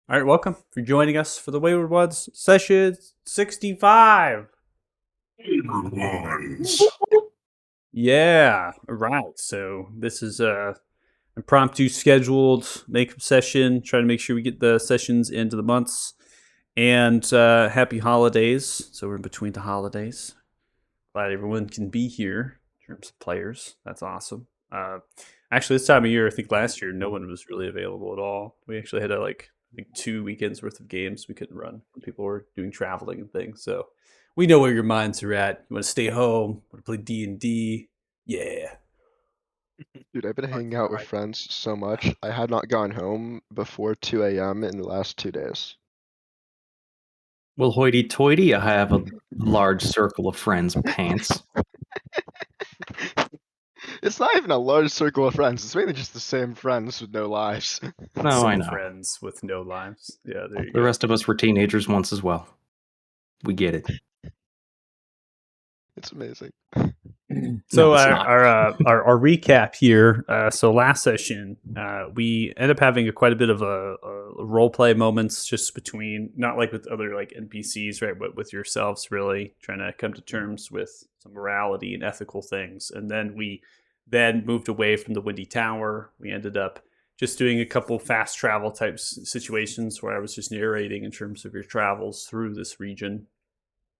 All right, welcome for joining us for the Wayward Ones session 65. Yeah, all right. So this is a impromptu scheduled makeup session. Trying to make sure we get the sessions into the months. And happy holidays. So we're in between the holidays. Glad everyone can be here in terms of players. That's awesome. Actually, this time of year, I think last year, no one was really available at all. We actually had I think 2 weekends worth of games we couldn't run. People were doing traveling and things. So we know where your minds are at. You want to stay home, want to play D&D. Yeah. Dude, I've been hanging out with Right. friends so much. I had not gone home before 2 a.m. in the last 2 days. Well, hoity-toity, I have a large circle of friends pants. It's not even a large circle of friends. It's mainly just the same friends with no lives. No, Some I know. friends with no lives. Yeah, there you The go. rest of us were teenagers once as well. We get it. It's amazing. So No, it's not. our recap here. So last session, we end up having quite a bit of a role play moments just between, not like with other like NPCs, right, but with yourselves, really trying to come to terms with some morality and ethical things. And then we then moved away from the Windy Tower. We ended up just doing a couple fast travel type situations where I was just narrating in terms of your travels through this region.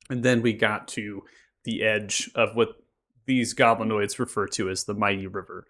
And then we got to the edge of what these goblinoids refer to as the Mighty River.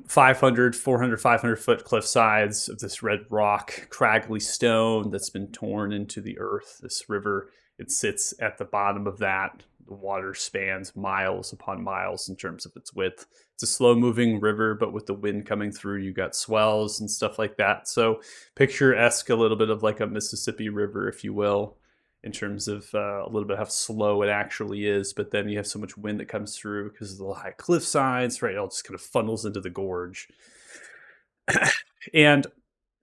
500, 400, 500 foot cliff sides of this red rock, craggly stone that's been torn into the earth. This river, it sits at the bottom of that. The water spans miles upon miles in terms of its width. It's a slow moving river, but with the wind coming through, you got swells and stuff like that. So picturesque, a little bit of like a Mississippi River, if you will, in terms of a little bit how slow it actually is. But then you have so much wind that comes through because of the high cliff sides, right? It all just kind of funnels into the gorge. And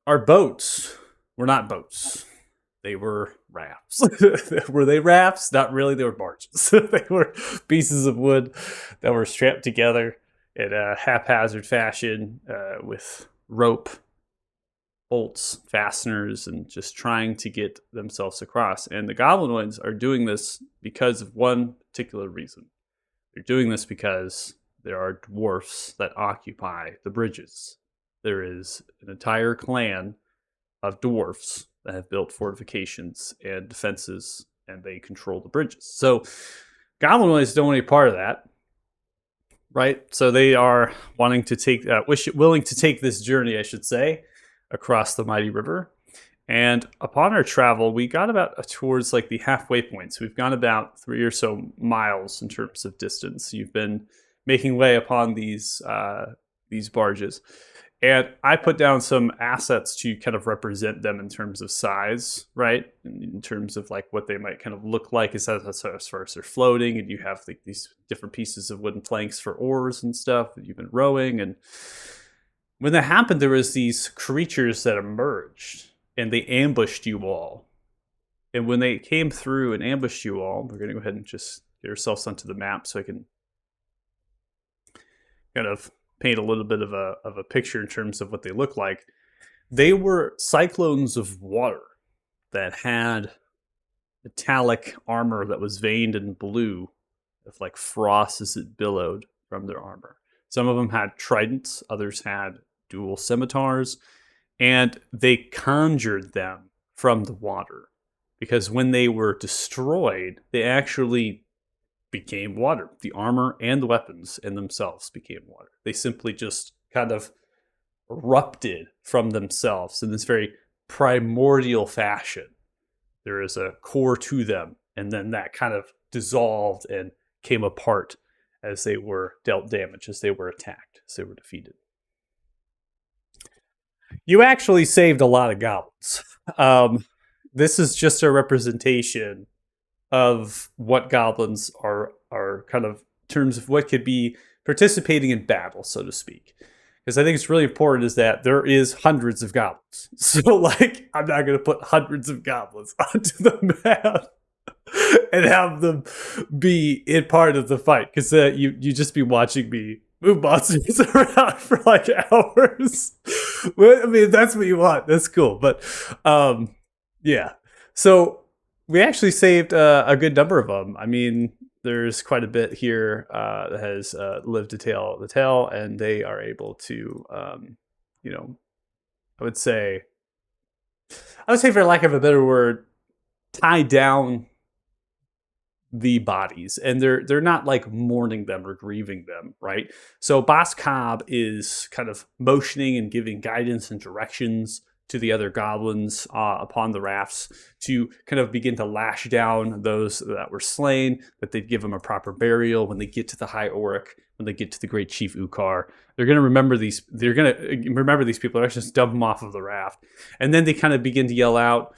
our boats were not boats. They were rafts. Were they rafts? Not really. They were barges. They were pieces of wood that were strapped together in a haphazard fashion with rope, bolts, fasteners, and just trying to get themselves across. And the goblinoids are doing this because of one particular reason. They're doing this because there are dwarfs that occupy the bridges. There is an entire clan of dwarfs that have built fortifications and defenses, and they control the bridges. So goblinoids don't want any part of that, right? So they are wanting to take, willing to take this journey, I should say, across the mighty river. And upon our travel, we got about towards like the halfway point. So we've gone about 3 or so miles in terms of distance. You've been making way upon these barges. And I put down some assets to kind of represent them in terms of size, right? In terms of like what they might kind of look like as far as they're floating. And you have like these different pieces of wooden planks for oars and stuff that you've been rowing. And when that happened, there was these creatures that emerged and they ambushed you all. And when they came through and ambushed you all, we're going to go ahead and just get ourselves onto the map so I can kind of paint a little bit of a picture in terms of what they look like. They were cyclones of water that had metallic armor that was veined in blue, with like frost as it billowed from their armor. Some of them had tridents, others had dual scimitars, and they conjured them from the water because when they were destroyed, they actually became water. The armor and the weapons in themselves became water. They simply just kind of erupted from themselves in this very primordial fashion. There is a core to them, and then that kind of dissolved and came apart as they were dealt damage, as they were attacked, as they were defeated. You actually saved a lot of goblins. This is just a representation of what goblins are kind of in terms of what could be participating in battle, so to speak. Because I think it's really important is that there is hundreds of goblins. So like I'm not going to put hundreds of goblins onto the map and have them be in part of the fight, because you just be watching me move monsters around for like hours. Well, I mean, that's what you want. That's cool. But yeah. So we actually saved a good number of them. I mean, there's quite a bit here that has lived to tell the tale, and they are able to, you know, I would say, for lack of a better word, tie down the bodies, and they're not like mourning them or grieving them, right? So Boss Cobb is kind of motioning and giving guidance and directions to the other goblins upon the rafts to kind of begin to lash down those that were slain, that they'd give them a proper burial when they get to the High Auric, when they get to the Great Chief Ukar. They're going to remember these. They're going to remember these people. They're just dump them off of the raft, and then they kind of begin to yell out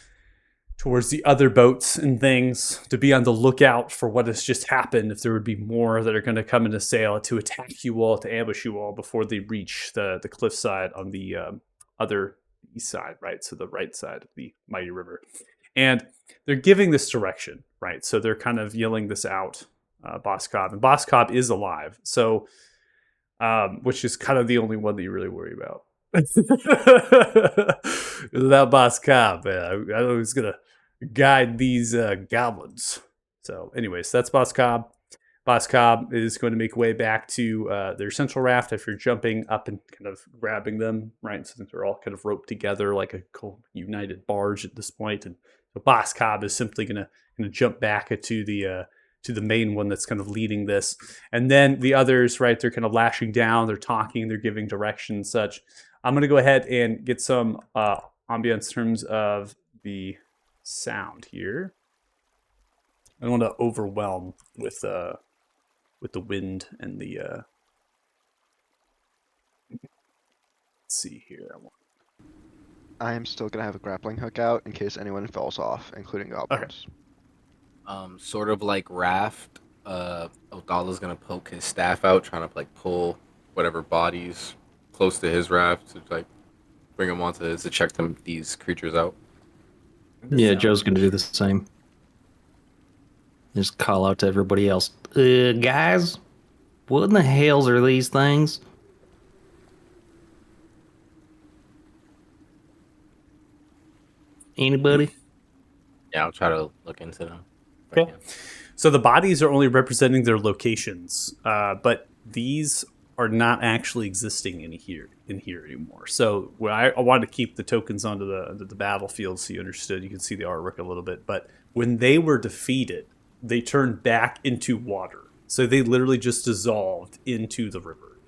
towards the other boats and things to be on the lookout for what has just happened. If there would be more that are going to come into sail to attack you all, to ambush you all before they reach the cliffside on the other east side, right? So the right side of the mighty river. And they're giving this direction, right? So they're kind of yelling this out, Boss Cobb. And Boss Cobb is alive. So, which is kind of the only one that you really worry about. Without Boss Cobb, man, I know who's going to guide these goblins. So anyways, that's Boss Cobb. Boss Cobb is going to make way back to their central raft after jumping up and kind of grabbing them, right? So they're all kind of roped together like a united barge at this point. And so Boss Cobb is simply going to jump back to the main one that's kind of leading this. And then the others, right, they're kind of lashing down, they're talking, they're giving direction and such. I'm going to go ahead and get some ambience in terms of the sound here. I don't want to overwhelm with the wind and the let's see here. I am still gonna have a grappling hook out in case anyone falls off, including goblins. Sort of like Raft, Odala's gonna poke his staff out, trying to like pull whatever bodies close to his raft to like bring them onto his to check these creatures out. Yeah, Joe's gonna do the same. Just call out to everybody else. Guys, what in the hells are these things? Anybody? Yeah, I'll try to look into them. Okay. So the bodies are only representing their locations, but these are not actually existing in here anymore. So I wanted to keep the tokens onto the battlefield so you understood. You can see the artwork a little bit, but when they were defeated, they turned back into water. So they literally just dissolved into the river.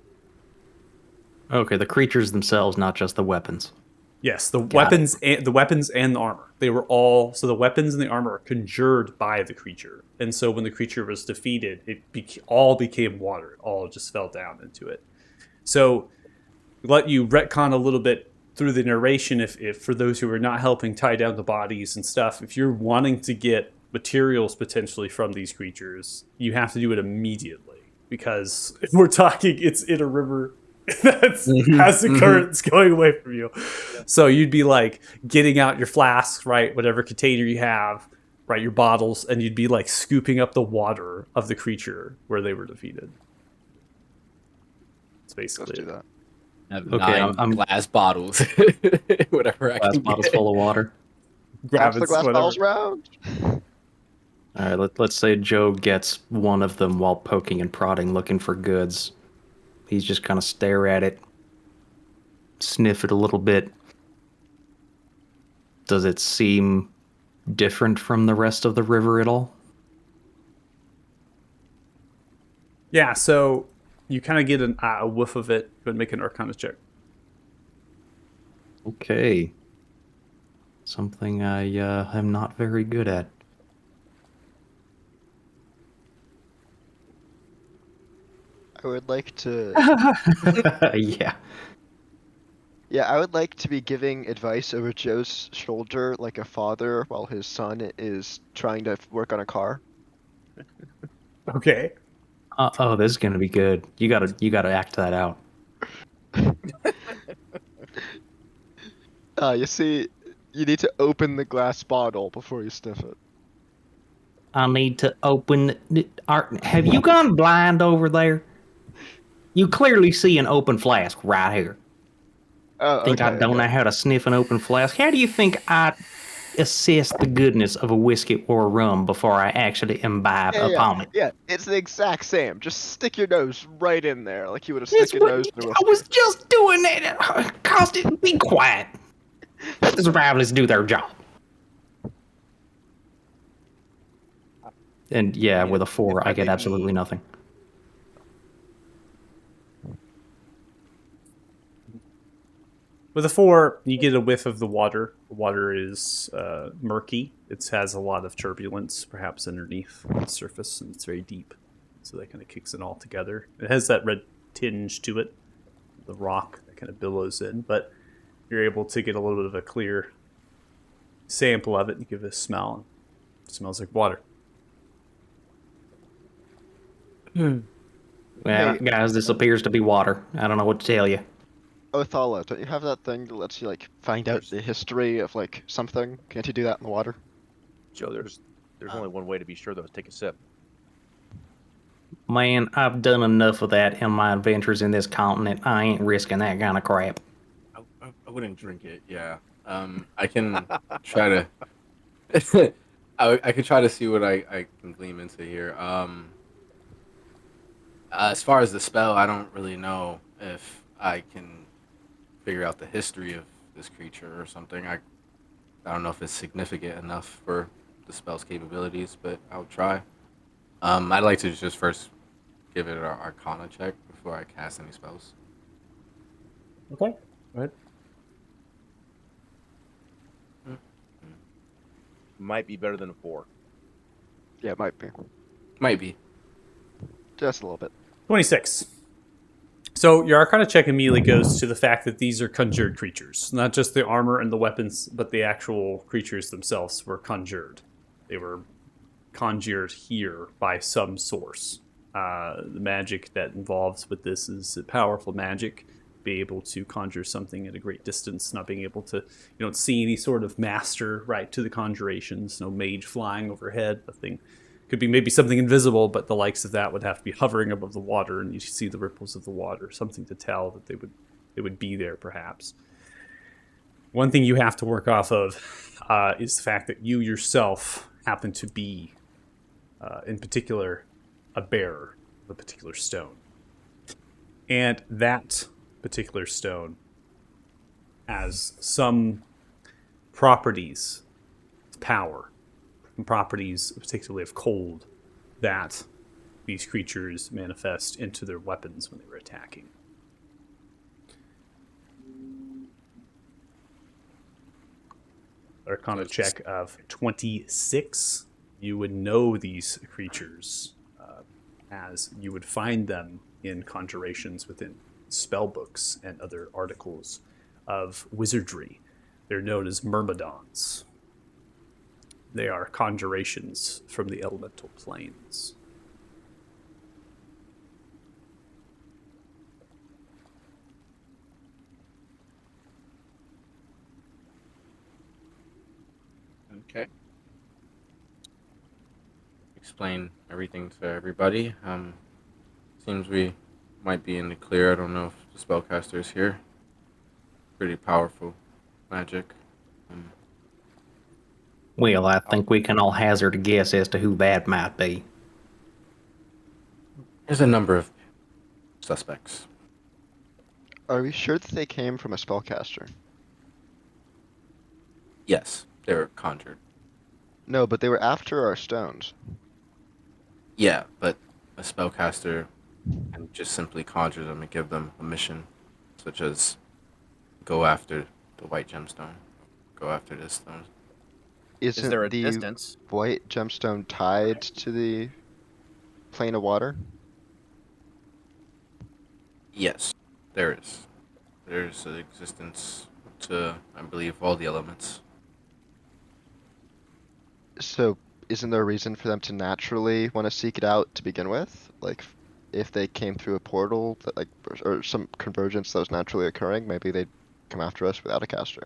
Okay, the creatures themselves, not just the weapons. Yes, the weapons and the armor. They were all, so the weapons and the armor are conjured by the creature. And so when the creature was defeated, it all became water. It all just fell down into it. So let you retcon a little bit through the narration if for those who are not helping tie down the bodies and stuff, if you're wanting to get materials potentially from these creatures, you have to do it immediately, because if we're talking, it's in a river that has the currents going away from you. So you'd be like getting out your flasks, right, whatever container you have, right, your bottles, and you'd be like scooping up the water of the creature where they were defeated. It's basically Let's do that. I have Okay, 9 I'm glass bottles, whatever. I glass can bottles get. full of water. grab Pass the it, glass whatever. bottles round. All right, let's say Joe gets one of them while poking and prodding, looking for goods. He's just kind of stare at it, sniff it a little bit. Does it seem different from the rest of the river at all? Yeah, so you kind of get a whiff of it. Go ahead and make an Arcana check. Okay. Something I am not very good at. I would like to. Yeah. Yeah, I would like to be giving advice over Joe's shoulder like a father while his son is trying to work on a car. Okay. Oh, this is gonna be good. You gotta act that out. You see, you need to open the glass bottle before you sniff it. I need to open. Have you gone blind over there? You clearly see an open flask right here. Oh, Think I okay, don't okay. know how to sniff an open flask? How do you think I assess the goodness of a whiskey or rum before I actually imbibe Yeah, yeah, upon it? yeah. It's the exact same. Just stick your nose right in there, like you would have It's stick your what nose in a I whiskey. was just doing that. Constant, be quiet. Let the survivalists do their job. And yeah, mean, with a if 4, I I get may absolutely be- nothing. With a 4, you get a whiff of the water. The water is murky. It has a lot of turbulence, perhaps underneath the surface, and it's very deep. So that kind of kicks it all together. It has that red tinge to it, the rock that kind of billows in, but you're able to get a little bit of a clear sample of it and give it a smell. It smells like water. Well, Hey, guys, this appears to be water. I don't know what to tell you. Othala, don't you have that thing that lets you like find out the history of like something? Can't you do that in the water? Joe, there's only one way to be sure though, is take a sip. Man, I've done enough of that in my adventures in this continent. I ain't risking that kind of crap. I wouldn't drink it. Yeah. I can try to. I could try to see what I can glean into here. As far as the spell, I don't really know if I can figure out the history of this creature or something. I don't know if it's significant enough for the spell's capabilities, but I'll try. I'd like to just first give it an Arcana check before I cast any spells. Okay. Go ahead. Might be better than a 4. Yeah, it might be. Might be. Just a little bit. 26. So your Arcana check immediately goes to the fact that these are conjured creatures. Not just the armor and the weapons, but the actual creatures themselves were conjured. They were conjured here by some source. The magic that involves with this is a powerful magic. Be able to conjure something at a great distance, not being able to, you don't see any sort of master right to the conjurations, no mage flying overhead, nothing. Could be maybe something invisible, but the likes of that would have to be hovering above the water, and you see the ripples of the water, something to tell that they would be there, perhaps. One thing you have to work off of is the fact that you yourself happen to be, in particular, a bearer of a particular stone, and that particular stone has some properties of power, properties particularly of cold, that these creatures manifest into their weapons when they were attacking. Arcana check of 26. You would know these creatures as you would find them in conjurations within spell books and other articles of wizardry. They're known as myrmidons. They are conjurations from the elemental planes. Okay. Explain everything to everybody. Seems we might be in the clear. I don't know if the spellcaster is here. Pretty powerful magic. Well, I think we can all hazard a guess as to who that might be. There's a number of suspects. Are we sure that they came from a spellcaster? Yes, they were conjured. No, but they were after our stones. Yeah, but a spellcaster can just simply conjure them and give them a mission, such as go after the white gemstone, go after this stone. Isn't there a the distance? white gemstone tied to the plane of water? Yes, there is. There's an existence to, I believe, all the elements. So, isn't there a reason for them to naturally want to seek it out to begin with? Like, if they came through a portal that, like, or some convergence that was naturally occurring, maybe they'd come after us without a caster.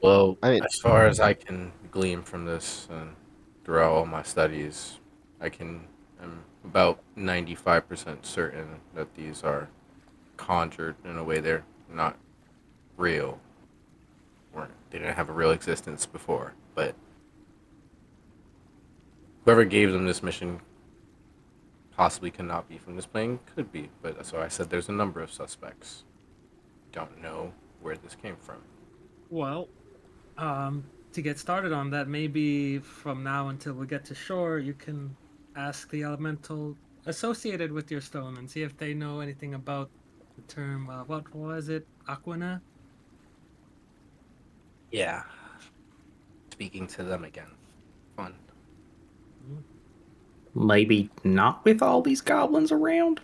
Well, I mean, as far as I can glean from this and throughout all my studies, I'm about 95% certain that these are conjured in a way they're not real, or they didn't have a real existence before. But whoever gave them this mission possibly cannot be from this plane, could be. But so I said there's a number of suspects. Don't know where this came from. Well, to get started on that, maybe from now until we get to shore, you can ask the elemental associated with your stone and see if they know anything about the term. What was it? Aquina? Yeah. Speaking to them again. Fun. Maybe not with all these goblins around.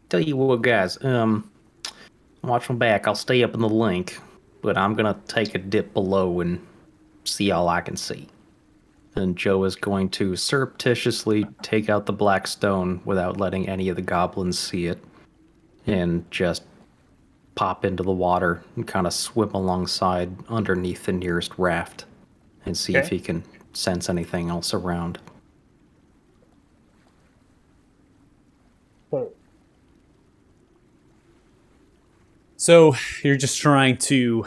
Tell you what, guys. Watch my back. I'll stay up in the link, but I'm gonna take a dip below and see all I can see. And Joe is going to surreptitiously take out the black stone without letting any of the goblins see it, and just pop into the water and kind of swim alongside underneath the nearest raft and see if Okay. he can sense anything else around. So you're just trying to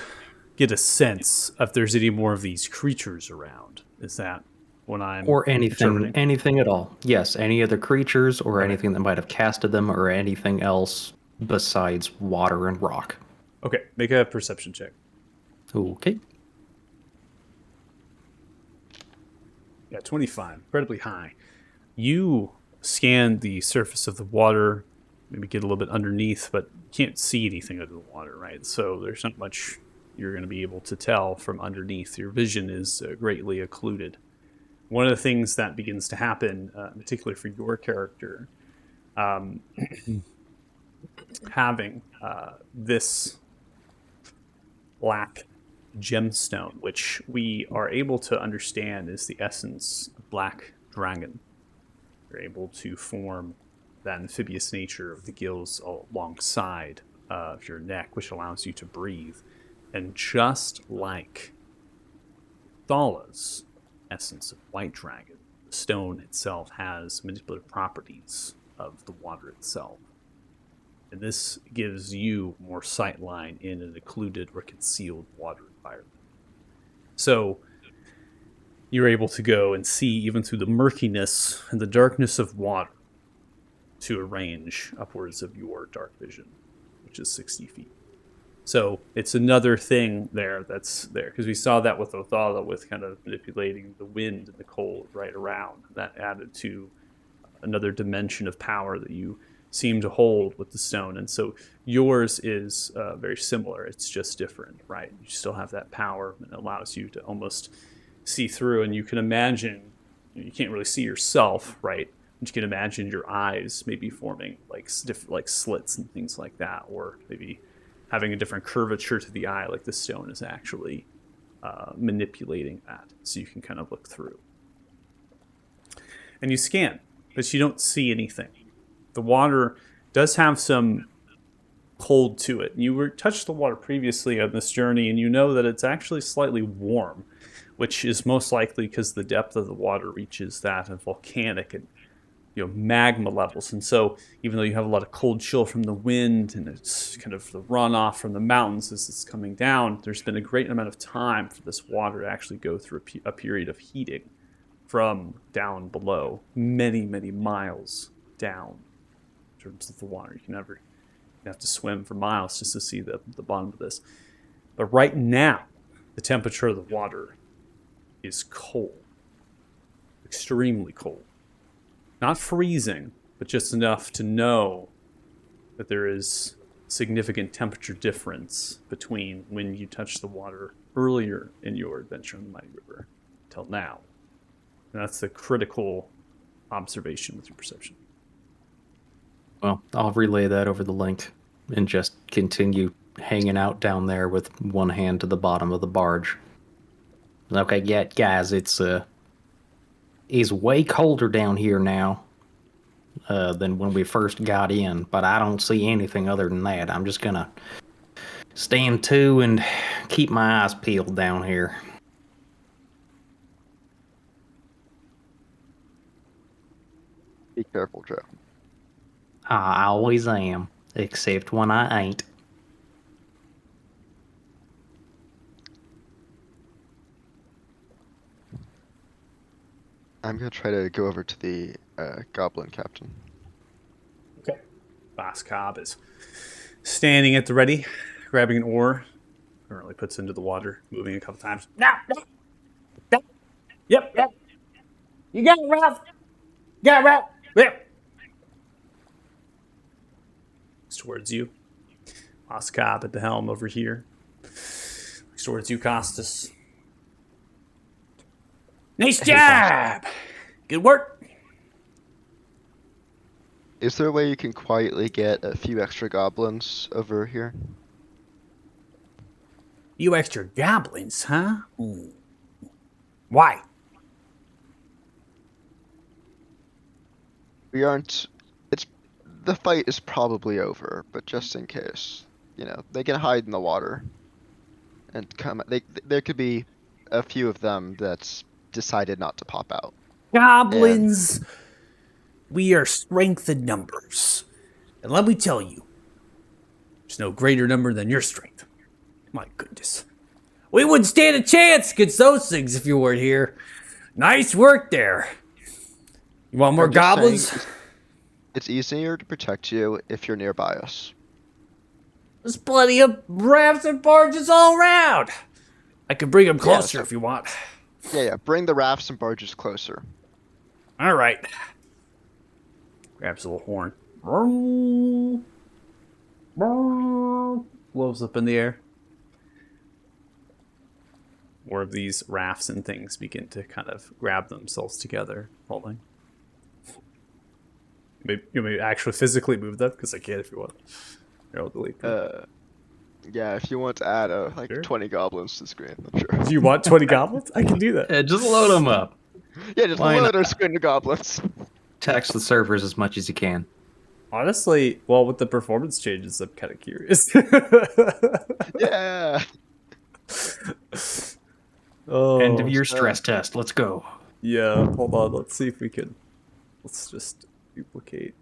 get a sense if there's any more of these creatures around. Is that what I'm Or anything, interpreting? anything at all. Yes, any other creatures or Okay. anything that might have casted them or anything else besides water and rock. Okay, make a perception check. Okay. Yeah, 25, incredibly high. You scan the surface of the water, maybe get a little bit underneath, but you can't see anything under the water, right? So there's not much you're going to be able to tell from underneath. Your vision is greatly occluded. One of the things that begins to happen, particularly for your character, having this black gemstone, which we are able to understand is the essence of black dragon. You're able to form that amphibious nature of the gills alongside of your neck, which allows you to breathe. And just like Thala's essence of white dragon, the stone itself has manipulative properties of the water itself. And this gives you more sightline in an occluded or concealed water environment. So you're able to go and see even through the murkiness and the darkness of water to a range upwards of your dark vision, which is 60 feet. So it's another thing there that's there, because we saw that with Othala with kind of manipulating the wind and the cold right around. That added to another dimension of power that you seem to hold with the stone. And so yours is very similar. It's just different, right? You still have that power, and it allows you to almost see through. And you can imagine, you can't really see yourself, right? But you can imagine your eyes maybe forming like slits and things like that, or maybe having a different curvature to the eye, like the stone is actually manipulating that, so you can kind of look through. And you scan, but you don't see anything. The water does have some cold to it. You touched the water previously on this journey, and you know that it's actually slightly warm, which is most likely because the depth of the water reaches that of volcanic and magma levels. And so even though you have a lot of cold chill from the wind and it's kind of the runoff from the mountains as it's coming down, there's been a great amount of time for this water to actually go through a period of heating from down below, many, many miles down in terms of the water. You have to swim for miles just to see the bottom of this. But right now, the temperature of the water is cold, extremely cold. Not freezing, but just enough to know that there is significant temperature difference between when you touched the water earlier in your adventure on the Mighty River till now. And that's the critical observation with your perception. Well, I'll relay that over the link and just continue hanging out down there with one hand to the bottom of the barge. Okay, yeah, guys, it's way colder down here now than when we first got in, but I don't see anything other than that. I'm just gonna stand to and keep my eyes peeled down here. Be careful, Joe. I always am, except when I ain't. I'm gonna try to go over to the goblin captain. Okay. Boss Cobb is standing at the ready, grabbing an oar. Currently puts into the water, moving a couple times. No, no, no. Yep, yep. You got it, Ralph. You got it, Ralph. Yep. Looks towards you. Boss Cobb at the helm over here. Looks towards you, Costas. Nice job. Good work. Is there a way you can quietly get a few extra goblins over here? You extra goblins, huh? Ooh. Why? We aren't. The fight is probably over, but just in case, they can hide in the water and come. There could be a few of them that's decided not to pop out. Goblins. We are strength in numbers. And let me tell you, there's no greater number than your strength. My goodness. We wouldn't stand a chance against those things if you weren't here. Nice work there. You want more I'm just goblins? saying, it's easier to protect you if you're nearby us. There's plenty of rafts and barges all around. I can bring them closer so- if you want. Yeah. Bring the rafts and barges closer. All right. Grabs a little horn. Blows up in the air. More of these rafts and things begin to kind of grab themselves together, holding. You may actually physically move them, because I can if you want. I'll delete them. Yeah, if you want to add Sure. 20 goblins to the screen, I'm sure. Do you want 20 goblins? I can do that. Just load them up. Yeah, just Why load not? our screen to goblins. Tax the servers as much as you can. Honestly, well, with the performance changes, I'm kind of curious. Yeah. Oh, End of your stress test. Let's go. yeah, hold on. Let's see if we can. Let's just duplicate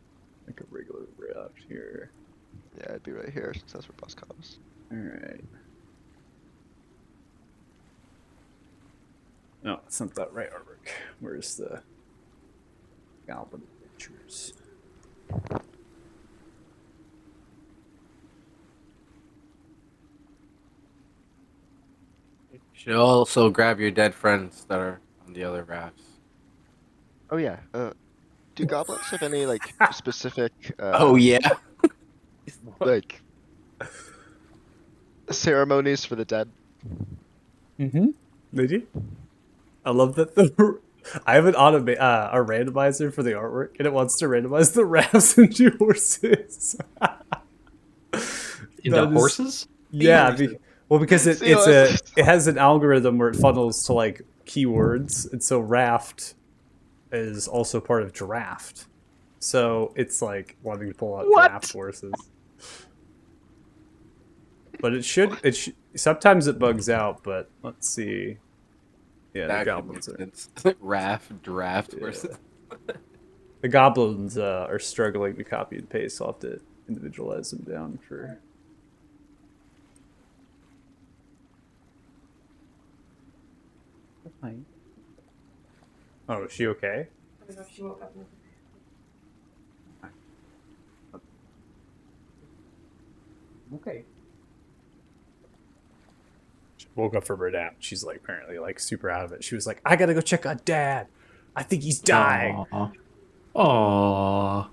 like a regular raft here. Yeah, it'd be right here since that's where boss comes. All right. No, it's not that right artwork. Where's the Goblin Adventures? You should also grab your dead friends that are on the other rafts. Oh yeah. Do goblins have any specific? Oh yeah. Like ceremonies for the dead? Mm-hmm. Did you? I love that I have a randomizer for the artwork, and it wants to randomize the rafts into horses. Into horses? Yeah, because it See, it's- it has an algorithm where it funnels to like keywords, and so raft is also part of giraffe. So it's like wanting to pull out What? giraffe horses. But sometimes it bugs out, but let's see. Yeah, the goblins are Draft versus. the goblins are struggling to copy and paste. So I'll have to individualize them down for. Oh, is she okay? I don't know if she woke up. Okay. She woke up from her nap. She's like apparently like super out of it. She was like, I gotta go check on Dad. I think he's dying. Aww.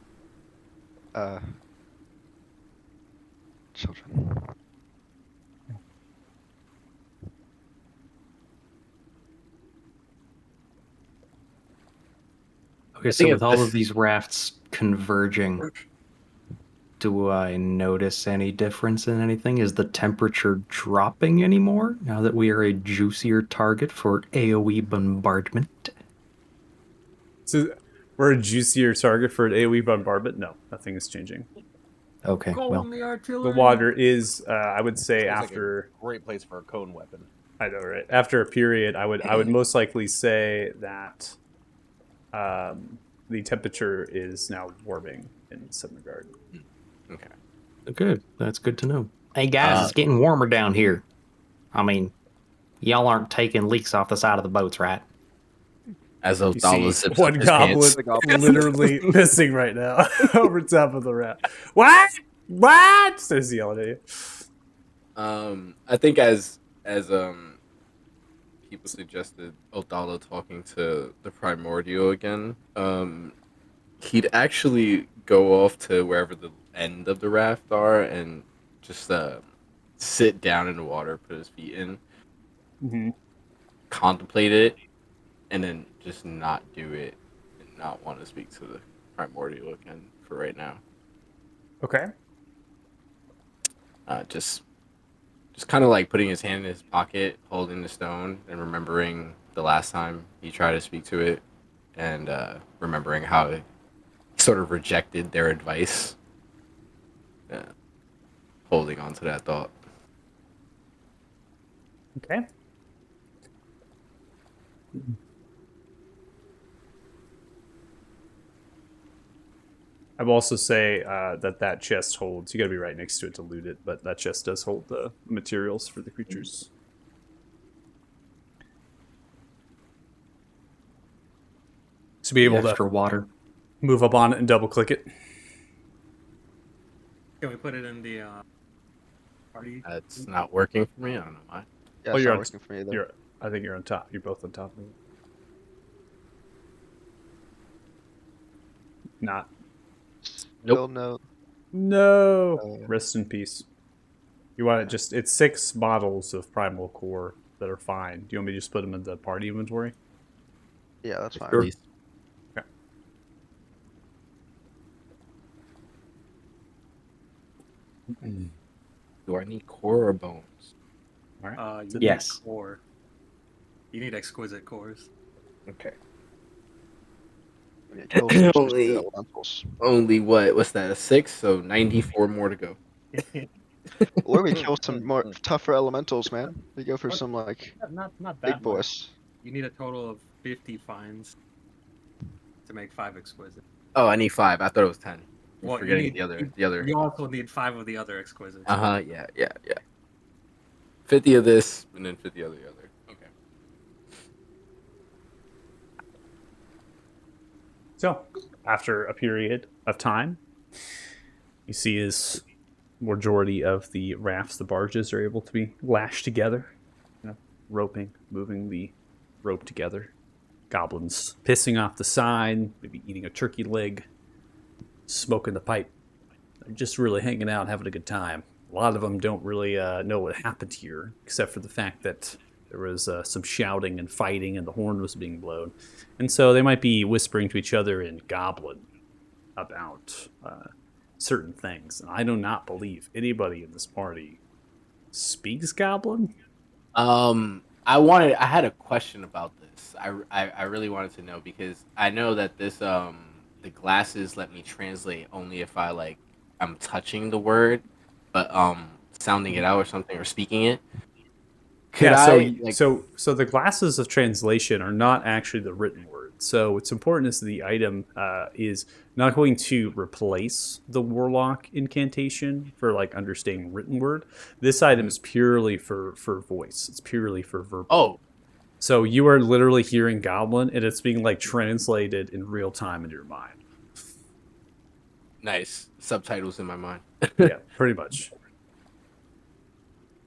Children. Okay, so with all of these rafts converging, do I notice any difference in anything? Is the temperature dropping anymore now that we are a juicier target for AoE bombardment? So we're a juicier target for an AoE bombardment? No, nothing is changing. Okay, Go well, on the The artillery. water is, I would say, Sounds like after. a great place for a cone weapon. I know, right? After a period, I would most likely say that the temperature is now warming in some regard. Okay. Good. That's good to know. Hey guys, it's getting warmer down here. I mean, y'all aren't taking leaks off the side of the boats, right? As You Othala see zips one up his goblin pants. The goblin. literally pissing right now over top of the rat. What? What? Starts yelling at you. I think as people suggested Othala talking to the primordial again, he'd actually go off to wherever the end of the raft are and just sit down in the water, put his feet in, Mm-hmm. contemplate it, and then just not do it and not want to speak to the primordial again for right now. Okay. Just kind of like putting his hand in his pocket, holding the stone, and remembering the last time he tried to speak to it, and remembering how it sort of rejected their advice. Holding on to that thought. Okay. I will also say that chest holds. You got to be right next to it to loot it, but that chest does hold the materials for the creatures. To be able Extra to water. move up on it and double click it. Can we put it in the party? It's not working for me. I don't know why. Yeah, Oh, it's you're not on- working for me either. I think you're on top. You're both on top of it. Not. Still no. No. Rest in peace. You want it just, it's 6 bottles of primal core that are fine. Do you want me to just put them in the party inventory? Yeah, that's fine. Please. Okay. Do I need core or bones? All right. You Yes. need core. You need exquisite cores. Okay. Yeah, kill some Only- elementals. Only what? What's that? A 6? So 94 more to go. Or we kill some more tougher elementals, man. We go for some like not that big much. boys. You need a total of 50 finds to make 5 exquisite. Oh, I need 5. I thought it was 10. I'm Well, you forgetting need- the other. You also need 5 of the other exquisites. Yeah. 50 of this, and then 50 of the other. Okay. So, after a period of time, you see as majority of the rafts, the barges, are able to be lashed together, roping, moving the rope together. Goblins pissing off the side, maybe eating a turkey leg, smoking the pipe. They're just really hanging out, having a good time. A lot of them don't really know what happened here, except for the fact that there was some shouting and fighting and the horn was being blown. And so they might be whispering to each other in Goblin about certain things. And I do not believe anybody in this party speaks Goblin. I had a question about this. I really wanted to know because I know that this the glasses let me translate only if I'm touching the word, but sounding it out or something or speaking it. So the glasses of translation are not actually the written word. So what's important is the item is not going to replace the warlock incantation for like understanding written word. This item is purely for voice. It's purely for verbal. Oh, So you are literally hearing Goblin, and it's being like translated in real time in your mind. nice subtitles in my mind. Yeah, pretty much.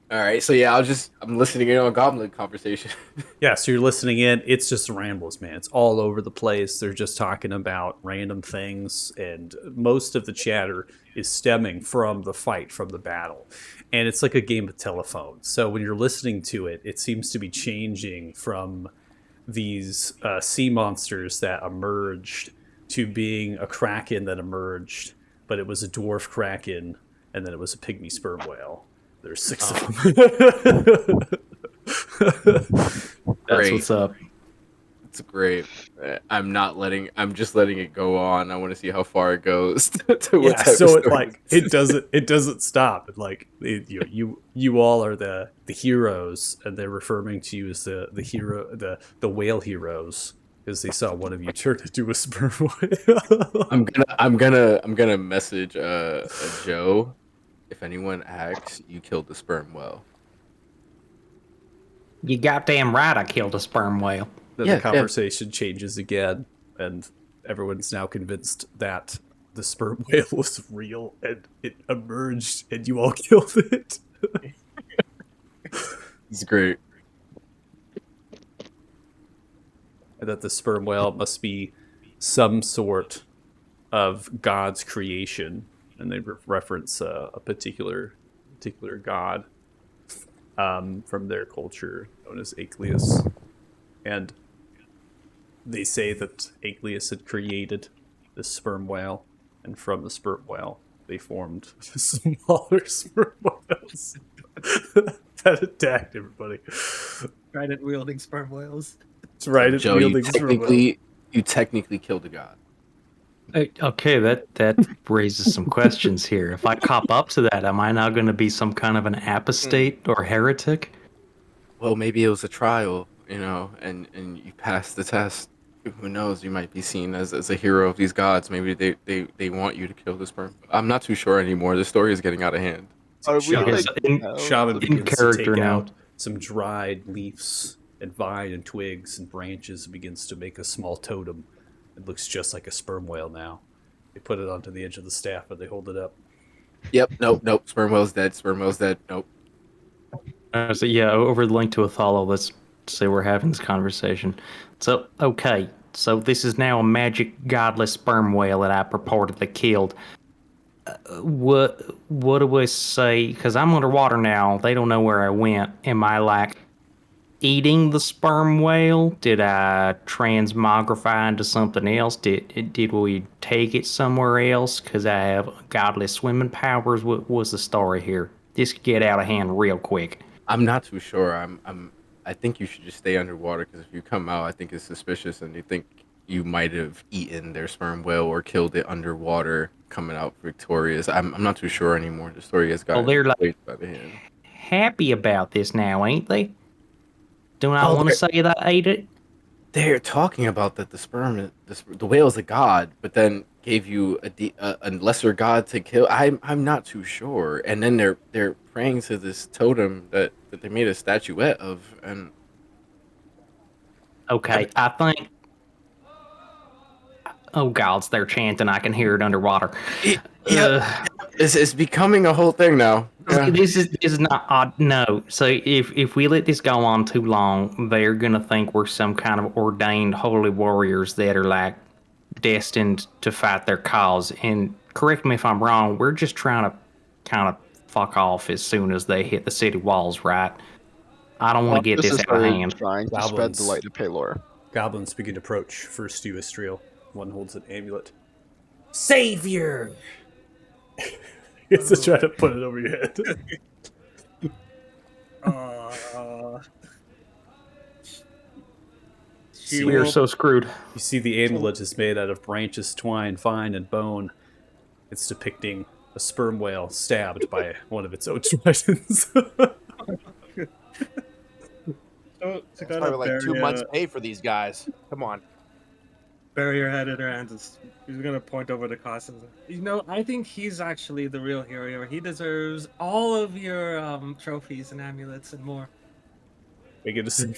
All right, so yeah, I'm listening in on Goblin conversation. Yeah, so you're listening in. It's just rambles, man. It's all over the place. They're just talking about random things, and most of the chatter is stemming from the fight, from the battle. And it's like a game of telephone. So when you're listening to it, it seems to be changing from these sea monsters that emerged to being a kraken that emerged, but it was a dwarf kraken, and then it was a pygmy sperm whale. There's 6 of them. That's Great. what's up. It's great. I'm just letting it go on. I want to see how far it goes. To what Yeah, type so of it story like it doesn't stop. It like you all are the heroes, and they're referring to you as the hero, the whale heroes, because they saw one of you turn into a sperm whale. I'm gonna message a Joe. If anyone asks, you killed the sperm whale. You goddamn right I killed a sperm whale. Then Yeah, the conversation changes again, and everyone's now convinced that the sperm whale was real, and it emerged, and you all killed it. It's great. And that the sperm whale must be some sort of God's creation, and they reference a particular god from their culture known as Acleus, and they say that Acleus had created the sperm whale, and from the sperm whale they formed smaller sperm whales that attacked everybody. Trident wielding sperm whales. It's right at Joe, wielding sperm whale. you technically killed a god. Okay, that raises some questions here. If I cop up to that, am I now going to be some kind of an apostate or heretic? Well, maybe it was a trial, and you passed the test. Who knows? You might be seen as a hero of these gods. Maybe they want you to kill the sperm. I'm not too sure anymore. The story is getting out of hand. Are we Shaman, like Shaman in begins to character take now. out some dried leaves and vine and twigs and branches and begins to make a small totem. It looks just like a sperm whale now. They put it onto the edge of the staff and they hold it up. Yep. Nope. Sperm whale's dead. Sperm whale's dead. Nope. So yeah, over the link to Othello, let's say we're having this conversation. So, okay, so this is now a magic godless sperm whale that I purportedly killed. What do I say? Because I'm underwater now. They don't know where I went. Am I like eating the sperm whale? Did I transmogrify into something else? Did we take it somewhere else? Because I have godless swimming powers. What was the story here? This could get out of hand real quick. I'm not too sure. I think you should just stay underwater because if you come out, I think it's suspicious, and you think you might have eaten their sperm whale or killed it underwater, coming out victorious. I'm not too sure anymore. The story has gotten they're like- way by the hand. Happy about this now, ain't they? Do I Oh, want to they're- say that I ate it? They're talking about that the whale is a god, but then gave you a lesser god to kill. I'm not too sure. And then they're praying to this totem that they made a statuette of, and Okay, I think. Oh gods, they're chanting. I can hear it underwater. it's becoming a whole thing now. Yeah. This is not odd. No. So if we let this go on too long, they're gonna think we're some kind of ordained holy warriors that are like destined to fight their cause. And correct me if I'm wrong. We're just trying to kind of fuck off as soon as they hit the city walls, right? I don't want to get this is out of very hand. trying to spread Goblins. the light of Palor. Goblins begin to approach. First you, Istriel. One holds an amulet. Savior! It's to try to put it over your head. She We are will- so screwed. You see the amulet is made out of branches, twine, vine, and bone. It's depicting a sperm whale stabbed by one of its own tridents. to It's kind probably of like 2 months' pay for these guys. Come on. bury your head in her hands. He's gonna point over to Costa. I think he's actually the real hero here. He deserves all of your trophies and amulets and more. Make a decision.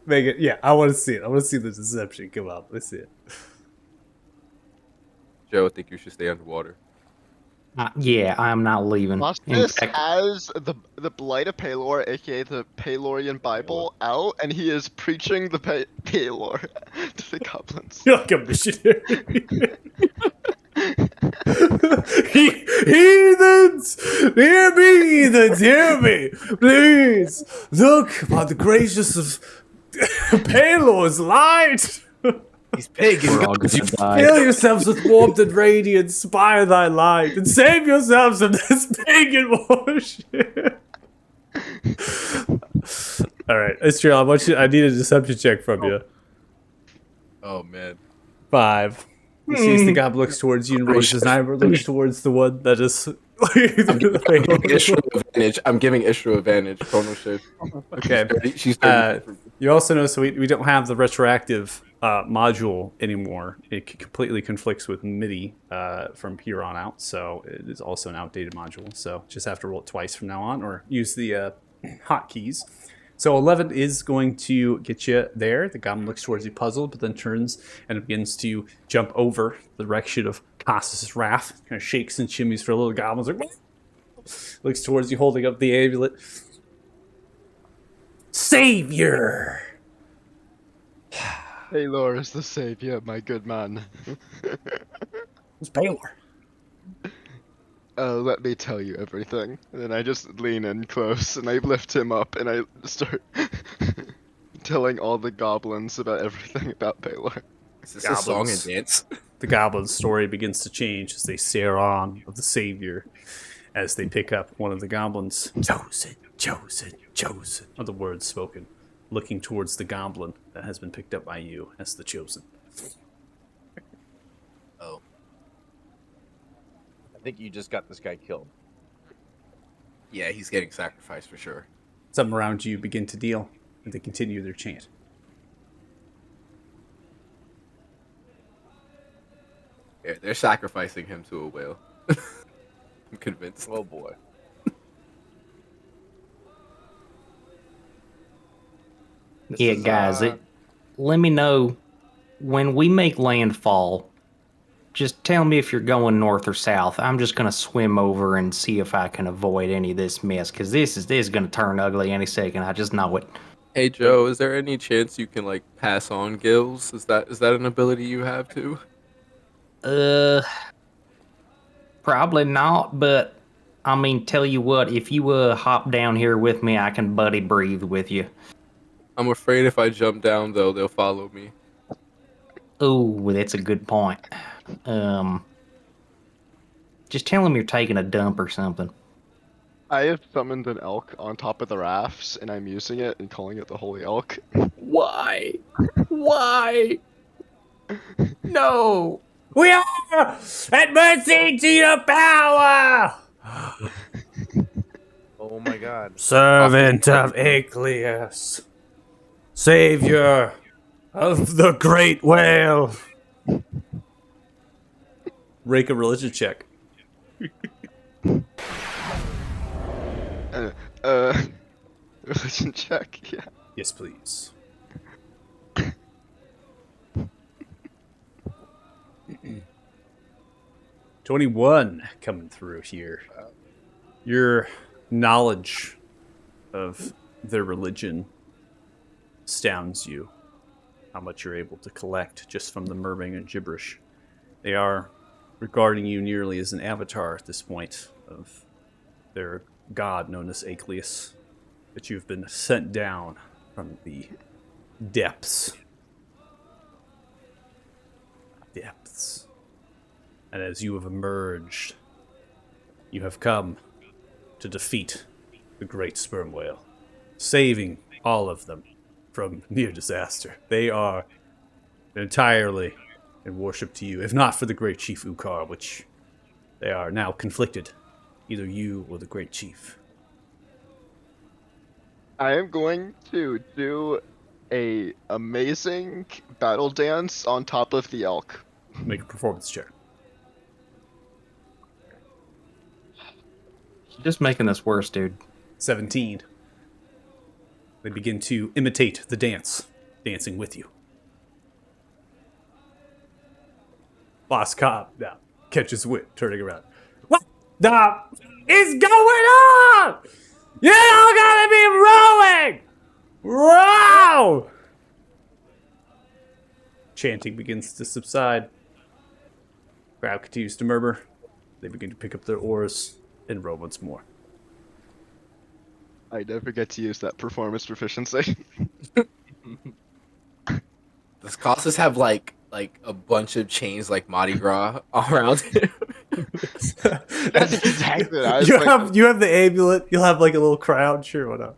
Make it. Yeah, I want to see it. I want to see the deception come out. Let's see it. Joe, I think you should stay underwater. Yeah, I'm not leaving. In Ostis fact, has the Blight of Palor, aka the Palorian Bible, out, and he is preaching the Palor to the goblins. You're like a missionary. Heathens! Hear me, heathens! Hear me! Please! Look upon the gracious of Palor's light! These pagan we're all gods, gonna die. Fill yourselves with warmth and radiance by thy light, and save yourselves from this pagan worship! Alright, Istriel, I need a deception check from you. Oh man. 5. You see as the goblin looks towards you and raises an eyebrow, looks towards the one that is. I'm giving Ishru advantage. I'm giving Ishru advantage. Chrono shift. Okay. She's 30. You also know, so we don't have the retroactive module anymore. It completely conflicts with MIDI from here on out, so it is also an outdated module. So just have to roll it twice from now on, or use the hotkeys. So 11 is going to get you there. The goblin looks towards you puzzled, but then turns and begins to jump over the direction of Cassus' wrath. Kind of shakes and shimmies for a little goblin. Like, looks towards you, holding up the amulet. Savior! Baylor is the savior, my good man. Who's Baylor? Let me tell you everything. And then I just lean in close and I lift him up and I start telling all the goblins about everything about Baylor. Is this a song and dance? The goblin's story begins to change as they stare on of the Savior as they pick up one of the goblins. Chosen, chosen, chosen are the words spoken, looking towards the goblin that has been picked up by you as the chosen. Oh. I think you just got this guy killed. Yeah, he's getting sacrificed for sure. Some around you begin to deal, and they continue their chant. Yeah, they're sacrificing him to a whale. I'm convinced. Oh boy. Yeah, guys, let me know when we make landfall. Just tell me if you're going north or south. I'm just gonna swim over and see if I can avoid any of this mess, because this is gonna turn ugly any second. I just know it. Hey Joe, is there any chance you can like pass on gills? Is that an ability you have too? Probably not, but I mean, tell you what, if you hop down here with me, I can buddy breathe with you. I'm afraid if I jump down though, they'll follow me. Ooh, that's a good point. Just tell him you're taking a dump or something. I have summoned an elk on top of the rafts and I'm using it and calling it the Holy Elk. Why? Why? No. We are at mercy to your power! Oh my god. Servant of Acleus, savior of the great whale. Rake a religion check. Religion check, yeah. Yes, please. $21 coming through here. Your knowledge of their religion astounds you. How much you're able to collect just from the murmuring and gibberish. They are regarding you nearly as an avatar at this point of their god known as Acleus, that you've been sent down from the depths. And as you have emerged, you have come to defeat the great sperm whale, saving all of them from near disaster. They are entirely in worship to you, if not for the great chief Ukar, which they are now conflicted, either you or the great chief. I am going to do a amazing battle dance on top of the elk. Make a performance check. Just making this worse, dude. 17. They begin to imitate the dance, dancing with you. Boss cop now catches wit, turning around. What the is going on? You don't gotta be rowing! Row! Chanting begins to subside. Crowd continues to murmur. They begin to pick up their oars and row once more. I never get to use that performance proficiency. Does Cassus have like a bunch of chains like Mardi Gras around him? That's exactly what I was You have the amulet. You'll have like a little crown. Sure, why not?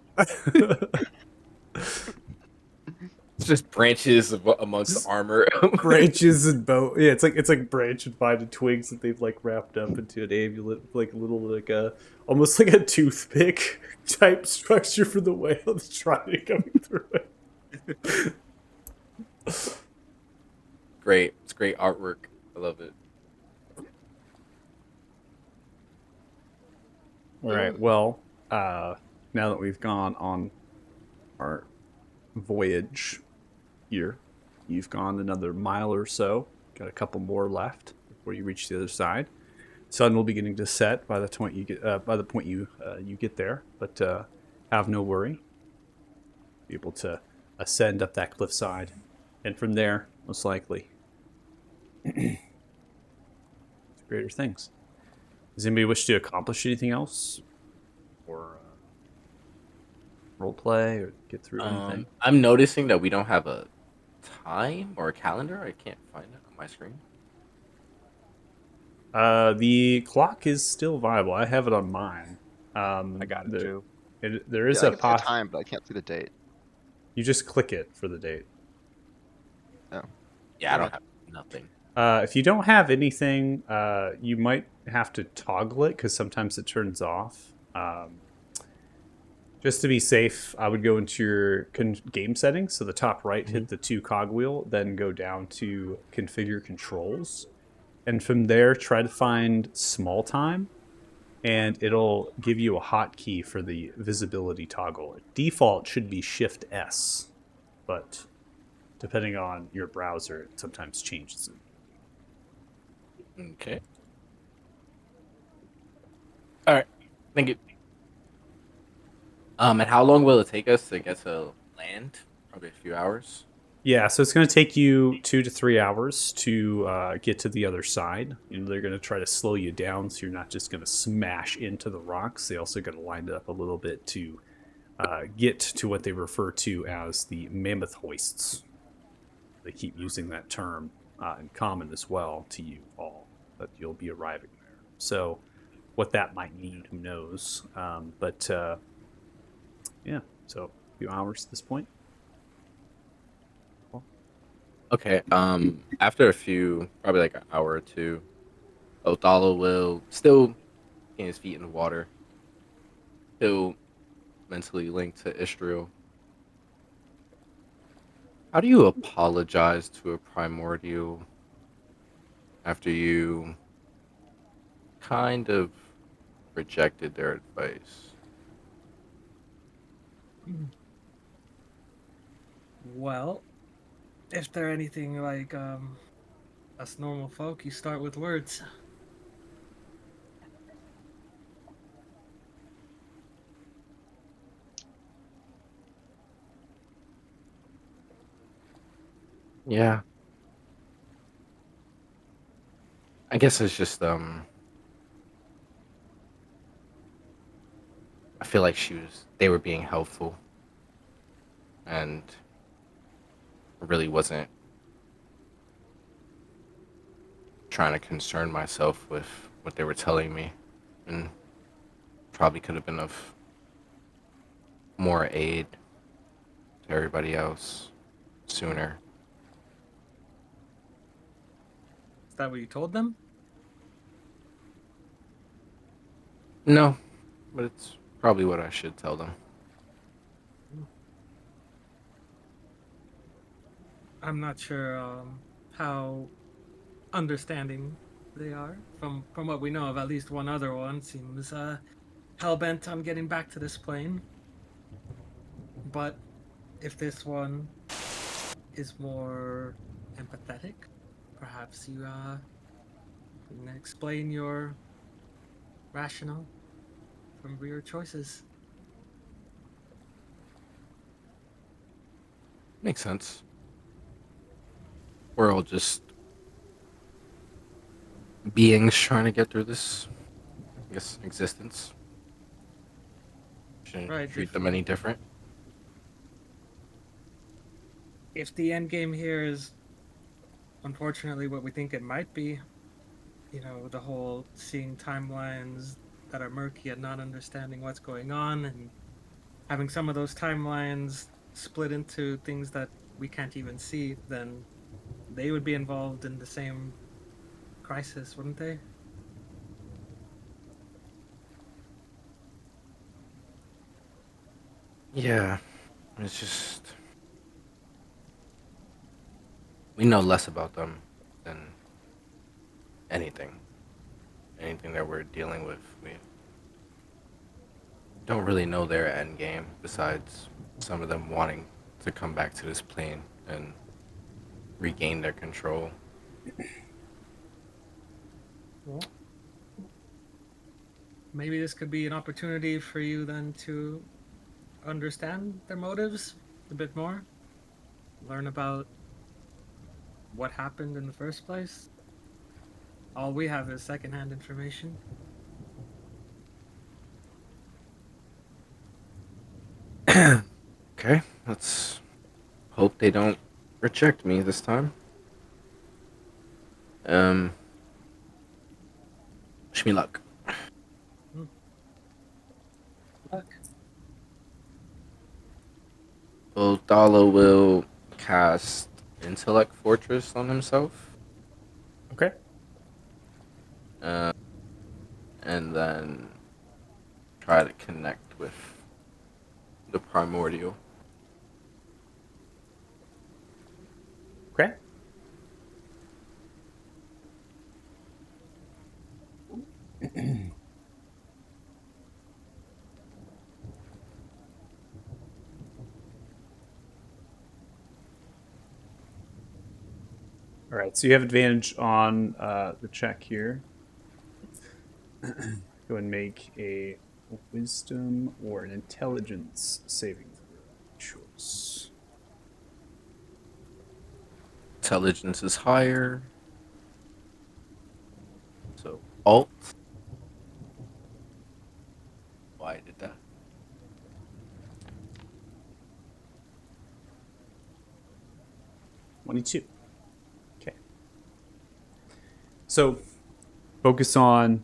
It's just branches amongst armor. branches and bow. Yeah, it's like branch and vine and twigs that they've like wrapped up into an amulet, like a little like a almost like a toothpick type structure for the whale that's trying to come through it. Great. It's great artwork. I love it. All right. Well, now that we've gone on our voyage here, you've gone another mile or so. Got a couple more left before you reach the other side. Sun will be beginning to set by the point you get you get there, but have no worry. Be able to ascend up that cliffside, and from there, most likely, greater things. Does anybody wish to accomplish anything else, or role play, or get through anything? I'm noticing that we don't have a time or a calendar. I can't find it on my screen. The clock is still viable. I have it on mine. I got it too. There is Yeah, I a can see the time, but I can't see the date. You just click it for the date. Oh. Yeah, I don't have nothing. If you don't have anything, you might have to toggle it because sometimes it turns off. Just to be safe, I would go into your game settings. So the top right, hit the 2 cogwheel, then go down to configure controls. And from there, try to find small time. And it'll give you a hotkey for the visibility toggle. Default should be Shift S, but depending on your browser, it sometimes changes it. Okay. All right. Thank you. And how long will it take us to get to land? Probably a few hours. Yeah, so it's going to take you 2 to 3 hours to get to the other side. You know, they're going to try to slow you down, so you're not just going to smash into the rocks. They also got to line it up a little bit to get to what they refer to as the mammoth hoists. They keep using that term in common as well to you all, that you'll be arriving there. So what that might mean, who knows? Yeah, so a few hours at this point. Okay. After a few, probably like an hour or two, Othala will still get his feet in the water. He'll mentally link to Istriel. How do you apologize to a primordial after you kind of rejected their advice? Well, if they're anything like us normal folk, you start with words. Yeah. I guess it's just I feel like they were being helpful, and I really wasn't trying to concern myself with what they were telling me, and probably could have been of more aid to everybody else sooner. Is that what you told them? No, but it's probably what I should tell them. I'm not sure how understanding they are. From what we know of, at least one other one seems hell-bent on getting back to this plane. But if this one is more empathetic, perhaps you can explain your rationale from your choices. Makes sense. We're all just beings trying to get through this, I guess, existence. Shouldn't Right, treat if- them any different. If the end game here is unfortunately what we think it might be, you know, the whole seeing timelines that are murky and not understanding what's going on, and having some of those timelines split into things that we can't even see, then they would be involved in the same crisis, wouldn't they? Yeah, it's just we know less about them than anything. Anything that we're dealing with, we don't really know their end game besides some of them wanting to come back to this plane and regain their control. Well, maybe this could be an opportunity for you then to understand their motives a bit more, learn about what happened in the first place. All we have is secondhand information. Okay, let's hope they don't reject me this time. Um, wish me luck. Look, Odala will cast Intellect Fortress on himself. Okay. Uh, and then try to connect with the primordial. Okay. All right, so you have advantage on the check here. Go and make a wisdom or an intelligence saving throw. Choice. Intelligence is higher. So alt. Why did that? $22. Okay. So focus on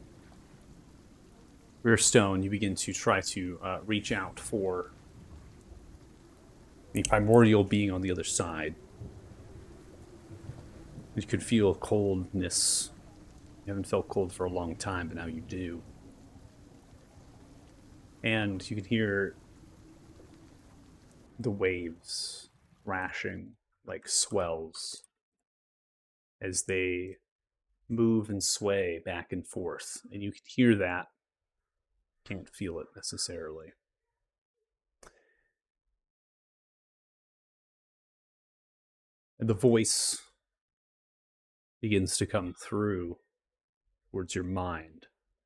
your stone. You begin to try to reach out for the primordial being on the other side. You could feel coldness. You haven't felt cold for a long time, but now you do. And you can hear the waves crashing like swells as they move and sway back and forth. And you can hear that. Can't feel it necessarily. And the voice begins to come through towards your mind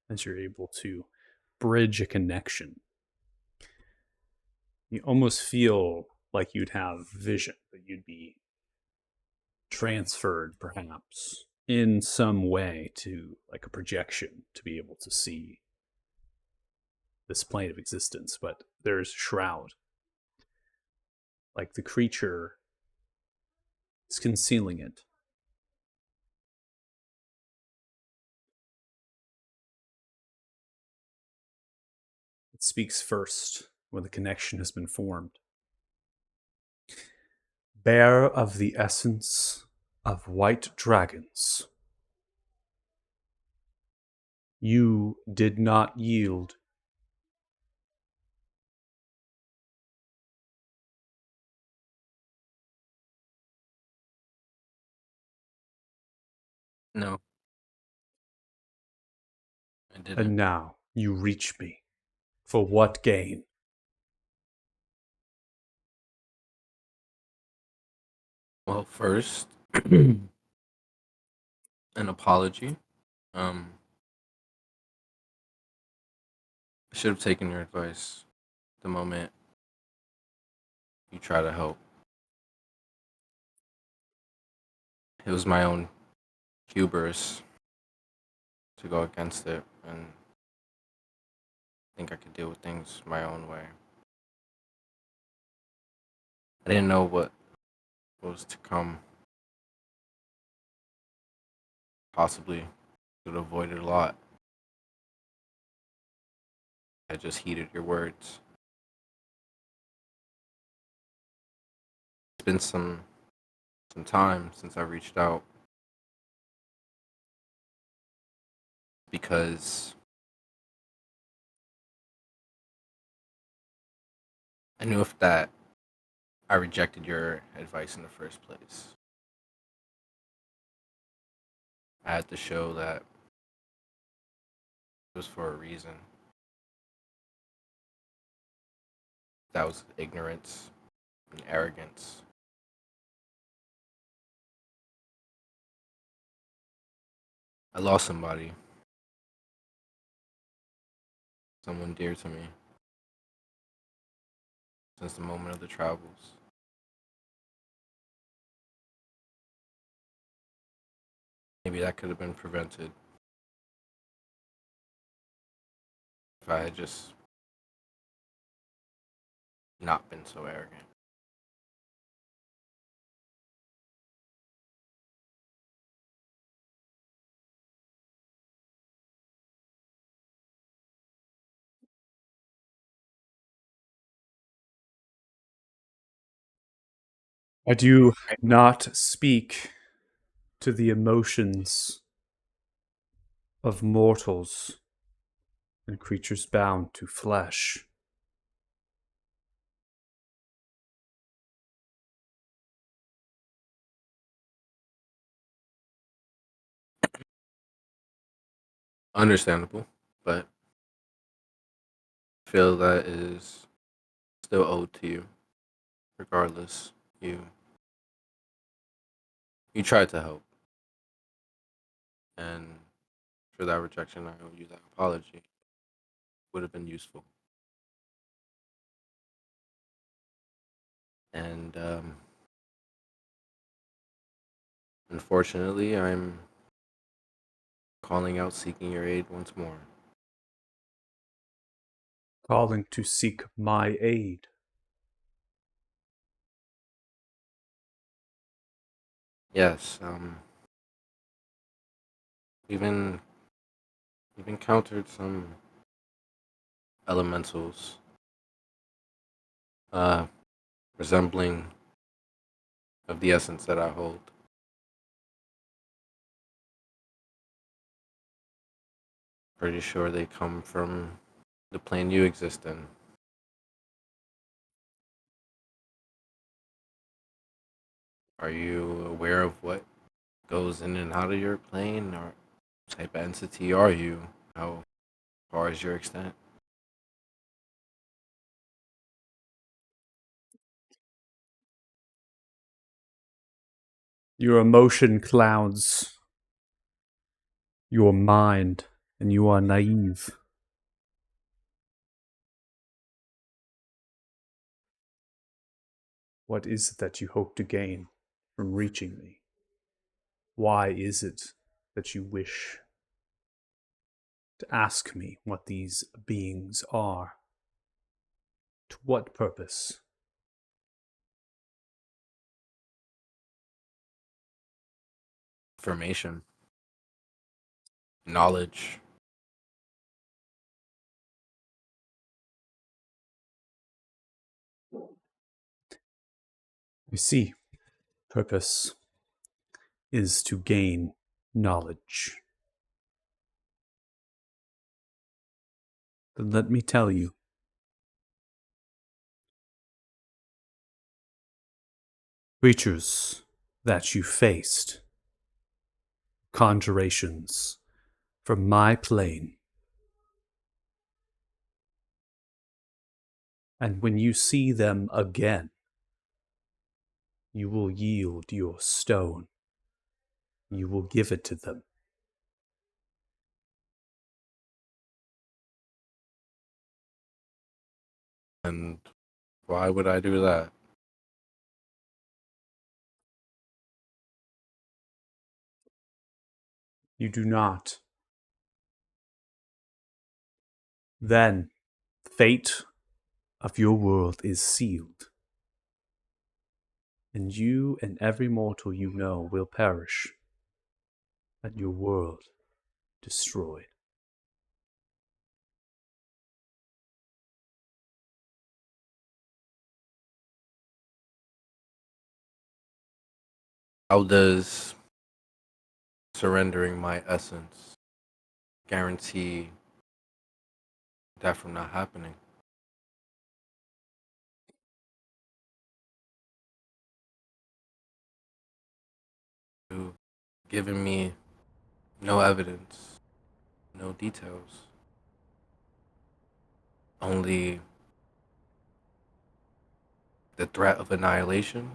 as you're able to bridge a connection. You almost feel like you'd have vision, that you'd be transferred perhaps in some way to like a projection to be able to see this plane of existence. But there's shroud. Like the creature is concealing it. It speaks first when the connection has been formed. Bear of the essence of white dragons, you did not yield. No, I didn't. And now you reach me. For what gain? Well, first, an apology. I should have taken your advice the moment you try to help. It was my own hubris to go against it, and think I could deal with things my own way. I didn't know what was to come. Possibly could have avoided a lot. I just heeded your words. been some time since I reached out because I knew if that I rejected your advice in the first place. I had to show that it was for a reason. That was ignorance and arrogance. I lost somebody, someone dear to me, since the moment of the travels. Maybe that could have been prevented if I had just not been so arrogant. I do not speak to the emotions of mortals and creatures bound to flesh. Understandable, but I feel that is still owed to you. Regardless, you tried to help, and for that rejection, I owe you that apology. Would have been useful. And unfortunately, I'm calling out seeking your aid once more. Calling to seek my aid. Yes, even we've encountered some elementals uh resembling of the essence that I hold. Pretty sure they come from the plane you exist in. Are you aware of what goes in and out of your plane, or type of entity are you? How far is your extent? Your emotion clouds your mind, and you are naive. What is it that you hope to gain from reaching me? Why is it that you wish to ask me what these beings are? To what purpose? Information, knowledge. You see, purpose is to gain knowledge. Then let me tell you. Creatures that you faced, conjurations from my plane. And when you see them again, you will yield your stone. You will give it to them. And why would I do that? You do not. Then, fate of your world is sealed. And you and every mortal you know will perish, and your world destroyed. How does surrendering my essence guarantee that from not happening? You giving me no evidence, no details, only the threat of annihilation.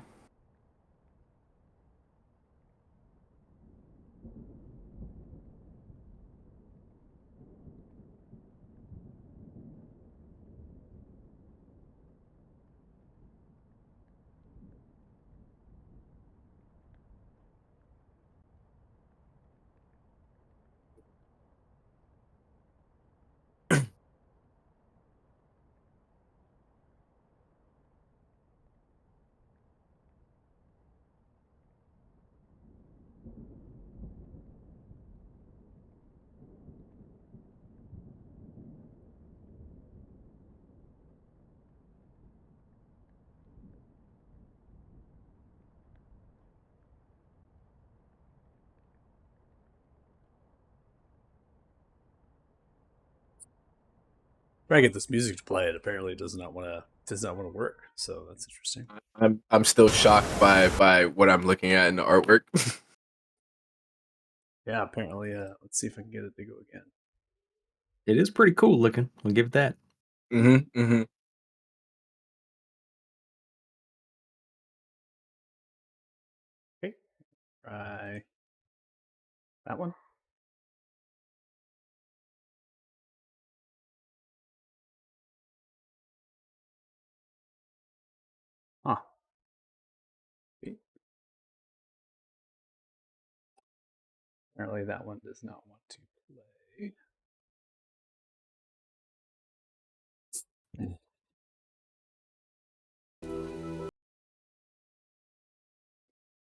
Try to get this music to play. It apparently does not want to work. So that's interesting. I'm still shocked by what I'm looking at in the artwork. Yeah, apparently. Let's see if I can get it to go again. It is pretty cool looking. I'll give it that. Mm-hmm. Mm-hmm. Okay, try that one. Huh. Okay. Apparently that one does not want to play.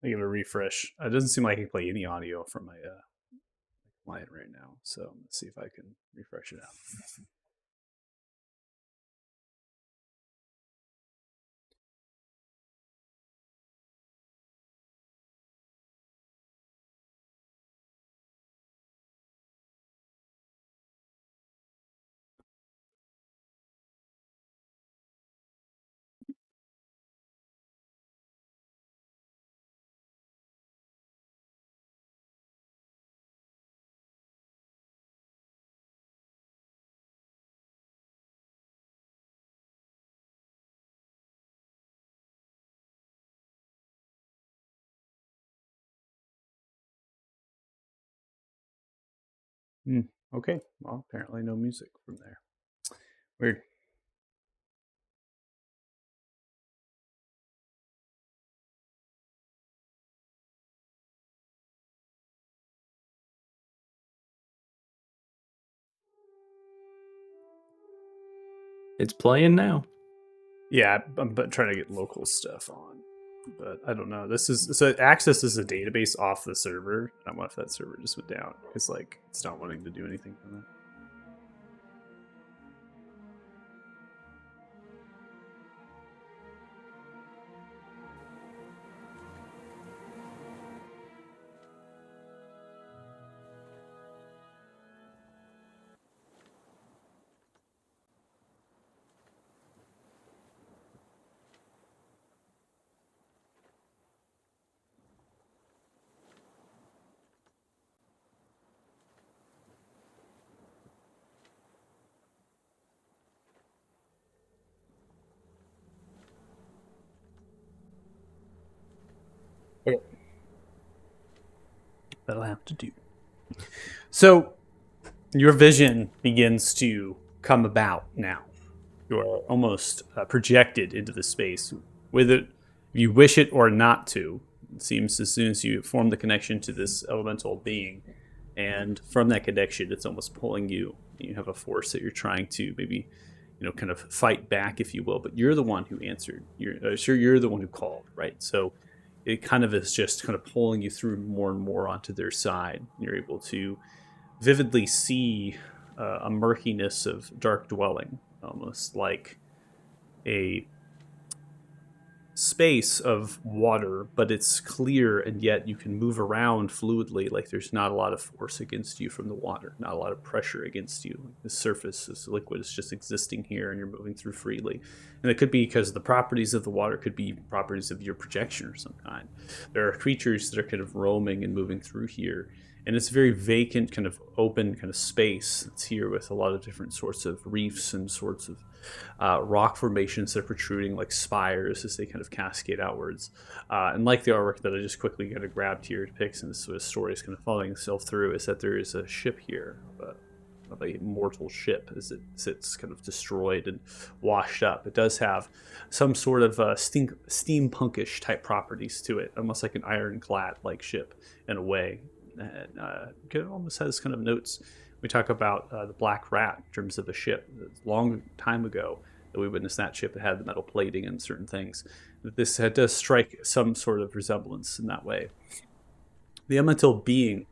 I give it a refresh. It doesn't seem like I can play any audio from my client right now. So let's see if I can refresh it out. Okay. Well, apparently no music from there. Weird. It's playing now. Yeah, I'm trying to get local stuff on, but I don't know. This is so it accesses a database off the server. I don't know if that server just went down because like it's not wanting to do anything from that. Okay. That'll have to do. So your vision begins to come about now. You are almost projected into the space, whether you wish it or not to. It seems as soon as you form the connection to this elemental being, and from that connection, it's almost pulling you. You have a force that you're trying to maybe, kind of fight back, if you will. But you're the one who answered. You're the one who called, right? So it kind of is just kind of pulling you through more and more onto their side. You're able to vividly see a murkiness of dark dwelling, almost like a space of water, but it's clear, and yet you can move around fluidly. Like there's not a lot of force against you from the water, not a lot of pressure against you. Like the surface, this liquid is just existing here, and you're moving through freely. And it could be because the properties of the water could be properties of your projection of some kind. There are creatures that are kind of roaming and moving through here. And it's a very vacant, kind of open kind of space that's here with a lot of different sorts of reefs and sorts of rock formations that are protruding like spires as they kind of cascade outwards. And like the artwork that I just quickly kind of grabbed here depicts, and this sort of story is kind of following itself through, is that there is a ship here, of a mortal ship as it sits kind of destroyed and washed up. It does have some sort of steampunkish type properties to it, almost like an ironclad like ship in a way. And it almost has kind of notes. We talk about the Black Rat in terms of a ship. A long time ago that we witnessed that ship that had the metal plating and certain things. This does strike some sort of resemblance in that way. The elemental being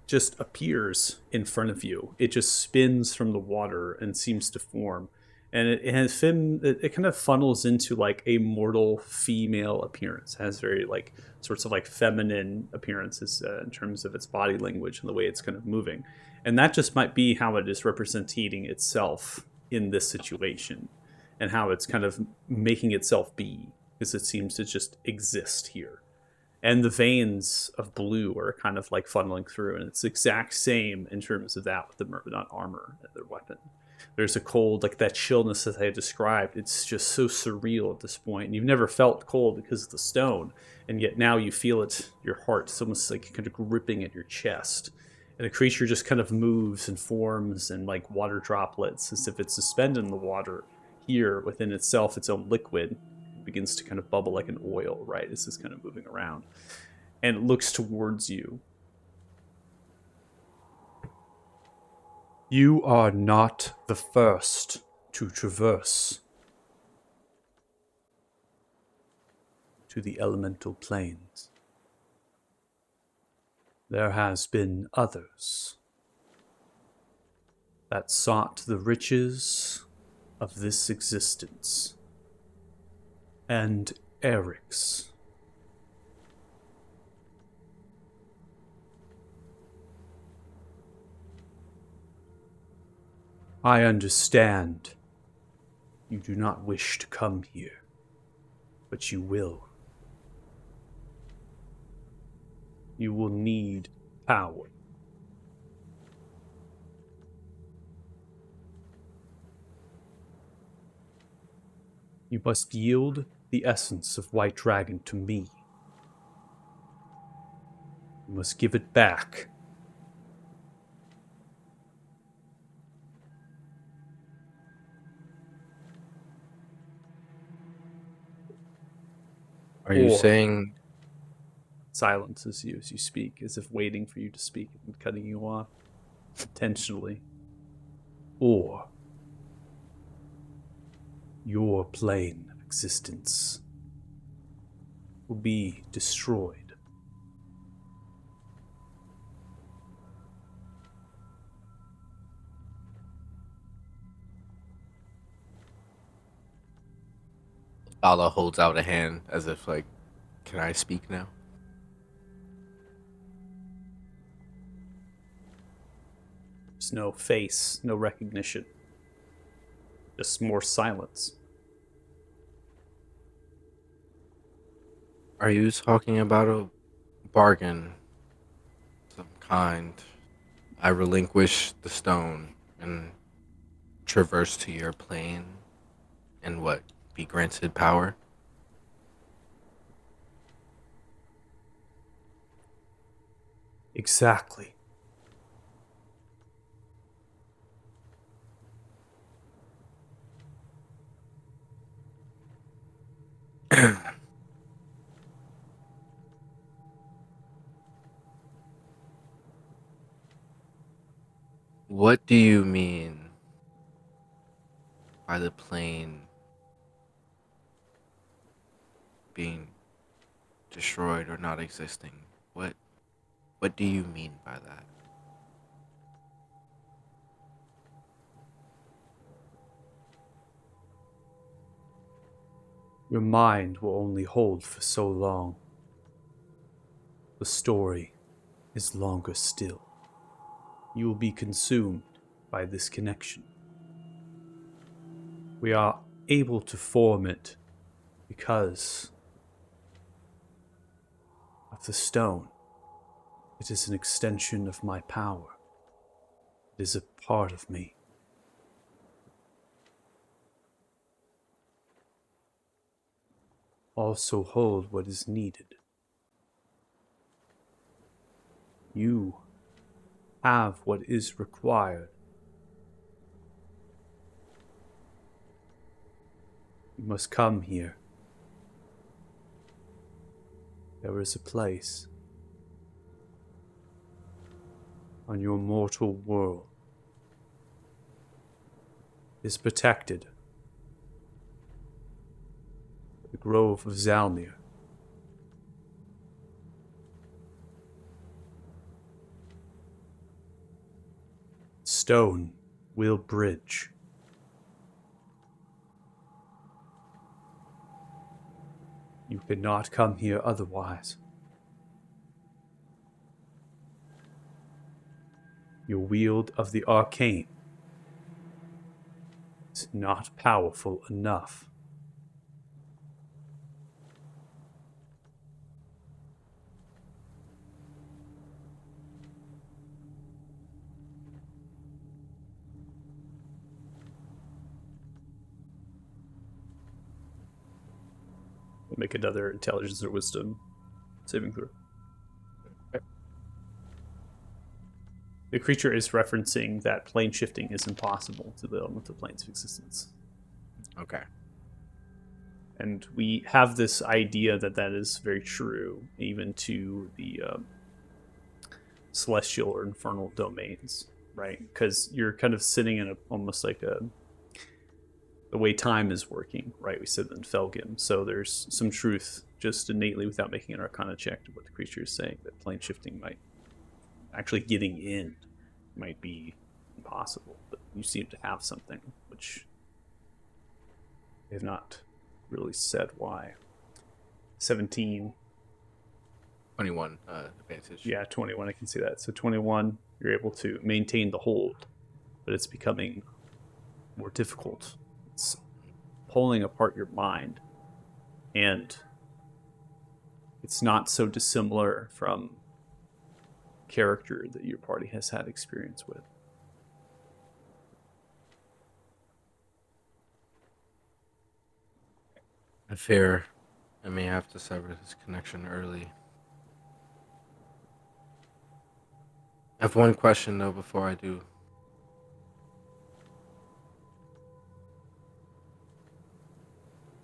just appears in front of you. It just spins from the water and seems to form. And it kind of funnels into like a mortal female appearance. It has very like sorts of like feminine appearances in terms of its body language and the way it's kind of moving. And that just might be how it is representing itself in this situation, and how it's kind of making itself be, because it seems to just exist here. And the veins of blue are kind of like funneling through, and it's the exact same in terms of that with the Myrmidon armor and their weapon. There's a cold, like that chillness that I described. It's just so surreal at this point. And you've never felt cold because of the stone, and yet now you feel it, your heart. It's almost like kind of gripping at your chest. And the creature just kind of moves and forms in like water droplets, as if it's suspended in the water here within itself, its own liquid. It begins to kind of bubble like an oil, right? It's just kind of moving around. And it looks towards you. You are not the first to traverse to the elemental planes. There has been others that sought the riches of this existence, and Eric's. I understand you do not wish to come here, but you will. You will need power. You must yield the essence of White Dragon to me. You must give it back. Are you Or- saying Silences you as you speak, as if waiting for you to speak and cutting you off intentionally. Or your plane of existence will be destroyed. Allah holds out a hand as if like, can I speak now? There's no face, no recognition. Just more silence. Are you talking about a bargain of some kind? I relinquish the stone and traverse to your plane and what? Be granted power? Exactly. What do you mean by the plane being destroyed or not existing? What do you mean by that? Your mind will only hold for so long. The story is longer still. You will be consumed by this connection. We are able to form it because of the stone. It is an extension of my power. It is a part of me. Also hold what is needed. You have what is required. You must come here. There is a place on your mortal world. It is protected. The Grove of Zalmir. Stone will bridge. You cannot come here otherwise. Your wield of the arcane is not powerful enough. Make another intelligence or wisdom saving throw. The creature is referencing that plane shifting is impossible to the elemental planes of existence. Okay. And we have this idea that that is very true, even to the celestial or infernal domains, right? Because you're kind of sitting in almost like the way time is working, right? We said in Felgim. So there's some truth just innately without making an arcana check to what the creature is saying, that plane shifting might actually getting in might be impossible. But you seem to have something which they have not really said why. 17. 21 advantage. Yeah, 21, I can see that. So 21, you're able to maintain the hold, but it's becoming more difficult. It's pulling apart your mind, and it's not so dissimilar from character that your party has had experience with. I fear I may have to sever this connection early. I have one question though before I do.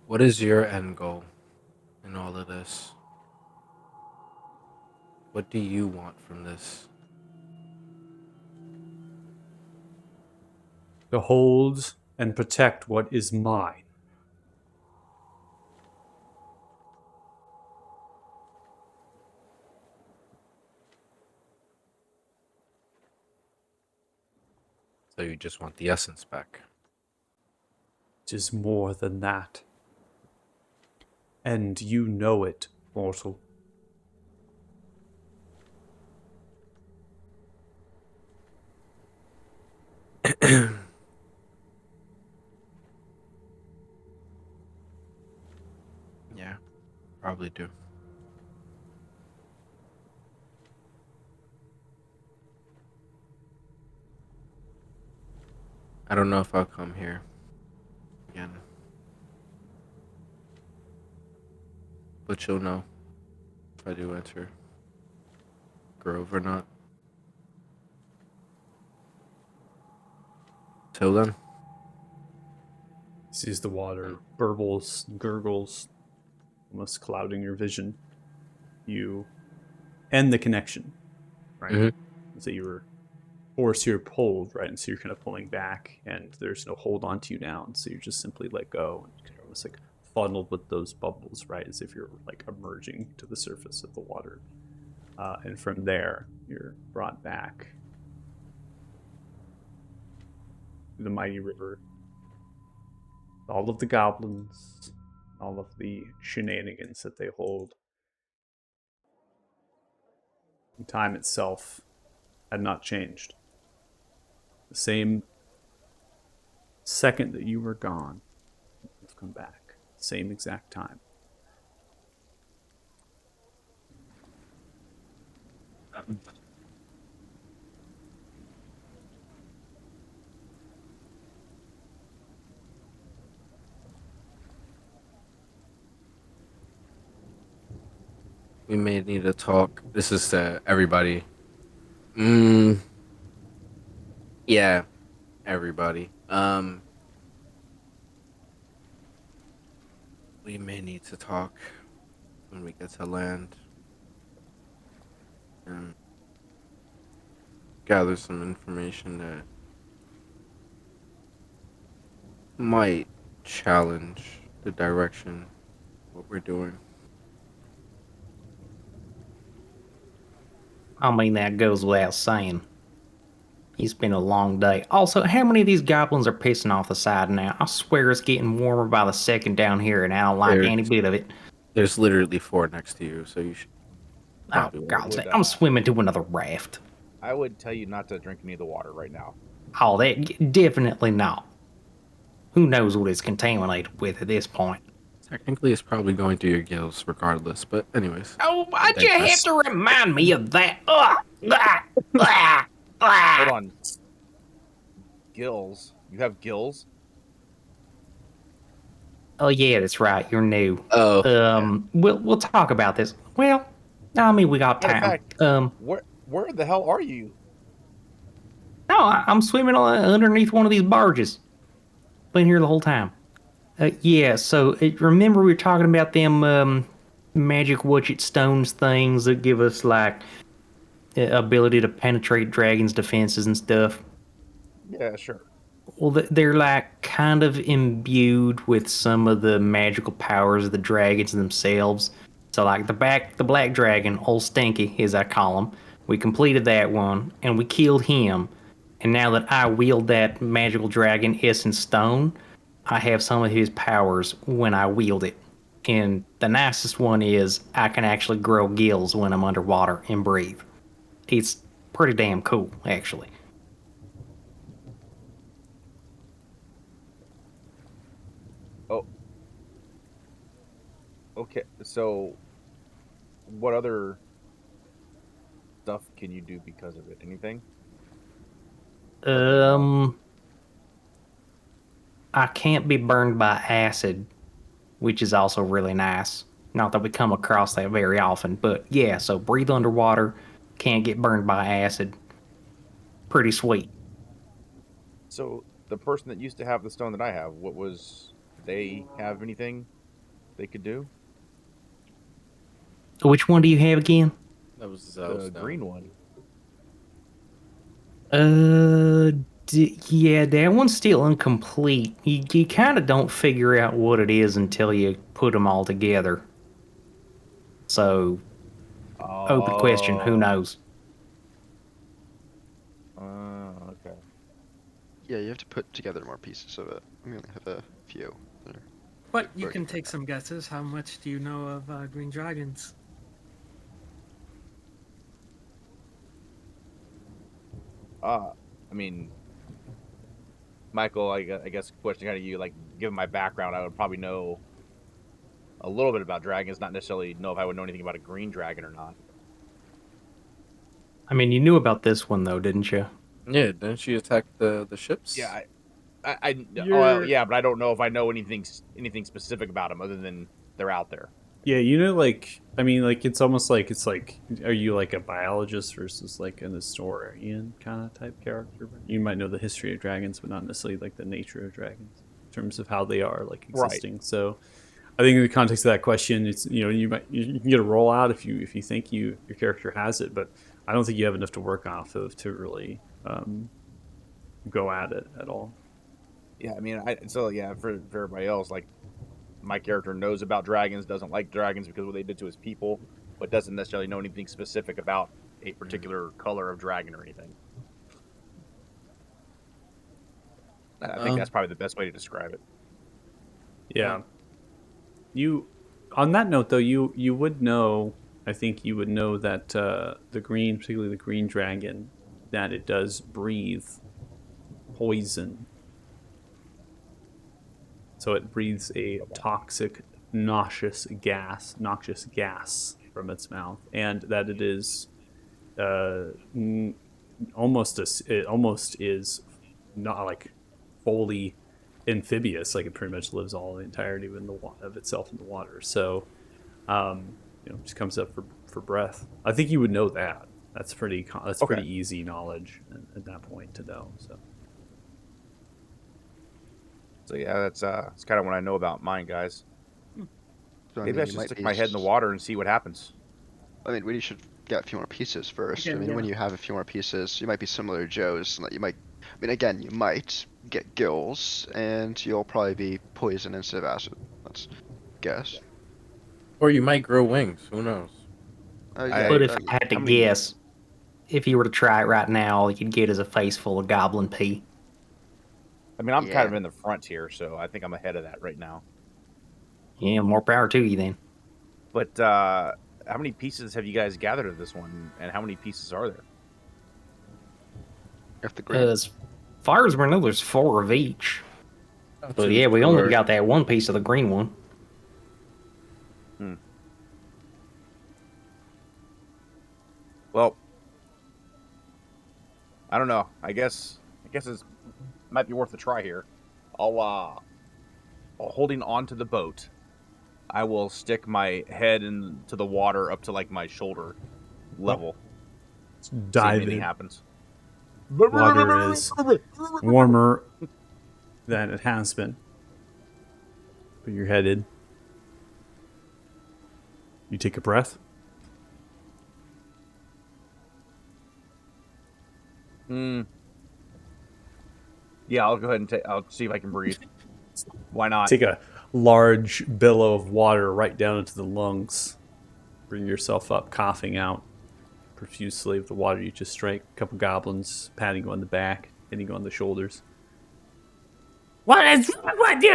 What is your end goal in all of this? What do you want from this? To hold and protect what is mine. So you just want the essence back? It is more than that. And you know it, mortal. Yeah, probably do. I don't know if I'll come here again. But you'll know if I do enter Grove or not. Till then. Sees the water burbles, gurgles, almost clouding your vision. You end the connection, right? Mhm. So you were forced here pulled, right? And so you're kind of pulling back, and there's no hold onto you now, and so you just simply let go, and you're almost like funneled with those bubbles, right? As if you're like emerging to the surface of the water, and from there you're brought back to the mighty river. All of the goblins all of the shenanigans that they hold. The time itself had not changed. The same second that you were gone, you've come back. Same exact time. We may need to talk. This is to everybody. Yeah, everybody. We may need to talk when we get to land and gather some information that might challenge the direction what we're doing. I mean, that goes without saying. It's been a long day. Also, how many of these goblins are pissing off the side now? I swear it's getting warmer by the second down here, and I don't like There- any bit of it. There's literally 4 next to you, so you should Oh, probably God, would, I'm swimming to another raft. I would tell you not to drink any of the water right now. Oh, that definitely not. Who knows what it's contaminated with at this point? Technically, it's probably going through your gills regardless, but anyways. Oh, why'd you digress. have to remind me of that? Hold on. Gills. You have gills? Oh yeah, that's right. You're new. Oh, We'll talk about this. Well, I mean, we got Matter of time. fact, where the hell are you? No, I'm swimming underneath one of these barges. Been here the whole time. Yeah. So remember we were talking about them magic widget stones things that give us like ability to penetrate dragons' defenses and stuff. Yeah, sure. Well, they're like kind of imbued with some of the magical powers of the dragons themselves. So, like the black dragon, old Stinky, as I call him, we completed that one and we killed him. And now that I wield that magical dragon essence stone, I have some of his powers when I wield it. And the nicest one is I can actually grow gills when I'm underwater and breathe. It's pretty damn cool, actually. Oh. Okay, so what other stuff can you do because of it? Anything? I can't be burned by acid, which is also really nice. Not that we come across that very often, but yeah, so breathe underwater, can't get burned by acid. Pretty sweet. So the person that used to have the stone that I have, did they have anything they could do? Which one do you have again? that was The green one. Yeah, that one's still incomplete. You kind of don't figure out what it is until you put them all together. So, open question, who knows? Okay. Yeah, you have to put together more pieces of it. We only have a few. That are But you working can take some guesses. How much do you know of green dragons? I mean, Michael, I guess question kind of you, like, given my background, I would probably know a little bit about dragons, not necessarily know if I would know anything about a green dragon or not. I mean, you knew about this one though, didn't you? Yeah, didn't she attack the ships? Yeah, You're- yeah, but I don't know if I know anything specific about them other than they're out there. Yeah, you know, like, I mean, like, it's almost like, it's like, are you like a biologist versus like an historian kind of type character? You might know the history of dragons, but not necessarily like the nature of dragons in terms of how they are like Right. existing. So I think in the context of that question, it's, you know, you can get a roll out if you think your character has it, but I don't think you have enough to work off of to really go at it at all. Yeah, I mean, for everybody else, like, my character knows about dragons, doesn't like dragons because of what they did to his people, but doesn't necessarily know anything specific about a particular color of dragon or anything. I think that's probably the best way to describe it. Yeah. You, on that note though, you would know. I think you would know that the green, particularly the green dragon, that it does breathe poison. So it breathes a toxic, noxious gas from its mouth, and that it is uh, it almost is not like fully amphibious. Like it pretty much lives all the entirety of itself in the water. So just comes up for breath. I think you would know that. That's Okay. pretty easy knowledge at that point to know. So yeah, that's kind of what I know about mine, guys. So, Maybe I you should might stick be. my head in the water and see what happens. I mean, we should get a few more pieces first. I Again, mean, when yeah. you have a few more pieces, you might be similar to Joe's, and that you might. I mean, again, you might get gills, and you'll probably be poison instead of acid. Let's guess. Or you might grow wings. Who knows? Yeah, But if I yeah. had to how many- guess, if you were to try it right now, all you'd get is a face full of goblin pee. I mean, I'm kind Yeah. of in the front here, so I think I'm ahead of that right now. Yeah, more power to you then. But how many pieces have you guys gathered of this one, and how many pieces are there? If the green. As far as we know, there's 4 of each. But Two yeah, we only for- got that one piece of the green one. Well, I don't know. I guess it might be worth a try here. I'll holding onto the boat, I will stick my head into the water up to like my shoulder level. See if Dive anything in. happens. Water is warmer than it has been. Put your head in. You take a breath. Yeah, I'll go ahead and I'll see if I can breathe. Why not? Take a large billow of water right down into the lungs. Bring yourself up, coughing out profusely of the water you just drank. A couple goblins patting you on the back, hitting you on the shoulders. What is wrong with you?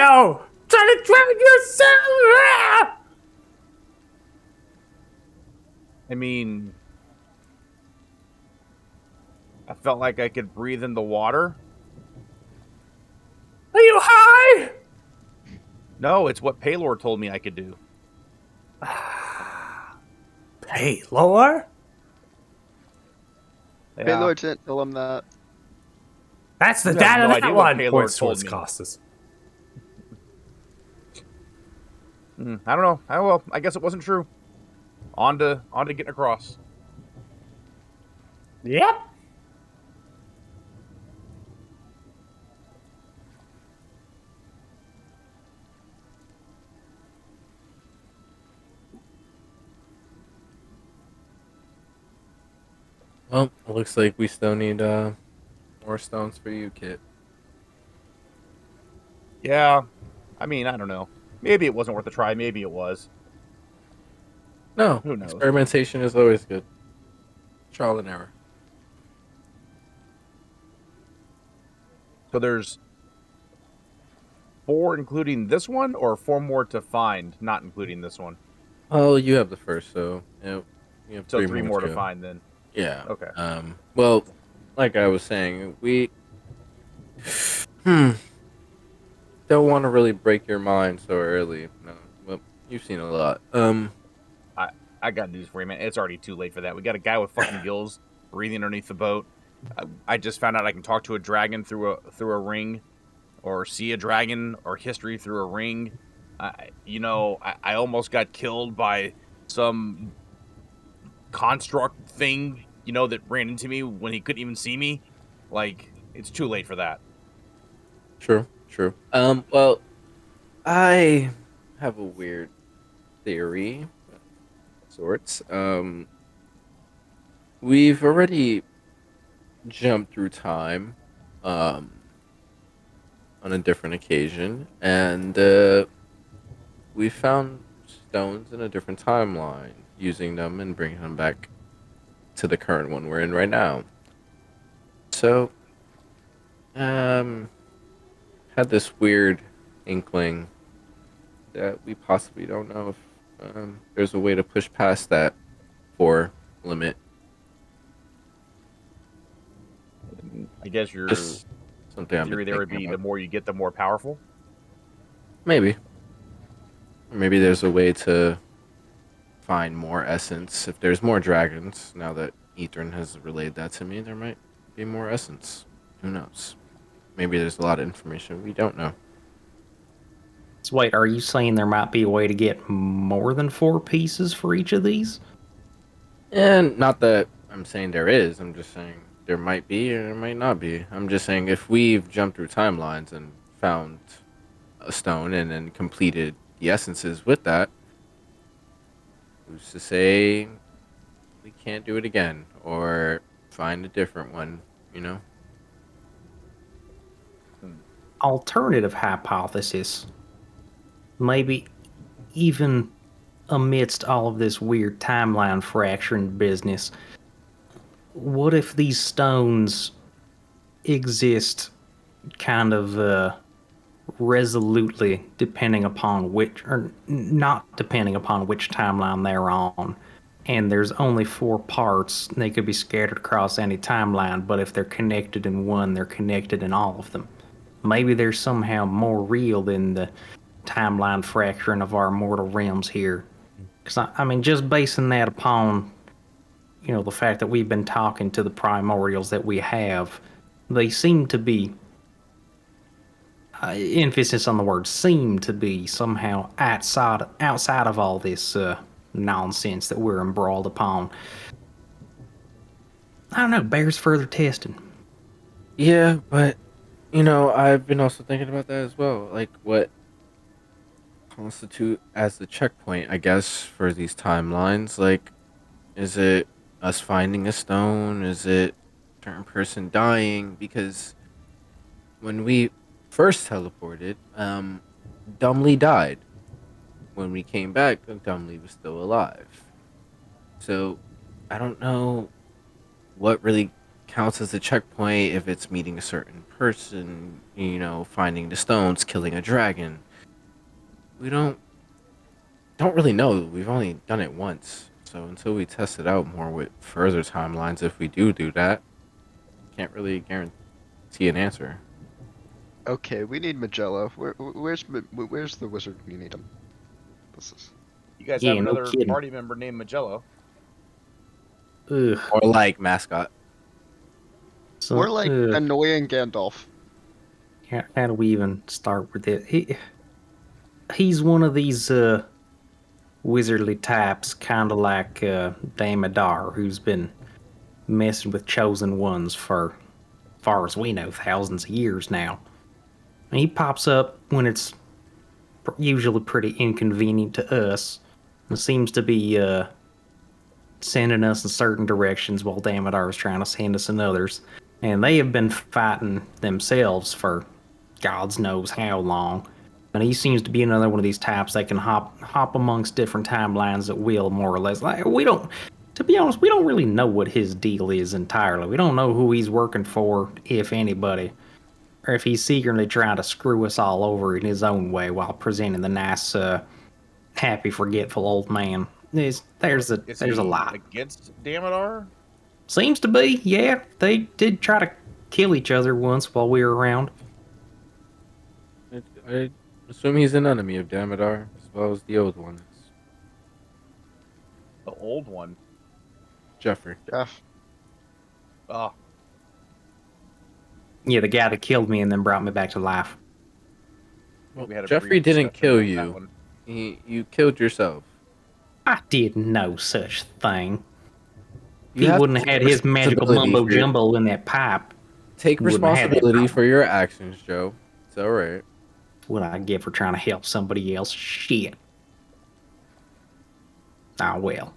Trying to drown yourself! I mean, I felt like I could breathe in the water. Are you high? No, it's what Paylor told me I could do. Hey, lower? Yeah. Paylor didn't tell him that. That's the You have dad no of idea that what one. Paylor Points told towards me. Costas. I don't know. Well, I guess it wasn't true. On to getting across. Yep. Well, it looks like we still need more stones for you, Kit. Yeah. I mean, I don't know. Maybe it wasn't worth a try. Maybe it was. No, Who knows? experimentation is always good. Trial and error. So there's 4 including this one, or 4 more to find, not including this one. Oh, you have the first, so you have So 3 3 more more to to go. find then. Yeah. Okay. Well, like I was saying, we don't want to really break your mind so early. No, well, you've seen a lot. I got news for you, man. It's already too late for that. We got a guy with fucking gills breathing underneath the boat. I just found out I can talk to a dragon through a ring, or see a dragon or history through a ring. I almost got killed by some construct thing, that ran into me when he couldn't even see me. Like, it's too late for that. True. Well, I have a weird theory, of sorts. We've already jumped through time, on a different occasion, and we found stones in a different timeline, using them and bringing them back to the current one we're in right now. So, had this weird inkling that we possibly don't know if there's a way to push past that 4 limit. I guess your Just something I've been theory there would thinking be the about. more you get, the more powerful. Maybe. Maybe there's a way to find more essence. If there's more dragons, now that Ethan has relayed that to me, there might be more essence. Who knows? Maybe there's a lot of information we don't know. So wait, are you saying there might be a way to get more than 4 pieces for each of these? And not that I'm saying there is, I'm just saying there might be or there might not be. I'm just saying if we've jumped through timelines and found a stone and then completed the essences with that, who's to say we can't do it again or find a different one, you know? Alternative hypothesis. Maybe even amidst all of this weird timeline fracturing business, what if these stones exist kind of resolutely depending upon which, or not depending upon which timeline they're on, and there's only 4 parts, they could be scattered across any timeline, but if they're connected in one, they're connected in all of them. Maybe they're somehow more real than the timeline fracturing of our mortal realms here. Because, I mean, just basing that upon, the fact that we've been talking to the primordials that we have, they seem to be, emphasis on the word seem to be somehow outside of all this nonsense that we're embroiled upon. I don't know, bears further testing. Yeah, but I've been also thinking about that as well. Like what constitute as the checkpoint, I guess, for these timelines? Like, is it us finding a stone? Is it a certain person dying? Because when we first teleported, Dumley died. When we came back, Dumley was still alive. So I don't know what really counts as a checkpoint if it's meeting a certain person, finding the stones, killing a dragon. We don't really know. We've only done it once. So until we test it out more with further timelines, if we do that, can't really guarantee an answer. Okay, we need Magello. Where's the wizard? We need him. This is. You guys Yeah, have no another kidding. party member named Magello. Ugh. Or like mascot. So, Or like annoying Gandalf. how do we even start with it? He's one of these wizardly types, kind of like Damodar, who's been messing with chosen ones for, far as we know, thousands of years now. And he pops up when it's usually pretty inconvenient to us, and seems to be sending us in certain directions while Damodar is trying to send us in others. And they have been fighting themselves for God's knows how long. And he seems to be another one of these types that can hop amongst different timelines at will, more or less. Like, to be honest, we don't really know what his deal is entirely. We don't know who he's working for, if anybody, or if he's secretly trying to screw us all over in his own way while presenting the nice, happy, forgetful old man. There's Is a he lot. against Damodar? Seems to be, yeah. They did try to kill each other once while we were around. I assume he's an enemy of Damodar, as well as the old ones. The old one. Jeffrey. Jeff. Oh, Yeah, the guy that killed me and then brought me back to life. Well, we had a Jeffrey brief didn't discussion kill about you. that one. You killed yourself. I did no such thing. You He have wouldn't to have had take his magical responsibility mumbo for your- jumbo in that pipe. Take Wouldn't have had that responsibility problem. for your actions, Joe. It's all right. What I get for trying to help somebody else? Shit. Ah, well.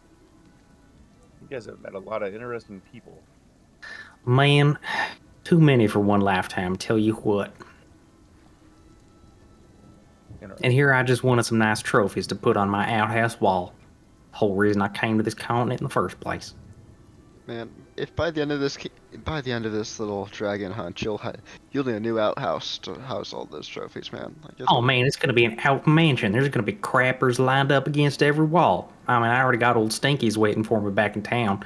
You guys have met a lot of interesting people. Man, too many for one lifetime, tell you what. Interesting. And here I just wanted some nice trophies to put on my outhouse wall. Whole reason I came to this continent in the first place. Man, if by the end of this little dragon hunt, building a new outhouse to house all those trophies, man. Like, Oh man, it's gonna be an out mansion. There's gonna be crappers lined up against every wall. I mean, I already got old Stinkies waiting for me back in town.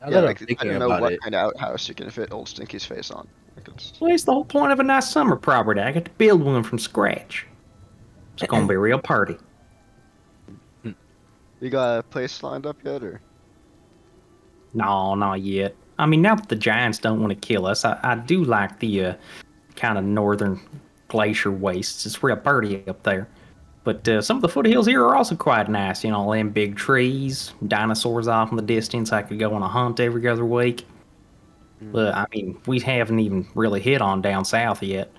Now yeah, that like I'm I thinking don't know about what it, kind of outhouse you can fit Old Stinky's face on. Like, Well, it's the whole point of a nice summer property. I get to build one from scratch. It's gonna be a real party. you got a place lined up yet, or? No, not yet. I mean, now that the Giants don't want to kill us, I do like the kind of northern glacier wastes. It's real pretty up there. But some of the foothills here are also quite nice. You know, all them big trees, dinosaurs off in the distance. I could go on a hunt every other week. But I mean, we haven't even really hit on down south yet.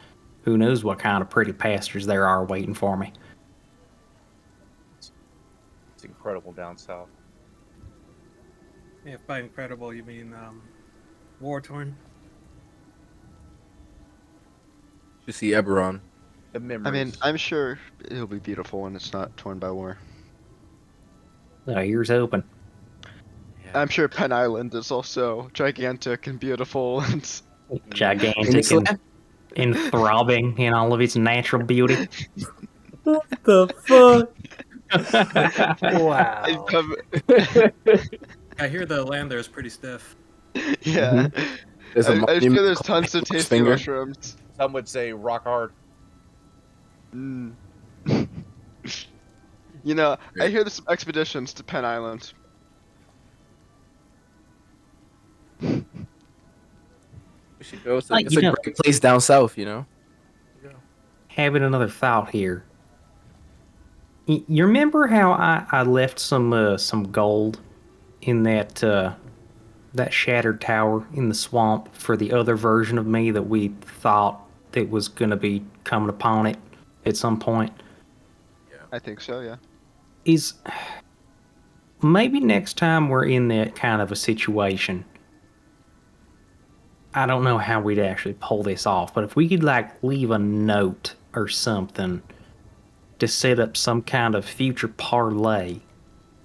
Who knows what kind of pretty pastures there are waiting for me. It's incredible down south. If by incredible you mean war torn. you see Eberron. The memories. I mean, I'm sure it'll be beautiful when it's not torn by war. Here's hoping. I'm sure Penn Island is also gigantic and beautiful and Gigantic and throbbing in all of its natural beauty. What the fuck? I'd Wow. I hear the land there is pretty stiff. yeah. There's a I'm sure monument there's called tons of Hammer's tasty Finger. mushrooms. Some would say rock hard. Mm. You know, I hear there's some expeditions to Penn Island. We should go. It's a, Like, it's you a know- great place down south, you know. Having another thought here. You remember how I left some gold in that that shattered tower in the swamp for the other version of me that we thought that was gonna be coming upon it at some point? I think so, yeah. Is maybe next time we're in that kind of a situation, I don't know how we'd actually pull this off, but if we could like leave a note or something to set up some kind of future parlay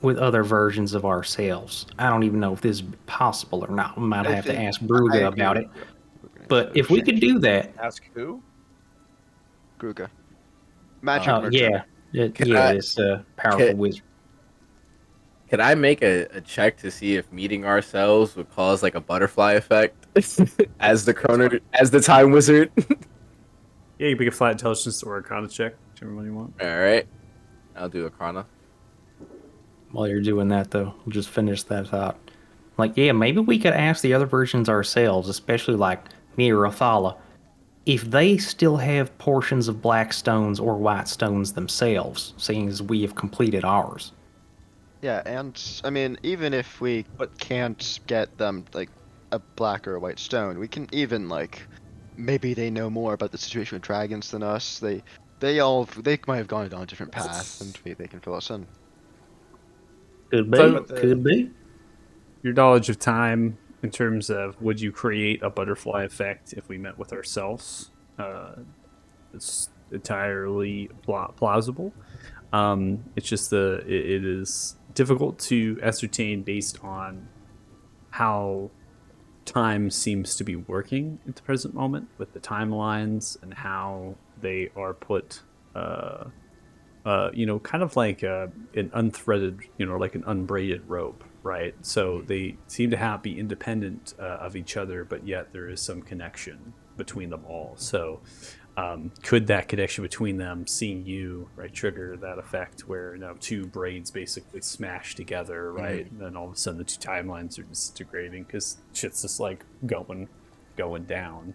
with other versions of ourselves. I don't even know if this is possible or not. We might I have to think- ask I Bruga agree about with it. you. But if we could do that, Ask who? Gruga. Magic oh merchant. yeah, Can yeah, I- this powerful can- wizard. Could I make a check to see if meeting ourselves would cause like a butterfly effect as the time wizard? Yeah, you can make a flat intelligence or a Arcana check, whichever one you want. All right, I'll do Arcana. While you're doing that, though, we'll just finish that thought. Like, yeah, maybe we could ask the other versions ourselves, especially like me or Othala, if they still have portions of black stones or white stones themselves, seeing as we have completed ours. Yeah, and I mean, even if we can't get them like a black or a white stone, we can even like maybe they know more about the situation with dragons than us. They might have gone down a different path, and they can fill us in. Could be, So- could be. Your knowledge of time in terms of would you create a butterfly effect if we met with ourselves? It's entirely plausible. It's just it is difficult to ascertain based on how time seems to be working at the present moment with the timelines and how they are put kind of like an unthreaded, like an unbraided rope, right? So they seem to be independent of each other, but yet there is some connection between them all. So could that connection between them, seeing you, right, trigger that effect where two braids basically smash together, right? And then all of a sudden the two timelines are disintegrating because shit's just like going down.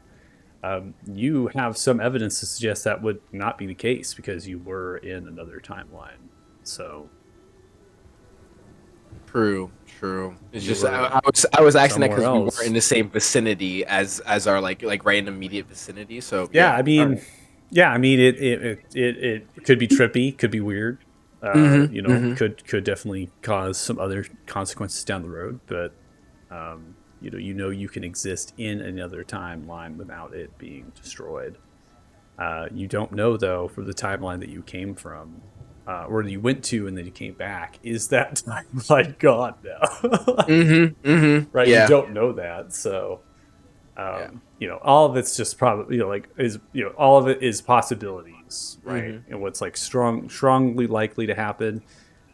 You have some evidence to suggest that would not be the case because you were in another timeline. So True. It's just I was asking that because we somewhere else. weren't in the same vicinity as our like right in immediate vicinity. So yeah, I mean, it could be trippy, could be weird. Could definitely cause some other consequences down the road. But you can exist in another timeline without it being destroyed. You don't know though for the timeline that you came from. Or you went to and then you came back, is that timeline gone now? Right? Yeah. You don't know that, so all of it's just probably all of it is possibilities, right? And what's like strongly likely to happen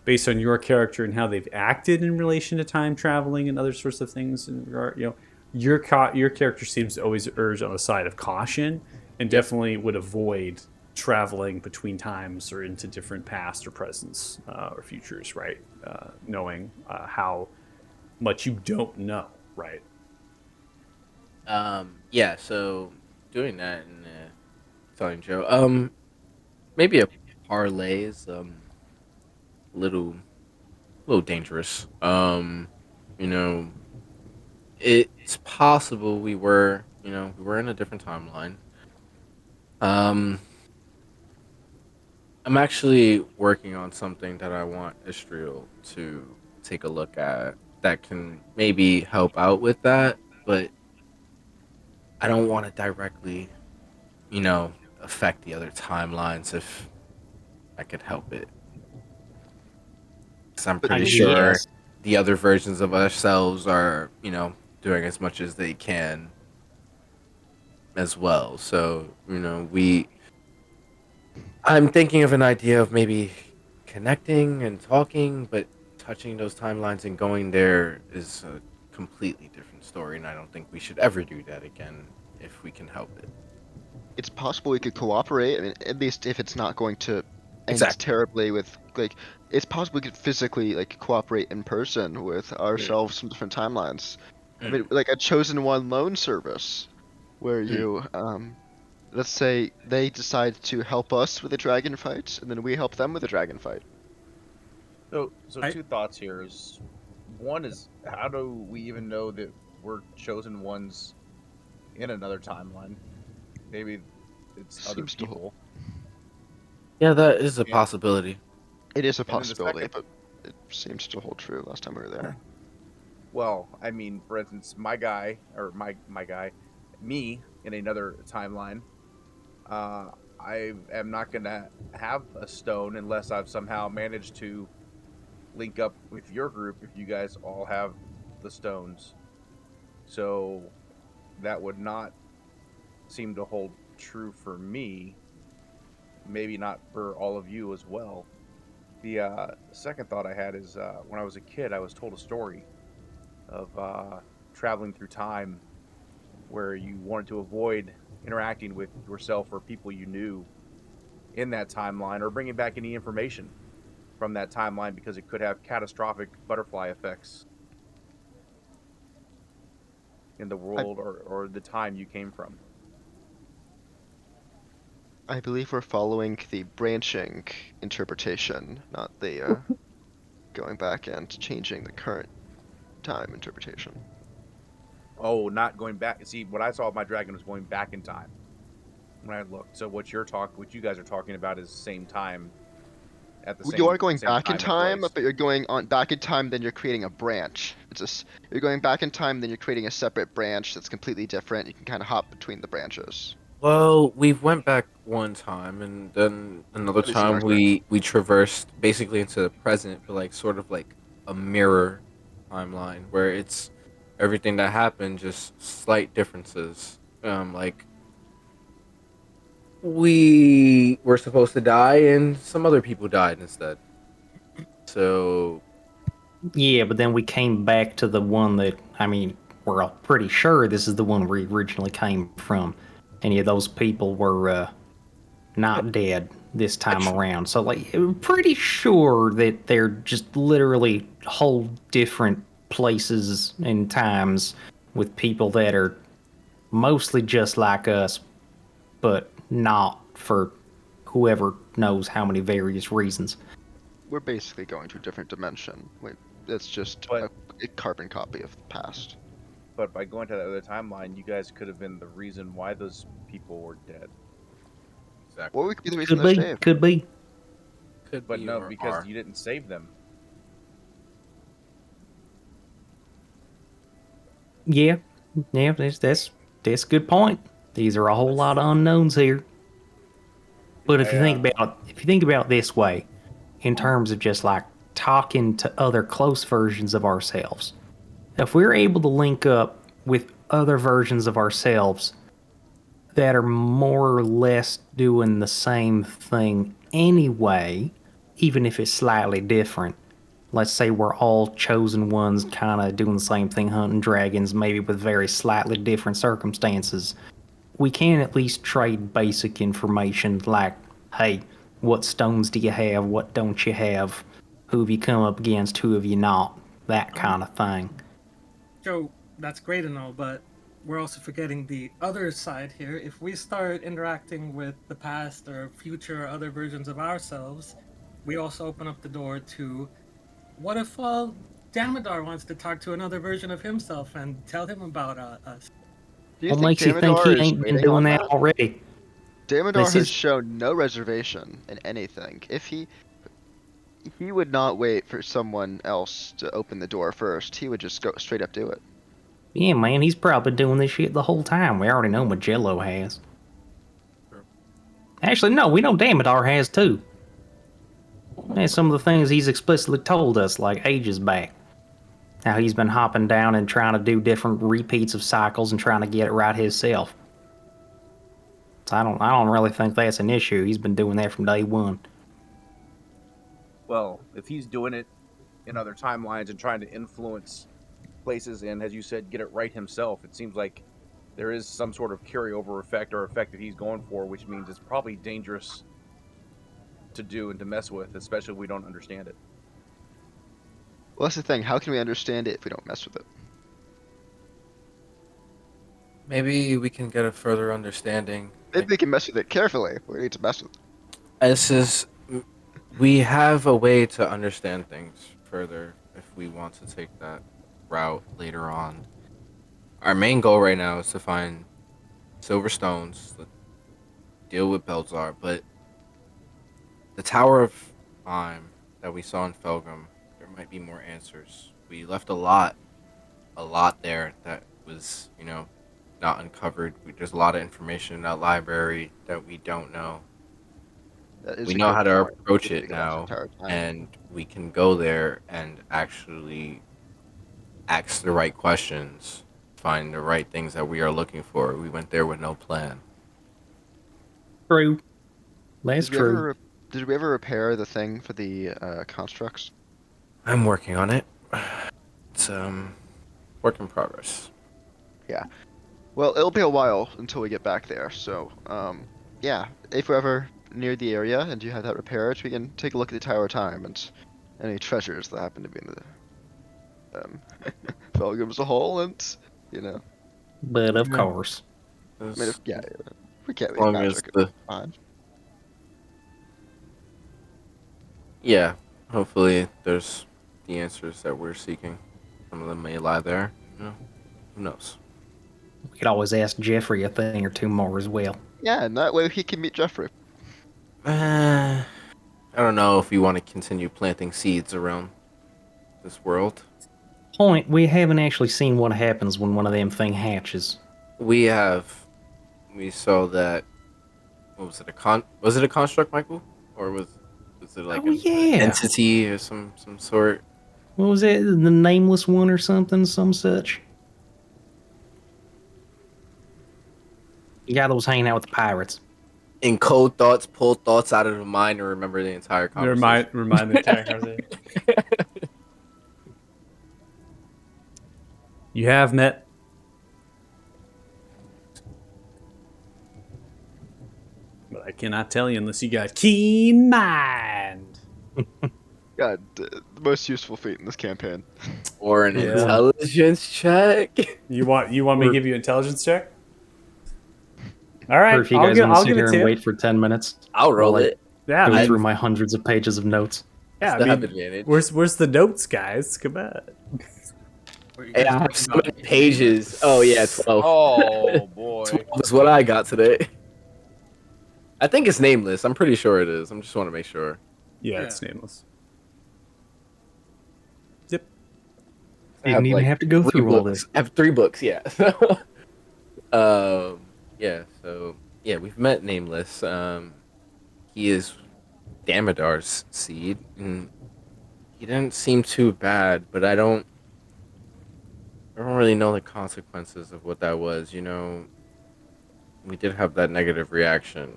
based on your character and how they've acted in relation to time traveling and other sorts of things. In regard, your character seems to always urge on the side of caution and definitely would avoid traveling between times or into different past or presents or futures, right? Knowing how much you don't know, right? Yeah. So doing that and telling Joe, maybe a parlay is little little dangerous. You know, it's possible we were in a different timeline. Um, I'm actually working on something that I want Istriel to take a look at that can maybe help out with that, but I don't want to directly, affect the other timelines if I could help it. 'Cause I'm But pretty I sure guess. the other versions of ourselves are, doing as much as they can as well. So, I'm thinking of an idea of maybe connecting and talking, but touching those timelines and going there is a completely different story, and I don't think we should ever do that again if we can help it. it's possible we could cooperate. I mean, at least if it's not going to end Exactly. terribly with like, it's possible we could physically like cooperate in person with ourselves from different timelines. I mean, like a chosen one loan service, where you let's say they decide to help us with a dragon fight, and then we help them with a dragon fight. So I- two thoughts here is, one is, how do we even know that we're chosen ones in another timeline? Maybe it's other Seems to people. Yeah, that is a Yeah. possibility. It is a And then the possibility, second- but it seems to hold true last time we were there. Well, I mean, for instance, my guy or my guy, me in another timeline, I am not gonna have a stone unless I've somehow managed to link up with your group if you guys all have the stones. So that would not seem to hold true for me. Maybe not for all of you as well. The second thought I had is when I was a kid, I was told a story of traveling through time where you wanted to avoid interacting with yourself or people you knew in that timeline or bringing back any information from that timeline because it could have catastrophic butterfly effects in the world or the time you came from. I believe we're following the branching interpretation, not the going back and changing the current time interpretation. Oh, not going back. See, what I saw of my dragon was going back in time when I looked. So what you guys are talking about is same time at the same. You are going same back in time and time, place. but you're going on back in time, then you're creating a branch. You're going back in time, then you're creating a separate branch that's completely different. You can kind of hop between the branches. Well, we've went back one time, and then another At least in time our we traversed basically into the present, but like sort of like a mirror timeline where it's everything that happened, just slight differences. Like we were supposed to die, and some other people died instead. So Yeah, but then we came back to the one that, I mean, we're all pretty sure this is the one we originally came from. Any of those people were not dead this time around. So, like, I'm pretty sure that they're just literally whole different places and times with people that are mostly just like us, but not for whoever knows how many various reasons. We're basically going to a different dimension. It's just But- a carbon copy of the past. But by going to that other timeline, you guys could have been the reason why those people were dead. exactly. What would be the reason Could they're be, saved? could be. Could But be no, or because are. you didn't save them. Yeah, yeah, that's a good point. These are a whole lot of unknowns here. But if you think about it this way, in terms of just like talking to other close versions of ourselves, if we're able to link up with other versions of ourselves that are more or less doing the same thing anyway, even if it's slightly different. Let's say we're all chosen ones kind of doing the same thing, hunting dragons, maybe with very slightly different circumstances. We can at least trade basic information like, hey, what stones do you have? What don't you have? Who have you come up against? Who have you not? That kind of thing. Joe, that's great and all, but we're also forgetting the other side here. If we start interacting with the past or future or other versions of ourselves, we also open up the door to what if Damodar wants to talk to another version of himself and tell him about us? Do you What think makes you think he Damodar is ain't been waiting doing on that that? already? Damodar This has is shown no reservation in anything. If he would not wait for someone else to open the door first, he would just go straight up do it. yeah, man. He's probably doing this shit the whole time. We already know Magello has. Sure. Actually, no, we know Damodar has too. And some of the things he's explicitly told us, like ages back. How he's been hopping down and trying to do different repeats of cycles and trying to get it right himself. So I don't really think that's an issue. He's been doing that from day one. Well, if he's doing it in other timelines and trying to influence places and, as you said, get it right himself, it seems like there is some sort of carryover effect or effect that he's going for, which means it's probably dangerous to do and to mess with, especially if we don't understand it. Well, that's the thing. How can we understand it if we don't mess with it? Maybe we can get a further understanding. Maybe Like, we can mess with it carefully. We need to mess with it. this is, we have a way to understand things further if we want to take that route later on. Our main goal right now is to find silver stones, deal with Belzar, but the Tower of Time that we saw in Felgrim, there might be more answers. We left a lot there that was, not uncovered. There's a lot of information in that library that we don't know. That is We a know good how to point. approach We it think about now, the entire time. and we can go there and actually ask the right questions, find the right things that we are looking for. We went there with no plan. True. That's true. Did we ever repair the thing for the constructs? I'm working on it. It's work in progress. Yeah. Well, it'll be a while until we get back there. So, yeah, if we're ever near the area and you have that repaired, we can take a look at the Tower of Time and any treasures that happen to be in the Felgrim as a whole, and But of Yeah. course. I mean, As we can't leave long as magic the behind. yeah, hopefully there's the answers that we're seeking. Some of them may lie there. Who knows? We could always ask Jeffrey a thing or two more as well. Yeah, and that way he can meet Jeffrey. I don't know if we want to continue planting seeds around this world. Point, we haven't actually seen what happens when one of them thing hatches. We saw that. What was it? Was it a construct, Michael, or was it like Oh, an yeah. entity or some sort? What was it? The nameless one or something? Some such? The guy that was hanging out with the pirates. Encode thoughts, pull thoughts out of the mind, and remember the entire conversation. Remind the entire conversation. You have met. But I cannot tell you unless you got keen mind. God, the most useful feat in this campaign. Or an Yeah. intelligence check. You want me to give you an intelligence check? All right, Or if you guys want to I'll sit give it here to and you. wait for 10 minutes. I'll roll while I it. Yeah, Go man. through my hundreds of pages of notes. Yeah, Still I have mean, advantage. where's the notes, guys? Come on. Where you Hey, guys I have talking so about many pages. Oh yeah, 12. Oh boy. 12 is what I got today. I think it's nameless. I'm pretty sure it is. I just want to make sure. Yeah, Yeah. it's nameless. Yep. I Didn't even have to go 3 through all books. this. I have 3 books. Yeah. Yeah. So yeah, we've met Nameless. He is Damodar's seed, and he didn't seem too bad. But I don't I don't really know the consequences of what that was. We did have that negative reaction.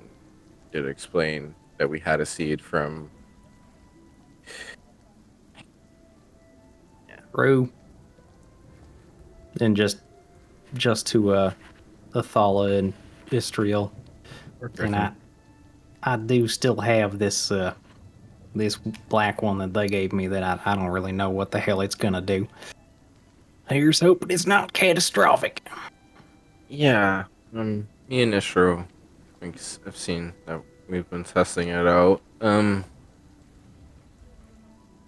Did explain that we had a seed from. True. And just to Athala and Istriel. And I do still have this black one that they gave me that I don't really know what the hell it's gonna do. Here's hoping it's not catastrophic. Yeah, me and Ishro, I've seen that we've been testing it out.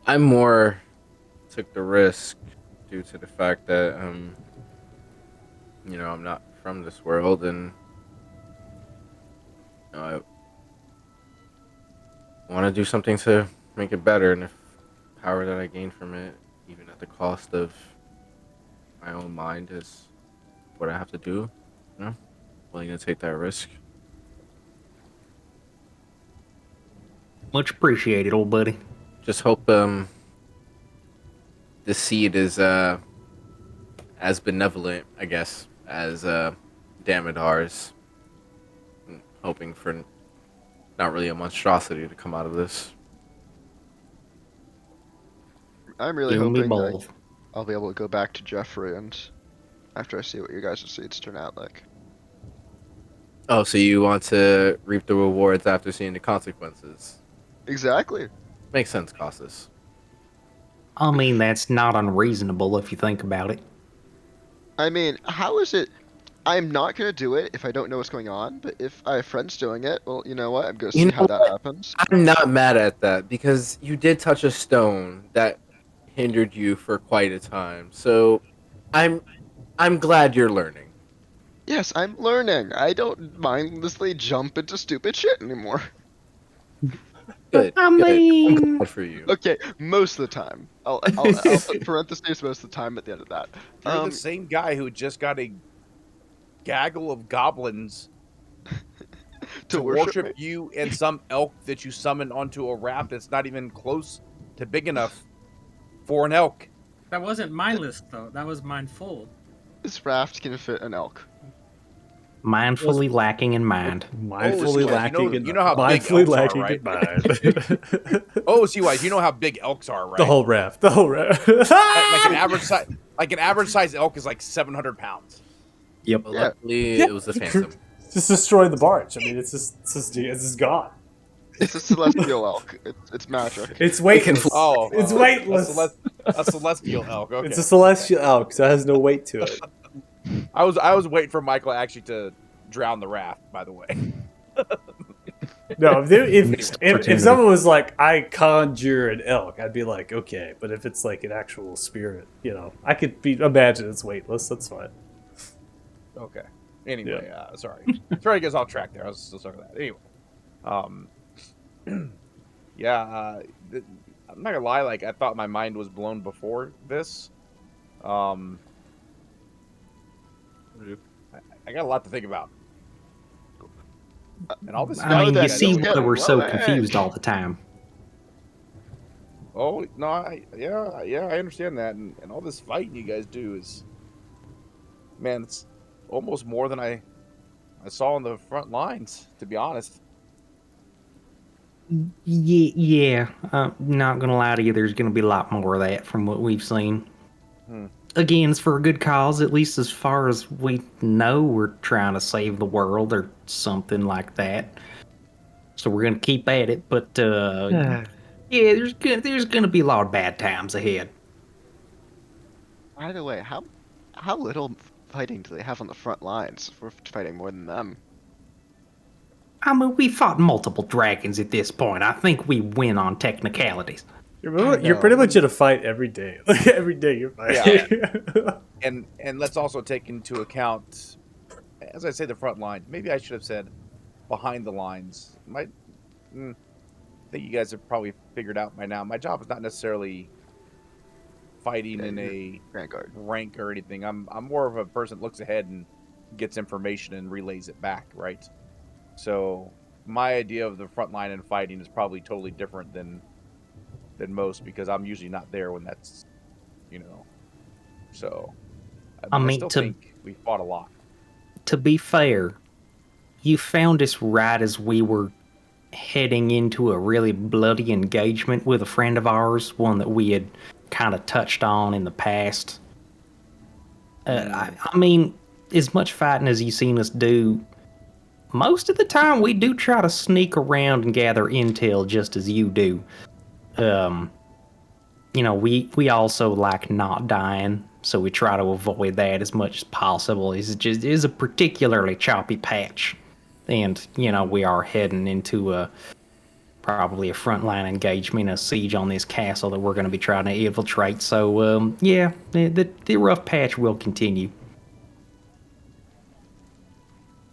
I more took the risk due to the fact that I'm not from this world, and I want to do something to make it better, and if power that I gain from it, even at the cost of my own mind, is what I have to do, willing to take that risk. Much appreciated, old buddy. Just hope the seed is as benevolent, I guess, as Damodar's. Hoping for not really a monstrosity to come out of this. I'm really You and me hoping that both. I'll be able to go back to Jeffrey and after I see what your guys' seeds turn out like. Oh, so you want to reap the rewards after seeing the consequences? Exactly. Makes sense, Costas. I mean, that's not unreasonable if you think about it. I mean, how is it? I'm not gonna do it if I don't know what's going on, but if I have friends doing it, well, you know what? I'm gonna You see know how that what? happens. I'm not mad at that because you did touch a stone that hindered you for quite a time. So I'm glad you're learning. Yes, I'm learning. I don't mindlessly jump into stupid shit anymore. Good. I Good. I'm mean, glad for you. Okay, most of the time. I'll put parentheses most of the time at the end of that. You're the same guy who just got a gaggle of goblins to worship me? you and some elk that you summoned onto a raft that's not even close to big enough for an elk. That wasn't mindless though. That was mindful. This raft can fit an elk. mindfully lacking in mind. Mindfully CY, lacking in you know how big mindfully elks are, lacking right? in mind. Oh, CY, you know how big elks are, right? The whole raft. The whole raft. like an average size elk is like 700 pounds. Yep. But Yeah. luckily, Yeah. it was the Phantom. Just destroy the barge. I mean, it's just gone. It's a celestial elk. It's magic. It's weightless. Oh, It's weightless. A celestial elk. Okay. It's a celestial elk, so it has no weight to it. I was waiting for Michael actually to drown the raft. By the way. No, Missed if opportunity. someone was like, I conjure an elk, I'd be like, okay. But if it's like an actual spirit, I could imagine it's weightless. That's fine. Okay. Anyway, sorry to get us off track there. I was still talking about that. Anyway, I'm not gonna lie. Like, I thought my mind was blown before this. I got a lot to think about. And all this. I mean, that you see is why getting we're so low confused edge. all the time. Oh no! I understand that, and all this fighting you guys do is, man, it's almost more than I saw on the front lines. To be honest. Yeah. Not gonna lie to you, there's gonna be a lot more of that from what we've seen. Again, it's for a good cause, at least as far as we know. We're trying to save the world or something like that. So we're gonna keep at it, but yeah, there's gonna be a lot of bad times ahead. By the way, how little fighting do they have on the front lines? We're fighting more than them. I mean, we fought multiple dragons at this point. I think we win on technicalities. You're pretty much in a fight every day. Like every day you're fighting. Yeah. And let's also take into account, as I say, the front line. Maybe I should have said behind the lines. I think you guys have probably figured out by now. My job is not necessarily fighting in a Vanguard. rank or anything. I'm more of a person that looks ahead and gets information and relays it back, right? So my idea of the front line and fighting is probably totally different than most, because I'm usually not there when that's, so I I mean, still think we fought a lot. to be fair, you found us right as we were heading into a really bloody engagement with a friend of ours, one that we had kind of touched on in the past. I mean, as much fighting as you've seen us do, most of the time we do try to sneak around and gather intel just as you do. We also like not dying, so we try to avoid that as much as possible. It just is a particularly choppy patch, and we are heading into probably a frontline engagement, a siege on this castle that we're going to be trying to infiltrate. So yeah, the rough patch will continue.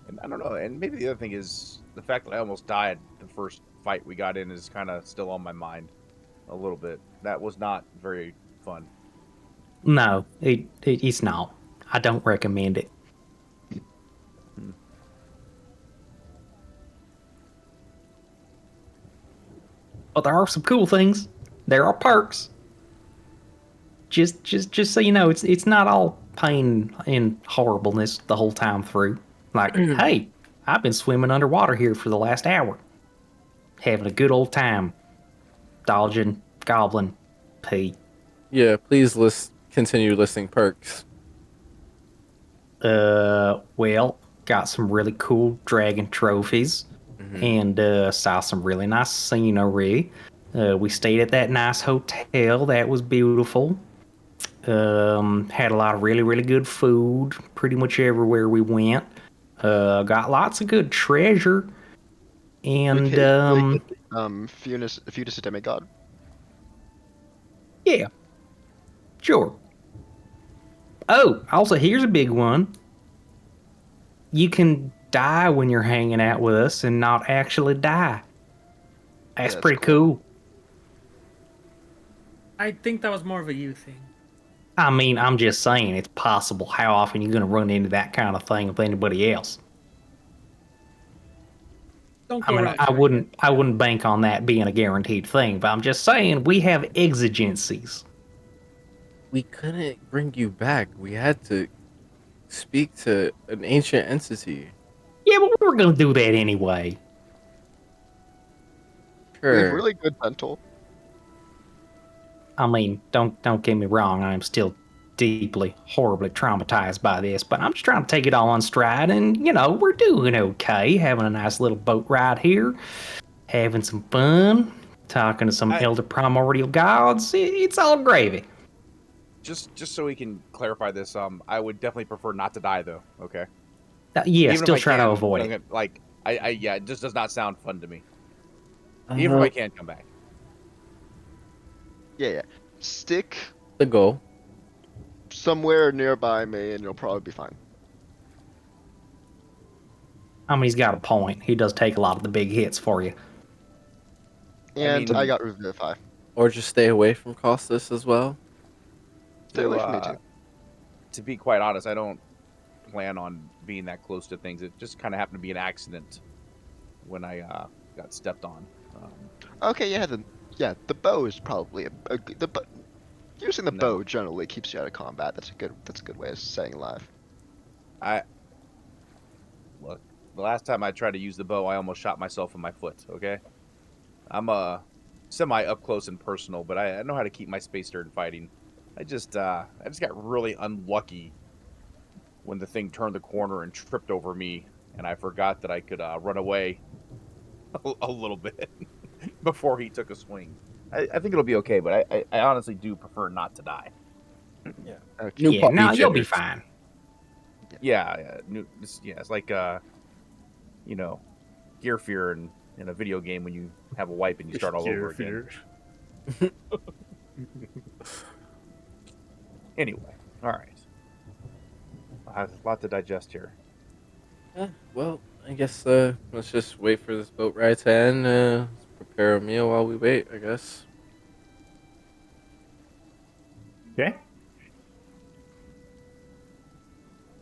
And I don't know. And maybe the other thing is the fact that I almost died the first fight we got in is kind of still on my mind a little bit. That was not very fun. No, it's not. I don't recommend it. But there are some cool things. There are perks. Just so you know, it's not all pain and horribleness the whole time through. Like, hey, I've been swimming underwater here for the last hour, having a good old time, dodging goblin pee. Yeah, please continue listing perks. Well, got some really cool dragon trophies, and saw some really nice scenery. We stayed at that nice hotel. That was beautiful. Had a lot of really, really good food pretty much everywhere we went. Got lots of good treasure. And, Feudus a demigod. yeah, sure. Oh, also, here's a big one. You can die when you're hanging out with us and not actually die. That's That's pretty cool. cool. I think that was more of a you thing. I mean, I'm just saying, it's possible. How often are you going to run into that kind of thing with anybody else? Don't I go mean, around I saying wouldn't, it. I wouldn't bank on that being a guaranteed thing. But I'm just saying, we have exigencies. We couldn't bring you back. We had to speak to an ancient entity. Yeah, but we were going to do that anyway. We have Sure. really good dental. I mean, don't get me wrong. I'm still deeply, horribly traumatized by this, but I'm just trying to take it all on stride, and we're doing okay. Having a nice little boat ride here, having some fun, talking to some elder primordial gods. It's all gravy. Just so we can clarify this, I would definitely prefer not to die though. Okay. Yeah, Even still if I try to can, avoid it. Like yeah, it just does not sound fun to me. Even if I can come back. Yeah. Stick The goal. somewhere nearby me, and you'll probably be fine. I mean, he's got a point. He does take a lot of the big hits for you. And I mean- got Revivify. Or just stay away from Costas as well. Stay away from me too. To be quite honest, I don't plan on being that close to things. It just kind of happened to be an accident when I got stepped on. Okay, yeah, then the bow is probably using the bow generally keeps you out of combat. That's a good way of staying alive. Look, the last time I tried to use the bow, I almost shot myself in my foot. Okay, I'm semi up close and personal, but I know how to keep my space during fighting. I just got really unlucky when the thing turned the corner and tripped over me, and I forgot that I could run away a little bit before he took a swing. I think it'll be okay, but I honestly do prefer not to die. Yeah. Okay. New Yeah, puppy no, you'll be jitters. fine. Yeah, it's like gear fear in a video game when you have a wipe and you start all over again. Anyway, all right. I have a lot to digest here. Well, I guess let's just wait for this boat ride to end. Let's prepare a meal while we wait, I guess. Okay.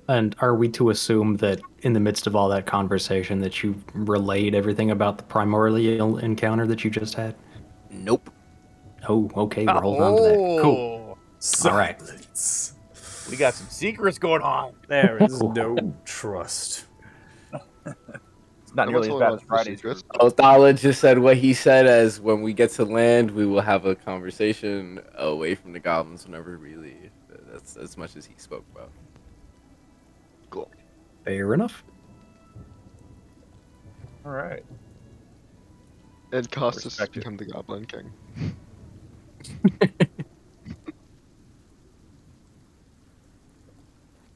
And are we to assume that in the midst of all that conversation that you relayed everything about the primordial encounter that you just had? Nope. Oh, okay, we're holding on to that. Cool. All right. Silence. We got some secrets going on. There is no trust. It's not Someone's nearly as holding bad on as to Fridays. secrets. Othala just said what he said as when we get to land, we will have a conversation away from the goblins whenever we leave. That's as much as he spoke about. Cool. Fair enough. All right. And Costas has Respect it. become the Goblin King.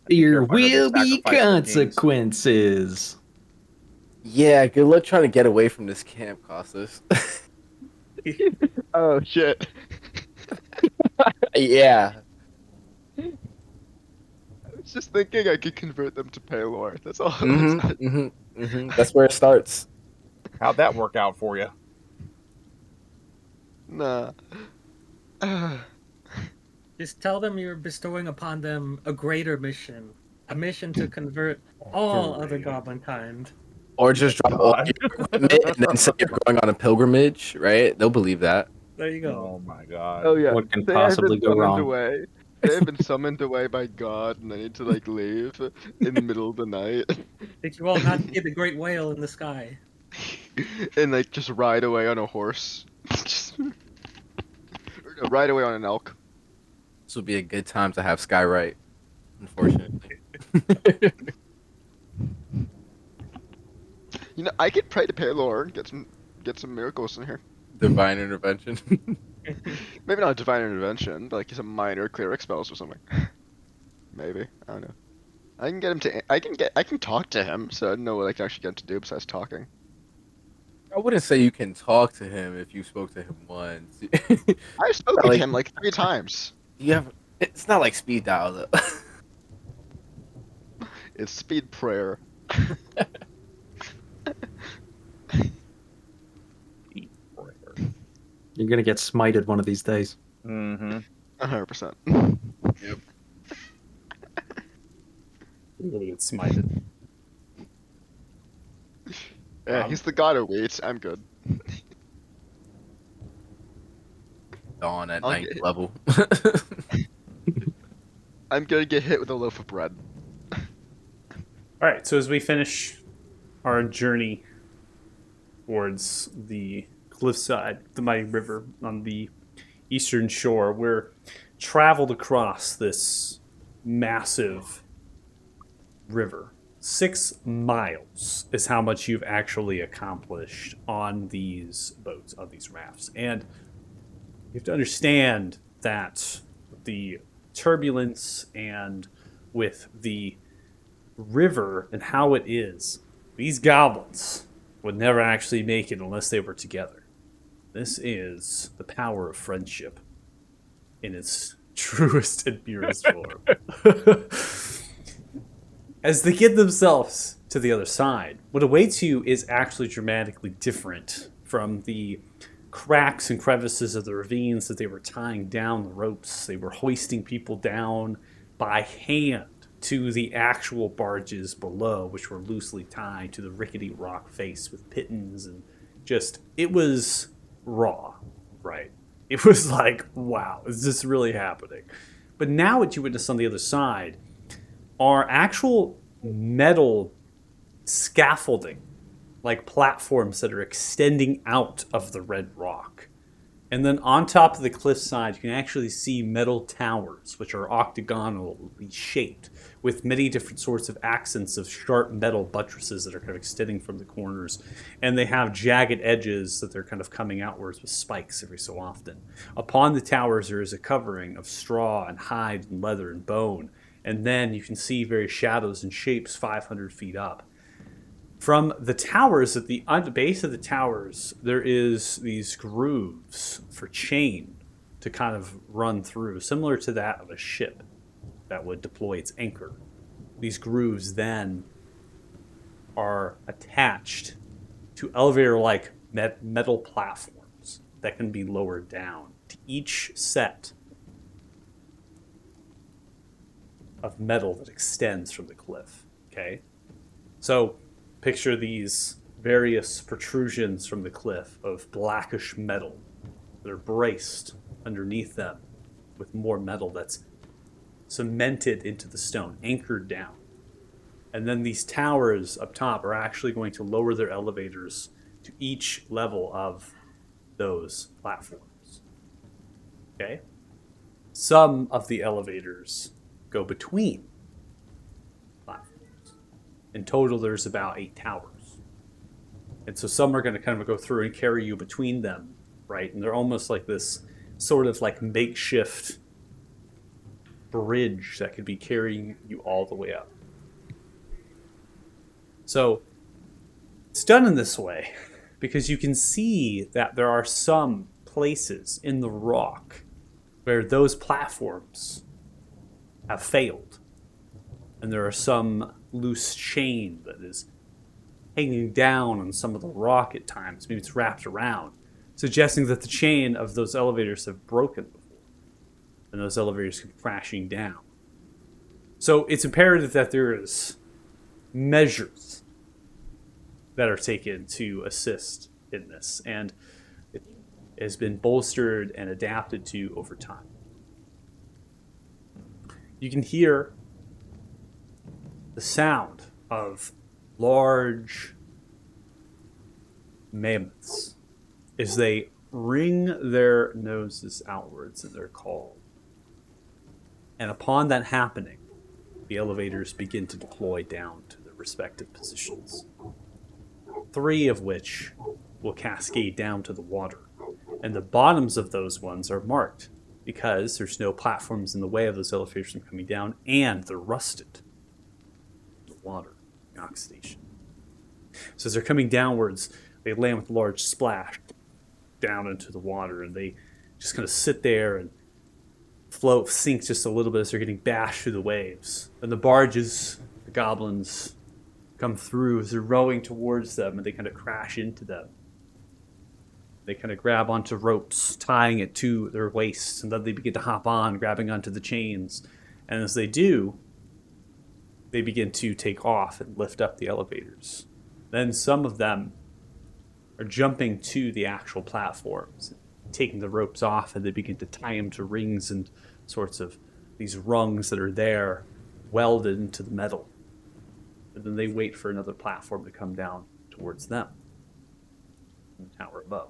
There Everybody knows will they be sacrifice their kings. consequences. Yeah, good luck trying to get away from this camp, Costas. Oh shit. Yeah. I was just thinking I could convert them to Paylor. That's all. That's where it starts. How'd that work out for you? Nah. Just tell them you're bestowing upon them a greater mission. A mission to convert all other Great. goblin kind. Or just drop all God. your equipment and then say you're going on a pilgrimage, right? They'll believe that. There you go. Oh my god. Oh yeah. What can They have possibly been go summoned wrong? away. They have been summoned away by God, and they need to like leave in the middle of the night, Did you all not see the great whale in the sky? and like just ride away on a horse. Just- or no, ride away on an elk. This would be a good time to have Skywrite, unfortunately. You know, I could pray to Paylor and get some miracles in here. Divine intervention. Maybe not divine intervention, but like some minor cleric spells or something. Maybe, I don't know. I can get him to. I can talk to him, so I don't know what I can actually get him to do besides talking. I wouldn't say you can talk to him if you spoke to him once. I've spoken Like- to him like 3 times. You have. It's not like speed dial though. It's speed prayer. You're gonna get smited one of these days. Mm-hmm. 100%. You're gonna get smited. Yeah, he's the god of wheat. I'm good. Dawn at I'll ninth get- level. I'm gonna get hit with a loaf of bread. All right, so as we finish our journey towards the cliffside, the mighty river on the eastern shore, we're traveled across this massive river. 6 miles is how much you've actually accomplished on these boats, on these rafts. And you have to understand that the turbulence and with the river and how it is, these goblins would never actually make it unless they were together. This is the power of friendship in its truest and purest form. As they get themselves to the other side, what awaits you is actually dramatically different from the cracks and crevices of the ravines that they were tying down the ropes. They were hoisting people down by hand to the actual barges below, which were loosely tied to the rickety rock face with pittons, and just, it was raw, right? It was like, wow, is this really happening? But now what you witness on the other side are actual metal scaffolding, like platforms that are extending out of the red rock. And then on top of the cliffside, you can actually see metal towers, which are octagonally shaped, with many different sorts of accents of sharp metal buttresses that are kind of extending from the corners. And they have jagged edges that they're kind of coming outwards with spikes every so often. Upon the towers, there is a covering of straw and hide and leather and bone. And then you can see various shadows and shapes 500 feet up. From the towers, at the base of the towers, there is these grooves for chain to kind of run through, similar to that of a ship that would deploy its anchor. These grooves then are attached to elevator-like metal platforms that can be lowered down to each set of metal that extends from the cliff. Okay? So picture these various protrusions from the cliff of blackish metal that are braced underneath them with more metal that's cemented into the stone, anchored down. And then these towers up top are actually going to lower their elevators to each level of those platforms. Okay? Some of the elevators go between platforms. In total, there's about 8 towers. And so some are going to kind of go through and carry you between them, right? And they're almost like this sort of like makeshift bridge that could be carrying you all the way up. So it's done in this way because you can see that there are some places in the rock where those platforms have failed. And there are some loose chain that is hanging down on some of the rock at times. Maybe it's wrapped around, suggesting that the chain of those elevators have broken before. And those elevators come crashing down. So it's imperative that there is measures that are taken to assist in this. And it has been bolstered and adapted to over time. You can hear the sound of large mammoths as they wring their noses outwards in their call. And upon that happening, the elevators begin to deploy down to their respective positions. 3 of which will cascade down to the water. And the bottoms of those ones are marked because there's no platforms in the way of those elevators from coming down, and they're rusted. The water, the oxidation. So as they're coming downwards, they land with a large splash down into the water, and they just kind of sit there and float, sink just a little bit as they're getting bashed through the waves. And the barges, the goblins, come through as they're rowing towards them, and they kind of crash into them. They kind of grab onto ropes, tying it to their waists, and then they begin to hop on, grabbing onto the chains. And as they do, they begin to take off and lift up the elevators. Then some of them are jumping to the actual platforms, taking the ropes off, and they begin to tie them to rings and sorts of these rungs that are there, welded into the metal. And then they wait for another platform to come down towards them from the tower above.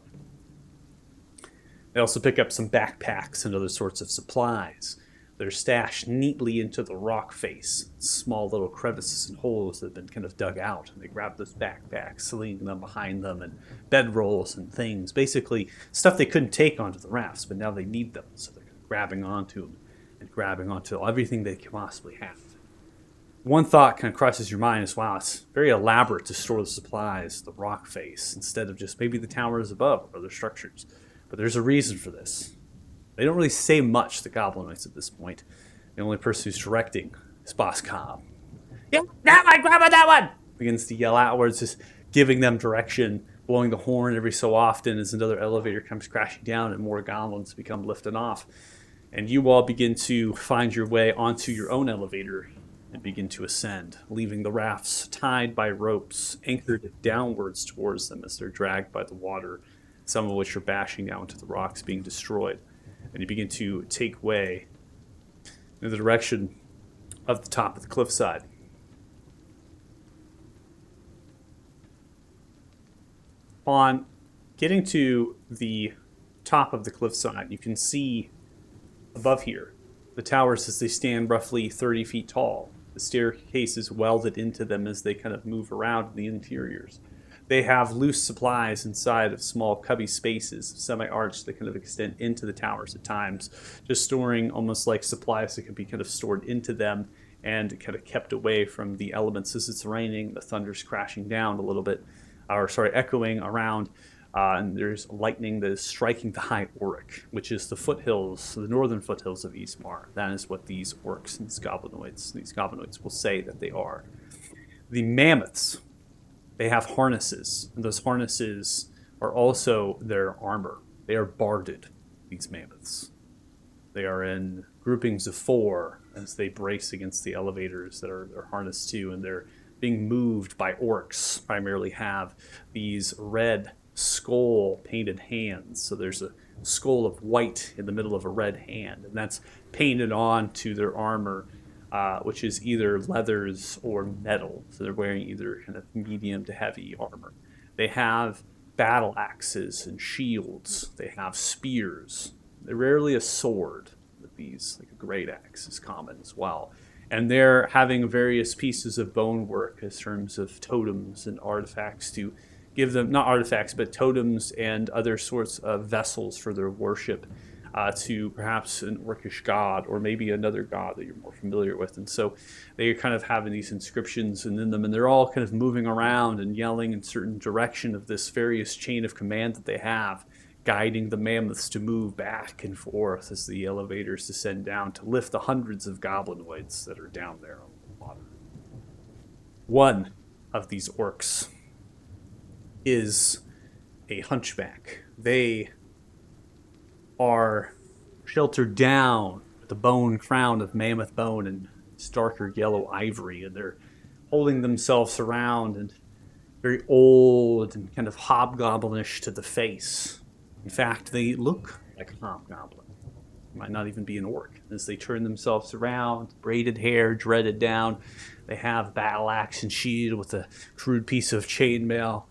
They also pick up some backpacks and other sorts of supplies. They're stashed neatly into the rock face, small little crevices and holes that have been kind of dug out. And they grab those backpacks, leaning them behind them, and bedrolls and things. Basically, stuff they couldn't take onto the rafts, but now they need them. So they're grabbing onto them and grabbing onto everything they can possibly have. One thought kind of crosses your mind is, wow, it's very elaborate to store the supplies, the rock face, instead of just maybe the towers above or other structures. But there's a reason for this. They don't really say much, the goblinoids, at this point. The only person who's directing is Boss Cobb. Yeah, that one, grab on that one! Begins to yell outwards, just giving them direction, blowing the horn every so often as another elevator comes crashing down and more goblins become lifted off. And you all begin to find your way onto your own elevator and begin to ascend, leaving the rafts tied by ropes, anchored downwards towards them as they're dragged by the water, some of which are bashing down to the rocks, being destroyed. And you begin to take way in the direction of the top of the cliffside. Upon getting to the top of the cliffside, you can see above here the towers as they stand roughly 30 feet tall. The staircases welded into them as they kind of move around in the interiors. They have loose supplies inside of small cubby spaces, semi-arched, that kind of extend into the towers at times, just storing almost like supplies that can be kind of stored into them and kind of kept away from the elements as it's raining. The thunder's crashing down a little bit, echoing around, and there's lightning that is striking the high Auric, which is the foothills, the northern foothills of Eastmar. That is what these orcs and these goblinoids will say that they are. The mammoths, they have harnesses, and those harnesses are also their armor. They are barded, these mammoths. They are in groupings of 4 as they brace against the elevators that they're harnessed to, and they're being moved by orcs, primarily have these red skull painted hands. So there's a skull of white in the middle of a red hand, and that's painted on to their armor, which is either leathers or metal. So they're wearing either kind of medium to heavy armor. They have battle axes and shields. They have spears. They're rarely a sword with these, like a great axe is common as well. And they're having various pieces of bone work in terms of totems and artifacts to give them, not artifacts, but totems and other sorts of vessels for their worship to perhaps an orcish god or maybe another god that you're more familiar with. And so they kind of having these inscriptions in them, and they're all kind of moving around and yelling in certain direction of this various chain of command that they have, guiding the mammoths to move back and forth as the elevators descend down to lift the hundreds of goblinoids that are down there on the water. One of these orcs is a hunchback. They are sheltered down with the bone crown of mammoth bone and darker yellow ivory, and they're holding themselves around and very old and kind of hobgoblinish to the face. In fact, they look like a hobgoblin. Might not even be an orc. As they turn themselves around, braided hair dreaded down, they have battle axe and shield with a crude piece of chainmail,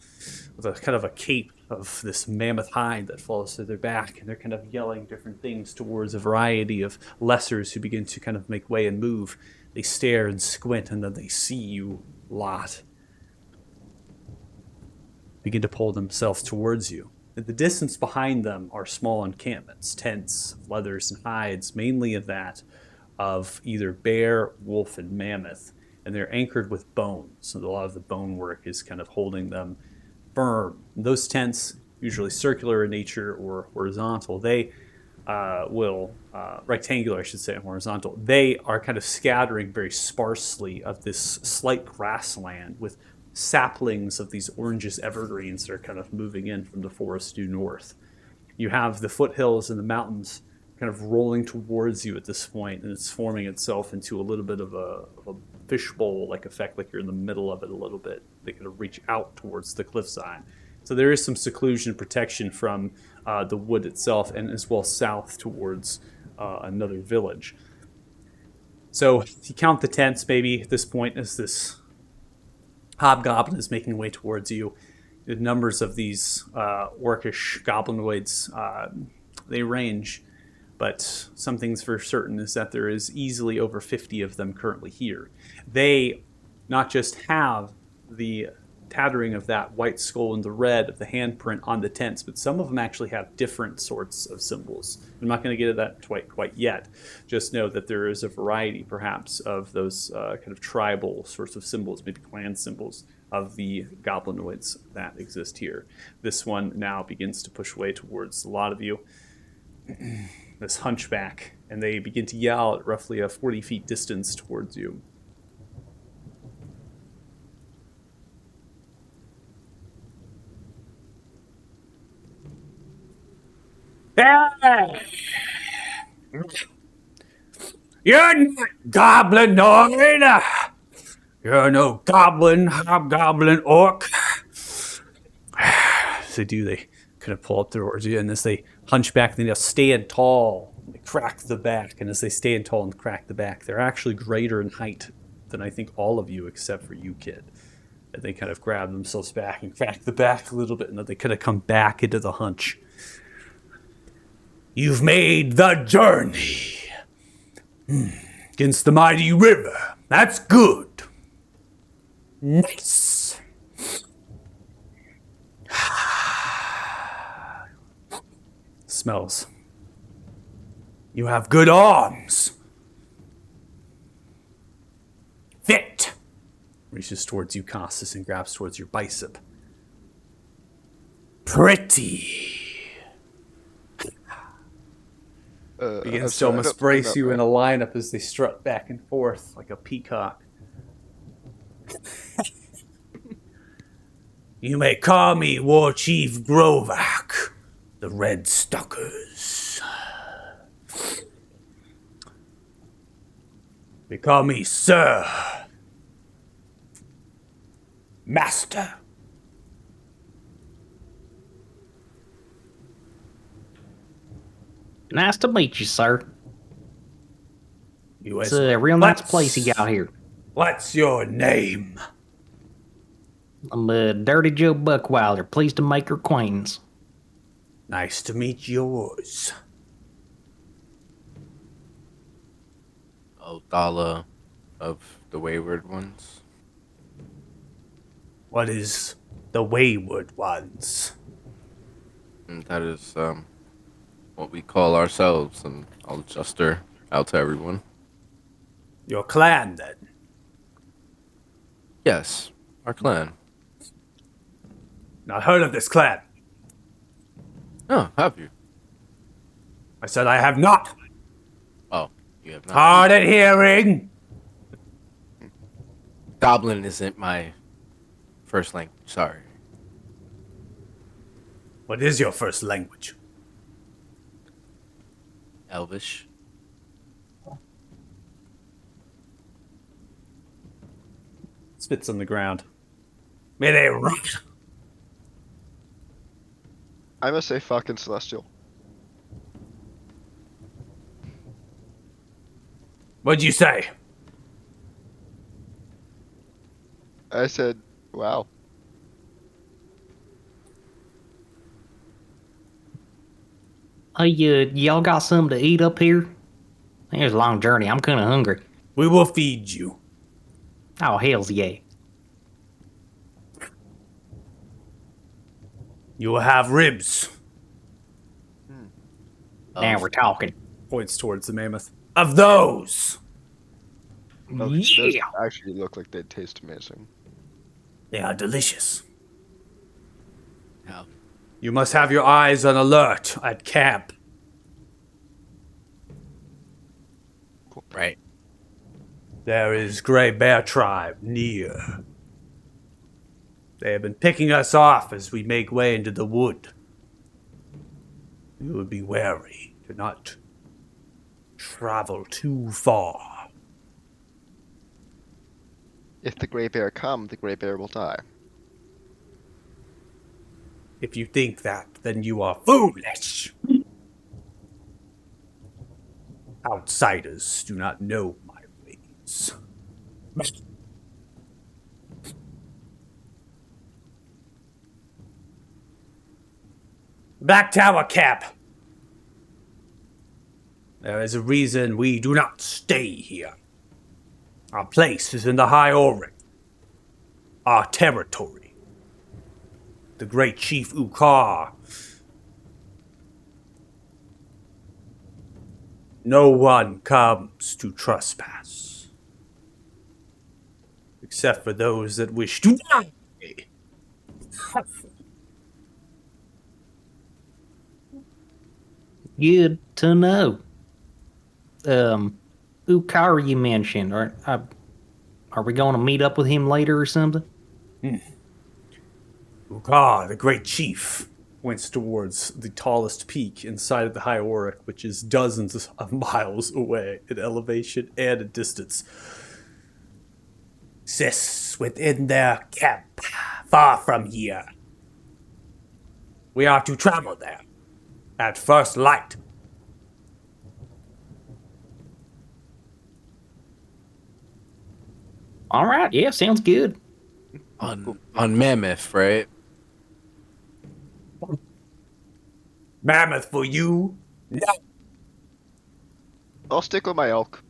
with a kind of a cape of this mammoth hide that falls to their back, and they're kind of yelling different things towards a variety of lessers who begin to kind of make way and move. They stare and squint, and then they see you lot. Begin to pull themselves towards you. At the distance behind them are small encampments, tents, leathers, and hides, mainly of that of either bear, wolf, and mammoth, and they're anchored with bones. So a lot of the bone work is kind of holding them firm. Those tents, usually circular in nature or horizontal, they rectangular, I should say, horizontal. They are kind of scattering very sparsely of this slight grassland with saplings of these oranges evergreens that are kind of moving in from the forest due north. You have the foothills and the mountains kind of rolling towards you at this point, and it's forming itself into a little bit of a fishbowl-like effect, like you're in the middle of it a little bit. They kind of reach out towards the cliffside. So there is some seclusion protection from the wood itself, and as well south towards another village. So if you count the tents, maybe at this point, as this hobgoblin is making way towards you, the numbers of these orcish goblinoids, they range, but some things for certain is that there is easily over 50 of them currently here. They not just have the tattering of that white skull and the red of the handprint on the tents, but some of them actually have different sorts of symbols. I'm not going to get to that quite yet. Just know that there is a variety, perhaps, of those kind of tribal sorts of symbols, maybe clan symbols, of the goblinoids that exist here. This one now begins to push way towards a lot of you. This hunchback, and they begin to yell at roughly a 40 feet distance towards you. You're not goblinoid! You're no goblin, hobgoblin, orc. As they do, they kind of pull up towards you, and as they hunch back, they stand tall. They crack the back, and as they stand tall and crack the back, they're actually greater in height than I think all of you, except for you, kid. And they kind of grab themselves back and crack the back a little bit, and then they kind of come back into the hunch. You've made the journey against the mighty river. That's good. Nice. Smells. You have good arms. Fit. Reaches towards you, Costas, and grabs towards your bicep. Pretty. Begins to almost brace you in a lineup as they strut back and forth like a peacock. You may call me War Chief Grovak, the Red Stalkers. They call me Sir. Master. Nice to meet you, sir. You It's as a well. real nice place you got here. What's your name? I'm Dirty Joe Buckwilder. Pleased to make your acquaintance. Nice to meet yours. Odala of the Wayward ones. What is the Wayward ones? And that is what we call ourselves, and I'll adjust her out to everyone. Your clan, then? Yes, our clan. Not heard of this clan. Oh, have you? I said I have not. Oh, you have not. Hard at hearing. Goblin isn't my first language. Sorry. What is your first language? Elvish. Spits on the ground. May they rot. I must say fucking Celestial. What'd you say? I said, wow. Hey, y'all got something to eat up here? It's a long journey. I'm kind of hungry. We will feed you. Oh, hell's yeah. You will have ribs. Now we're talking. Points towards the mammoth. Of those. Those Yeah. actually look like they taste amazing. They are delicious. Yeah. You must have your eyes on alert at camp. Right. There is Grey Bear Tribe near. They have been picking us off as we make way into the wood. You would be wary to not travel too far. If the Grey Bear come, the Grey Bear will die. If you think that, then you are foolish. Outsiders do not know my ways. Back to our camp. There is a reason we do not stay here. Our place is in the High Oryx. Our territory. The great Chief Ukar. No one comes to trespass. Except for those that wish to die. Good to know. Ukara you mentioned. Are we going to meet up with him later or something? Ukar, the great chief, points towards the tallest peak inside of the High Oryx, which is dozens of miles away in elevation and in distance. Exists within their camp, far from here. We are to travel there at first light. All right. Yeah, sounds good. On Mammoth, right? Mammoth for you? No. I'll stick with my elk.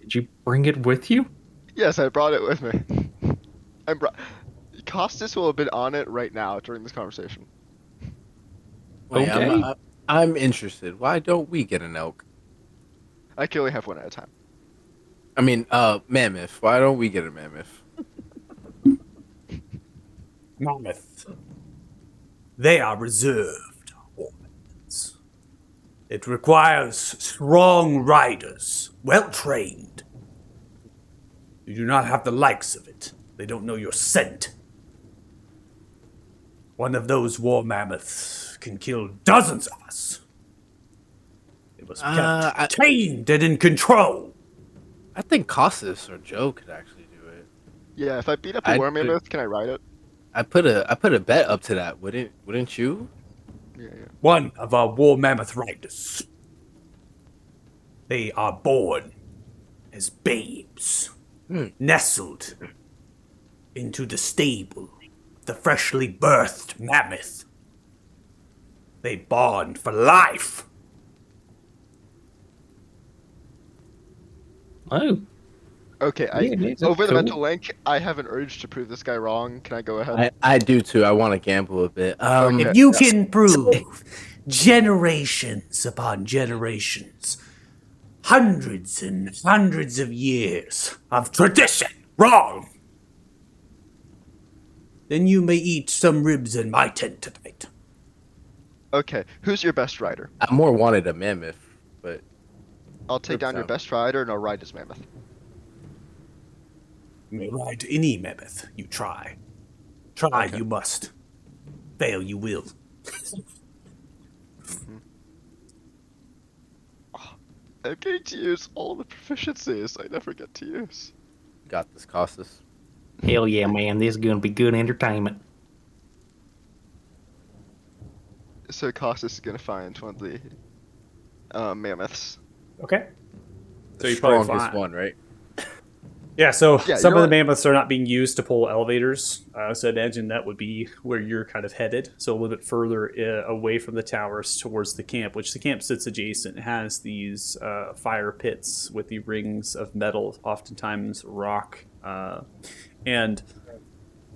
Did you bring it with you? Yes, I brought it with me. Costas will have been on it right now during this conversation. Wait, Okay. I'm interested. Why don't we get an elk? I can only have one at a time. I mean, mammoth. Why don't we get a mammoth? Mammoth. They are reserved ornaments. It requires strong riders, well trained. You do not have the likes of it. They don't know your scent. One of those war mammoths can kill dozens of us. It was kept tamed and in control. I think Costas or Joe could actually do it. Yeah, if I beat up a I'd war put- mammoth, can I ride it? I put a bet up to that. Wouldn't you? Yeah, yeah. One of our war mammoth riders. They are born as babes, nestled into the stable, the freshly birthed mammoth. They bond for life. Oh, Okay, yeah, that's over the cool. mental link, I have an urge to prove this guy wrong. Can I go ahead? I do too. I want to gamble a bit. Okay. If you can prove generations upon generations, hundreds and hundreds of years of tradition wrong, then you may eat some ribs in my tent tonight. Okay, who's your best rider? I more wanted a mammoth, but I'll take down your sound- best rider and I'll ride his mammoth. You may ride any mammoth you try. Try Okay. you must. Fail you will. I'm getting to use all the proficiencies I never get to use. got this, Costas. Hell yeah, man. This is going to be good entertainment. So Costas is gonna find one of the mammoths. Okay. The So you probably strongest find- one, right? Yeah, so Yeah, some of you're- the mammoths are not being used to pull elevators. So I imagine that would be where you're kind of headed. So a little bit further away from the towers towards the camp, which the camp sits adjacent. It has these fire pits with the rings of metal, oftentimes rock. And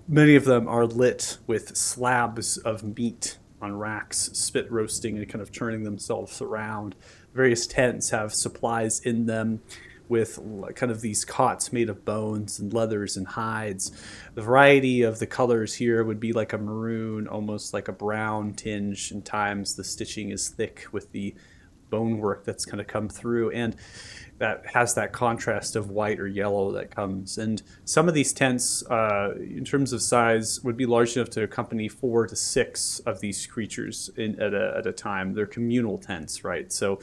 many of them are lit with slabs of meat on racks, spit roasting and kind of turning themselves around. Various tents have supplies in them, with kind of these cots made of bones and leathers and hides. The variety of the colors here would be like a maroon, almost like a brown tinge. In times, the stitching is thick with the bonework that's kind of come through, and that has that contrast of white or yellow that comes. And some of these tents, in terms of size, would be large enough to accompany 4 to 6 of these creatures at a time. They're communal tents, right? So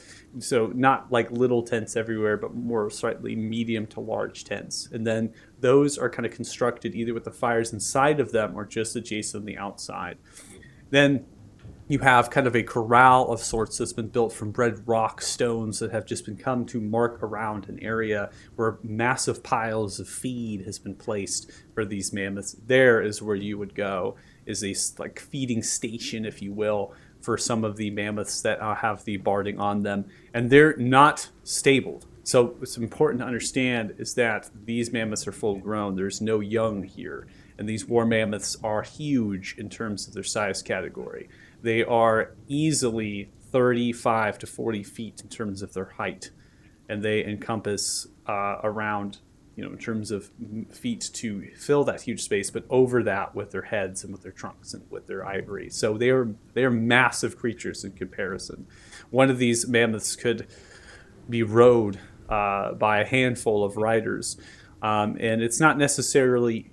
not like little tents everywhere, but more slightly medium to large tents. And then those are kind of constructed either with the fires inside of them or just adjacent on the outside. Then you have kind of a corral of sorts that's been built from red rock stones that have just been come to mark around an area where massive piles of feed has been placed for these mammoths. There is where you would go, is a like feeding station, if you will, for some of the mammoths that have the barding on them, and they're not stabled. So what's important to understand is that these mammoths are full grown. There's no young here, and these war mammoths are huge in terms of their size category. They are easily 35 to 40 feet in terms of their height, and they encompass around, in terms of feet to fill that huge space, but over that with their heads and with their trunks and with their ivory. So they are massive creatures in comparison. One of these mammoths could be rode by a handful of riders, and it's not necessarily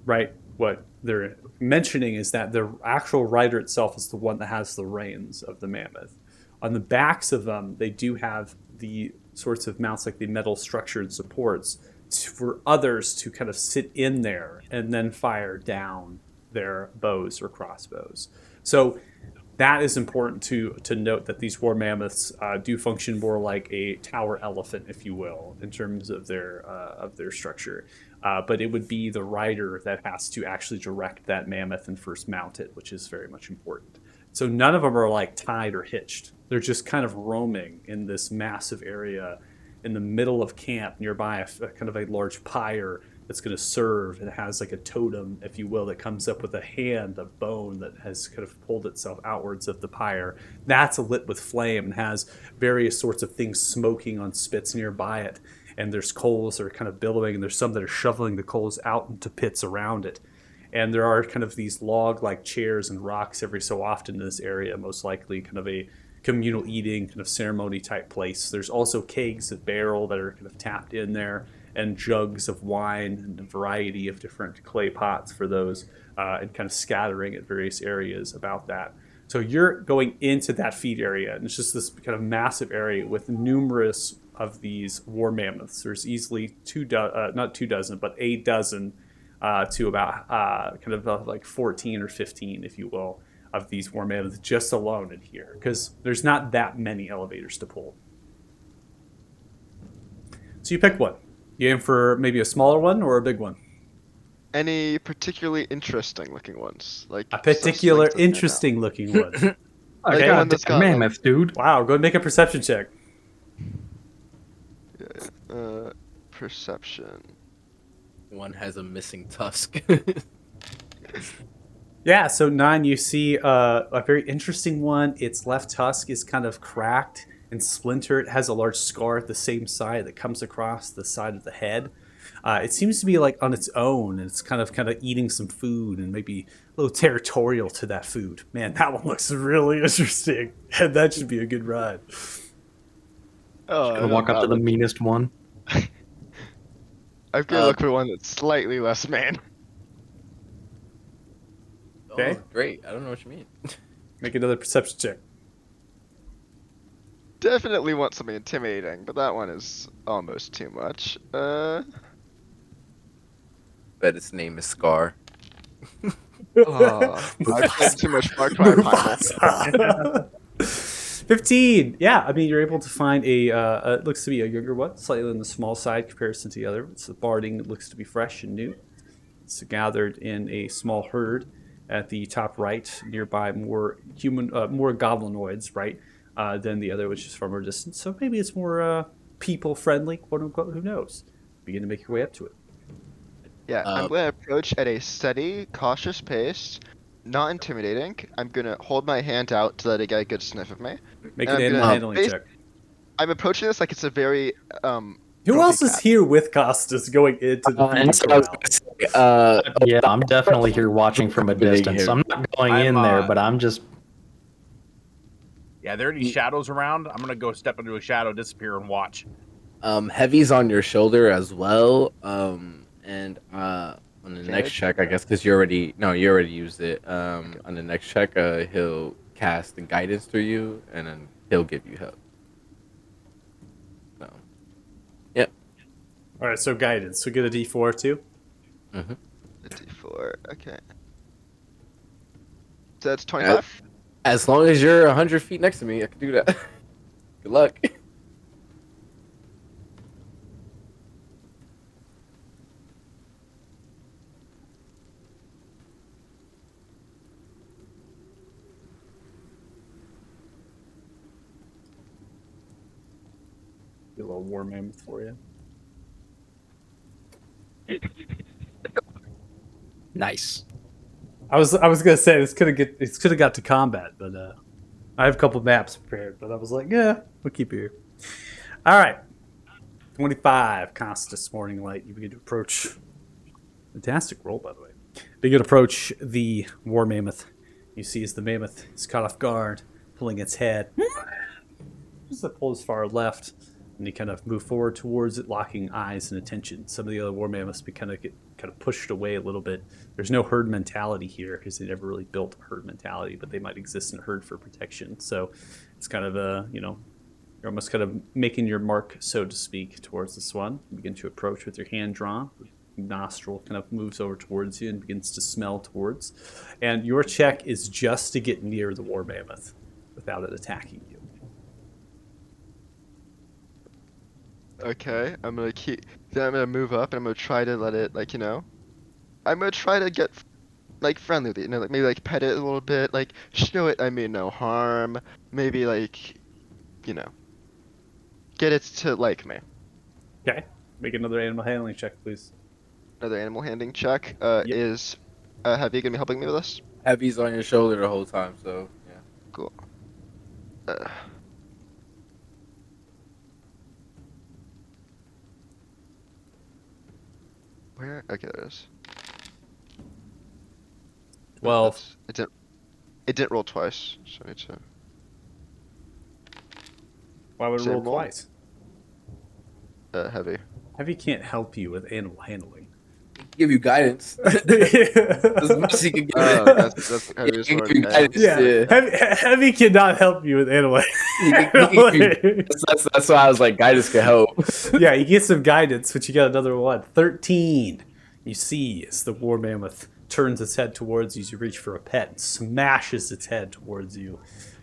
right what they're mentioning is that the actual rider itself is the one that has the reins of the mammoth. On the backs of them, they do have the sorts of mounts, like the metal structured supports, for others to kind of sit in there and then fire down their bows or crossbows. So that is important to note, that these war mammoths do function more like a tower elephant, if you will, in terms of their structure. But it would be the rider that has to actually direct that mammoth and first mount it, which is very much important. So none of them are like tied or hitched. They're just kind of roaming in this massive area in the middle of camp, nearby a kind of a large pyre that's going to serve, and it has like a totem, if you will, that comes up with a hand of bone that has kind of pulled itself outwards of the pyre. That's lit with flame and has various sorts of things smoking on spits nearby it. And there's coals that are kind of billowing, and there's some that are shoveling the coals out into pits around it. And there are kind of these log-like chairs and rocks every so often in this area, most likely kind of a communal eating kind of ceremony type place. There's also kegs of barrel that are kind of tapped in there, and jugs of wine and a variety of different clay pots for those, and kind of scattering at various areas about that. So you're going into that feed area, and it's just this kind of massive area with numerous of these war mammoths. There's easily not 2 dozen, but 8 dozen to about kind of like 14 or 15, if you will, of these war mammoths just alone in here, because there's not that many elevators to pull. So you pick one. You aim for maybe a smaller one or a big one? Any particularly interesting looking ones? Like A particular something to stand out. interesting looking one. Like Okay, one that's got, like- mammoth, dude. Wow, go ahead and make a perception check. Perception. One has a missing tusk. Yeah, so 9, you see a very interesting one. Its left tusk is kind of cracked and splintered. It has a large scar at the same side that comes across the side of the head. It seems to be like on its own, and it's kind of eating some food and maybe a little territorial to that food. Man, that one looks really interesting, and that should be a good ride. Gonna walk up to the meanest one. I'm gonna look for one that's slightly less man. Okay. Oh, great. I don't know what you mean. Make another perception check. Definitely want something intimidating, but that one is almost too much. Bet its name is Scar. I've played too much Far Cry Primal. 15. Yeah, I mean, you're able to find it looks to be a younger one, slightly on the small side comparison to the other. It's the barding that looks to be fresh and new. It's gathered in a small herd at the top right, nearby more goblinoids, right, than the other, which is from a distance. So maybe it's more people friendly, quote unquote. Who knows? Begin to make your way up to it. Yeah, I'm gonna approach at a steady, cautious pace, not intimidating. I'm gonna hold my hand out to let it get a good sniff of me. Make And an I'm animal gonna handling base- check. I'm approaching this like it's a very Who grumpy else is cat. here with Costas going into the feeding And so I was corral? gonna say, Yeah, I'm definitely here watching from a distance. I'm not going in there, but I'm just. Yeah, there are any shadows around? I'm gonna go step into a shadow, disappear, and watch. Heavy's on your shoulder as well. And on the next check, I guess, because you already used it. On the next check, he'll cast the guidance through you, and then he'll give you help. So, yep. All right, so guidance. So get a D4 too. Mm-hmm. A D4, okay. So that's 25? As long as you're 100 feet next to me, I can do that. Good luck. Be a little war mammoth for you. Nice. I was gonna say this could have got to combat, but I have a couple maps prepared, but I was like, yeah, we'll keep it here. All right, 25 Costas Morning Light. You begin to approach. Fantastic roll, by the way. Begin to approach the war mammoth. You see as the mammoth is caught off guard, pulling its head. Just to pull as far left, and you kind of move forward towards it, locking eyes and attention. Some of the other war mammoths get pushed away a little bit. There's no herd mentality here because they never really built a herd mentality, but they might exist in a herd for protection. So it's kind of you're almost kind of making your mark, so to speak, towards this one. You begin to approach with your hand drawn. Nostril kind of moves over towards you and begins to smell towards. And your check is just to get near the war mammoth without it attacking you. Okay, then I'm gonna move up and I'm gonna try to let it, I'm gonna try to get, friendly with it, maybe, pet it a little bit, show it I mean no harm, maybe, get it to like me. Okay. Make another animal handling check, please. Another animal handling check, Yep. is, Heavy gonna be helping me with this? Heavy's on your shoulder the whole time, so yeah. Cool. Where? Okay, there it is. 12. It didn't roll twice, so I need to. Why would it Same roll roll? twice? Heavy. Heavy can't help you with animal handling. Give you guidance. As much as he can give Oh, that's Heavy's Give one. you guidance. yeah. Heavy cannot help you with animal handling. That's why I was like, guidance can help. Yeah, you get some guidance, but you got another one. 13. You see as the war mammoth turns its head towards you as you reach for a pet and smashes its head towards you.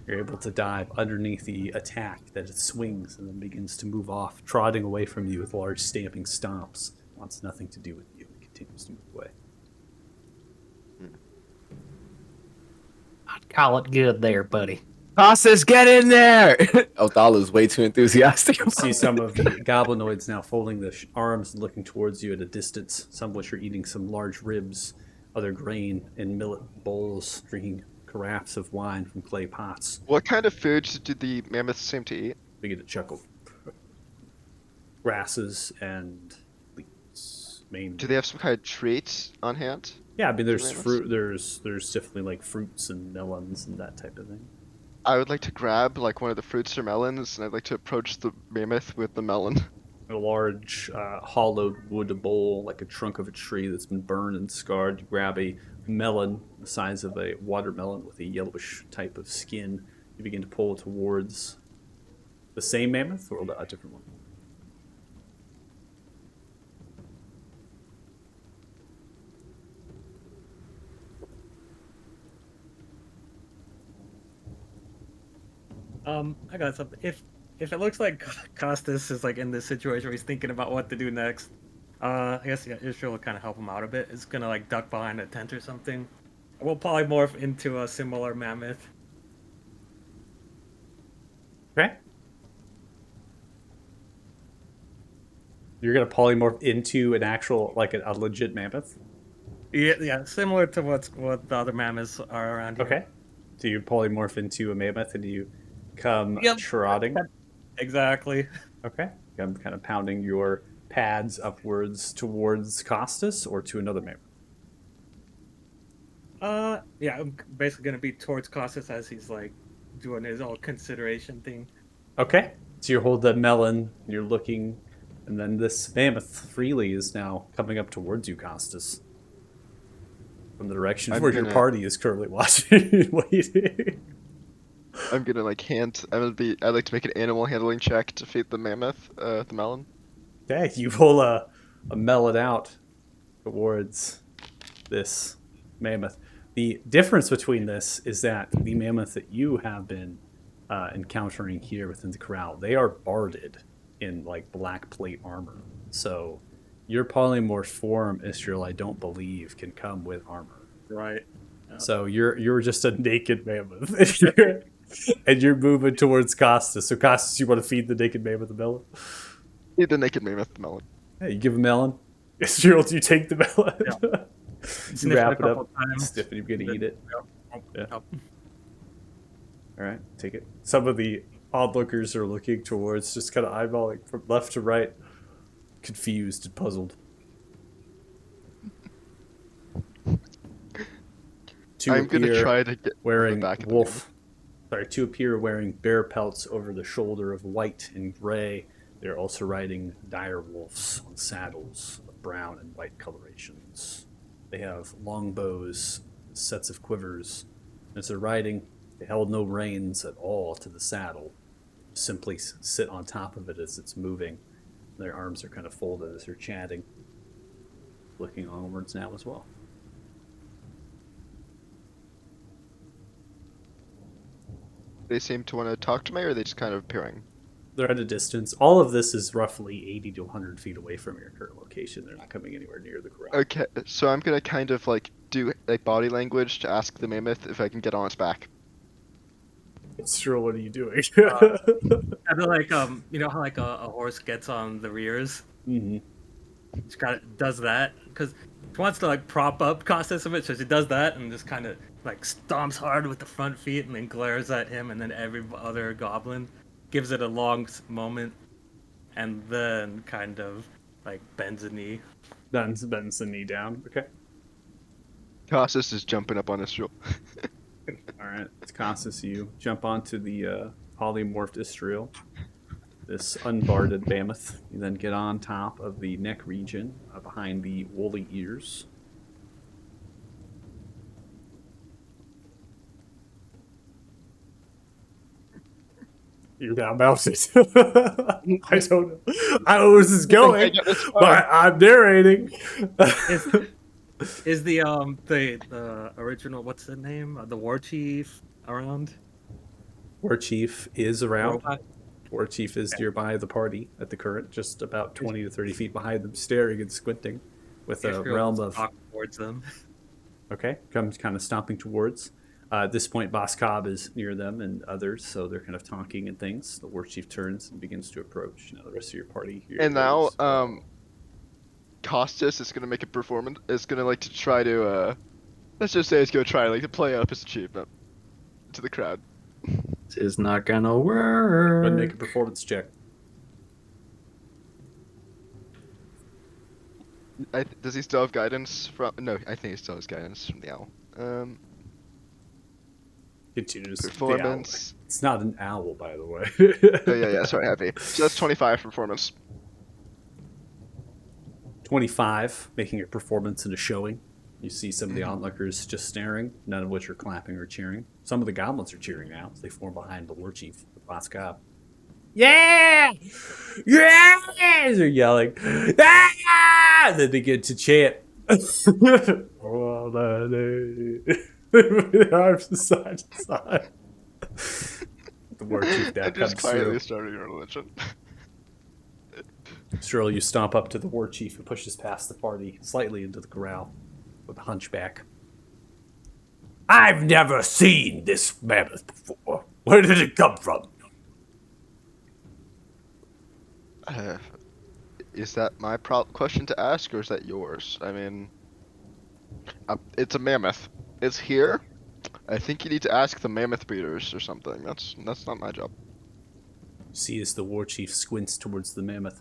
You're able to dive underneath the attack that it swings and then begins to move off, trotting away from you with large stamping stomps. Wants nothing to do with you. It continues to move away. I'd call it good there, buddy. Costas, get in there! Otala's way too enthusiastic. You see some of the goblinoids now folding the arms and looking towards you at a distance, some of which are eating some large ribs, other grain in millet bowls, drinking carafes of wine from clay pots. What kind of foods do the mammoths seem to eat? We get a chuckle. Grasses and leaves, mainly. Do they have some kind of treats on hand? Yeah, I mean, there's Tomatoes? fruit. There's definitely like fruits and melons and that type of thing. I would like to grab like one of the fruits or melons, and I'd like to approach the mammoth with the melon. A large hollowed wood bowl, like a trunk of a tree that's been burned and scarred. You grab a melon the size of a watermelon with a yellowish type of skin. You begin to pull towards the same mammoth or a different one. I got something. If it looks like Costas is like in this situation where he's thinking about what to do next, I guess yeah, Israel will kind of help him out a bit. It's gonna like duck behind a tent or something. We'll polymorph into a similar mammoth. Okay. You're gonna polymorph into an actual, like a legit mammoth. Yeah, similar to what the other mammoths are around here. Okay. So you polymorph into a mammoth and you come Yep. trotting. Exactly. Okay. I'm kind of pounding your pads upwards towards Costas or to another mammoth. Yeah, I'm basically gonna be towards Costas as he's like doing his whole consideration thing. Okay. So you hold the melon, and you're looking, and then this mammoth freely is now coming up towards you, Costas. From the direction I'm where your gonna- party is currently watching and waiting. I'm gonna like I'd like to make an animal handling check to feed the mammoth, the melon. Okay, you pull a melon out towards this mammoth. The difference between this is that the mammoth that you have been encountering here within the corral, they are barded in like black plate armor. So your polymorph form, Israel, I don't believe can come with armor. Right. So you're just a naked mammoth, and you're moving towards Costas. So Costas, you want to feed the naked mammoth a melon? Feed the naked mammoth the melon. Yeah, you give a melon. Israel, do you take the melon? Yeah. You Sniff wrap a it couple up, times. stiff it, you're gonna eat it. Yeah. Yep. All right, take it. Some of the onlookers are looking towards, just kind of eyeballing from left to right, confused and puzzled. Two I'm gonna appear try to get wearing back of the two appear wearing bear pelts over the shoulder of white and gray. They're also riding dire wolves on saddles of brown and white colorations. They have long bows, sets of quivers. As they're riding, they held no reins at all to the saddle. Simply sit on top of it as it's moving. Their arms are kind of folded as they're chatting. Looking onwards now as well. They seem to want to talk to me, or are they just kind of appearing? They're at a distance. All of this is roughly 80 to 100 feet away from your current location. They're not coming anywhere near the corral. Okay, so I'm gonna kind of like do like body language to ask the mammoth if I can get on its back. Sure, what are you doing? I feel like you know how like a horse gets on the rears. hmm She does that because she wants to like prop up Costas a bit, so she does that and just kind of like stomps hard with the front feet and then glares at him, and then every other goblin gives it a long moment, and then kind of like bends a knee. Bends the knee down. Okay. Costas is jumping up on Israel. All right. It's Costas. You jump onto the polymorphed Istriel, this unbarded mammoth. You then get on top of the neck region behind the woolly ears. You're now mounted. I don't know. I don't know where this is going, but I'm narrating. Is the original, what's the name? The war chief around? War Chief is around. Robot? War Chief is Okay. nearby the party at the current, just about 20 to 30 feet behind them, staring and squinting with a Israel realm just of. walk towards them. Okay, comes kind of stomping towards. At this point, Boss Cobb is near them and others, so they're kind of talking and things. The War Chief turns and begins to approach. Now the rest of your party here. And now, goes, Costas is gonna make a performance. Is gonna like to try to let's just say he's gonna try like to play up his achievement to the crowd. This is not gonna go ahead and make a work. performance check. Does he still have guidance from? No, I think he still has guidance from the owl. Continues the owl. Performance. It's not an owl, by the way. Oh yeah. Sorry, happy. So that's 25 performance. 25, making a performance and a showing. You see some of the onlookers just staring, none of which are clapping or cheering. Some of the goblins are cheering now as they form behind the war chief, the Boss Cobb. Yeah! Yeah! They're yelling. Ah! They begin to chant. Arms to side to side. The war chief now I just comes quietly through. started your religion. Shrill, you stomp up to the war chief who pushes past the party, slightly into the corral, with a hunchback. I've never seen this mammoth before. Where did it come from? Is that my question to ask, or is that yours? I mean, it's a mammoth. It's here. I think you need to ask the mammoth breeders or something. That's not my job. See as the war chief squints towards the mammoth,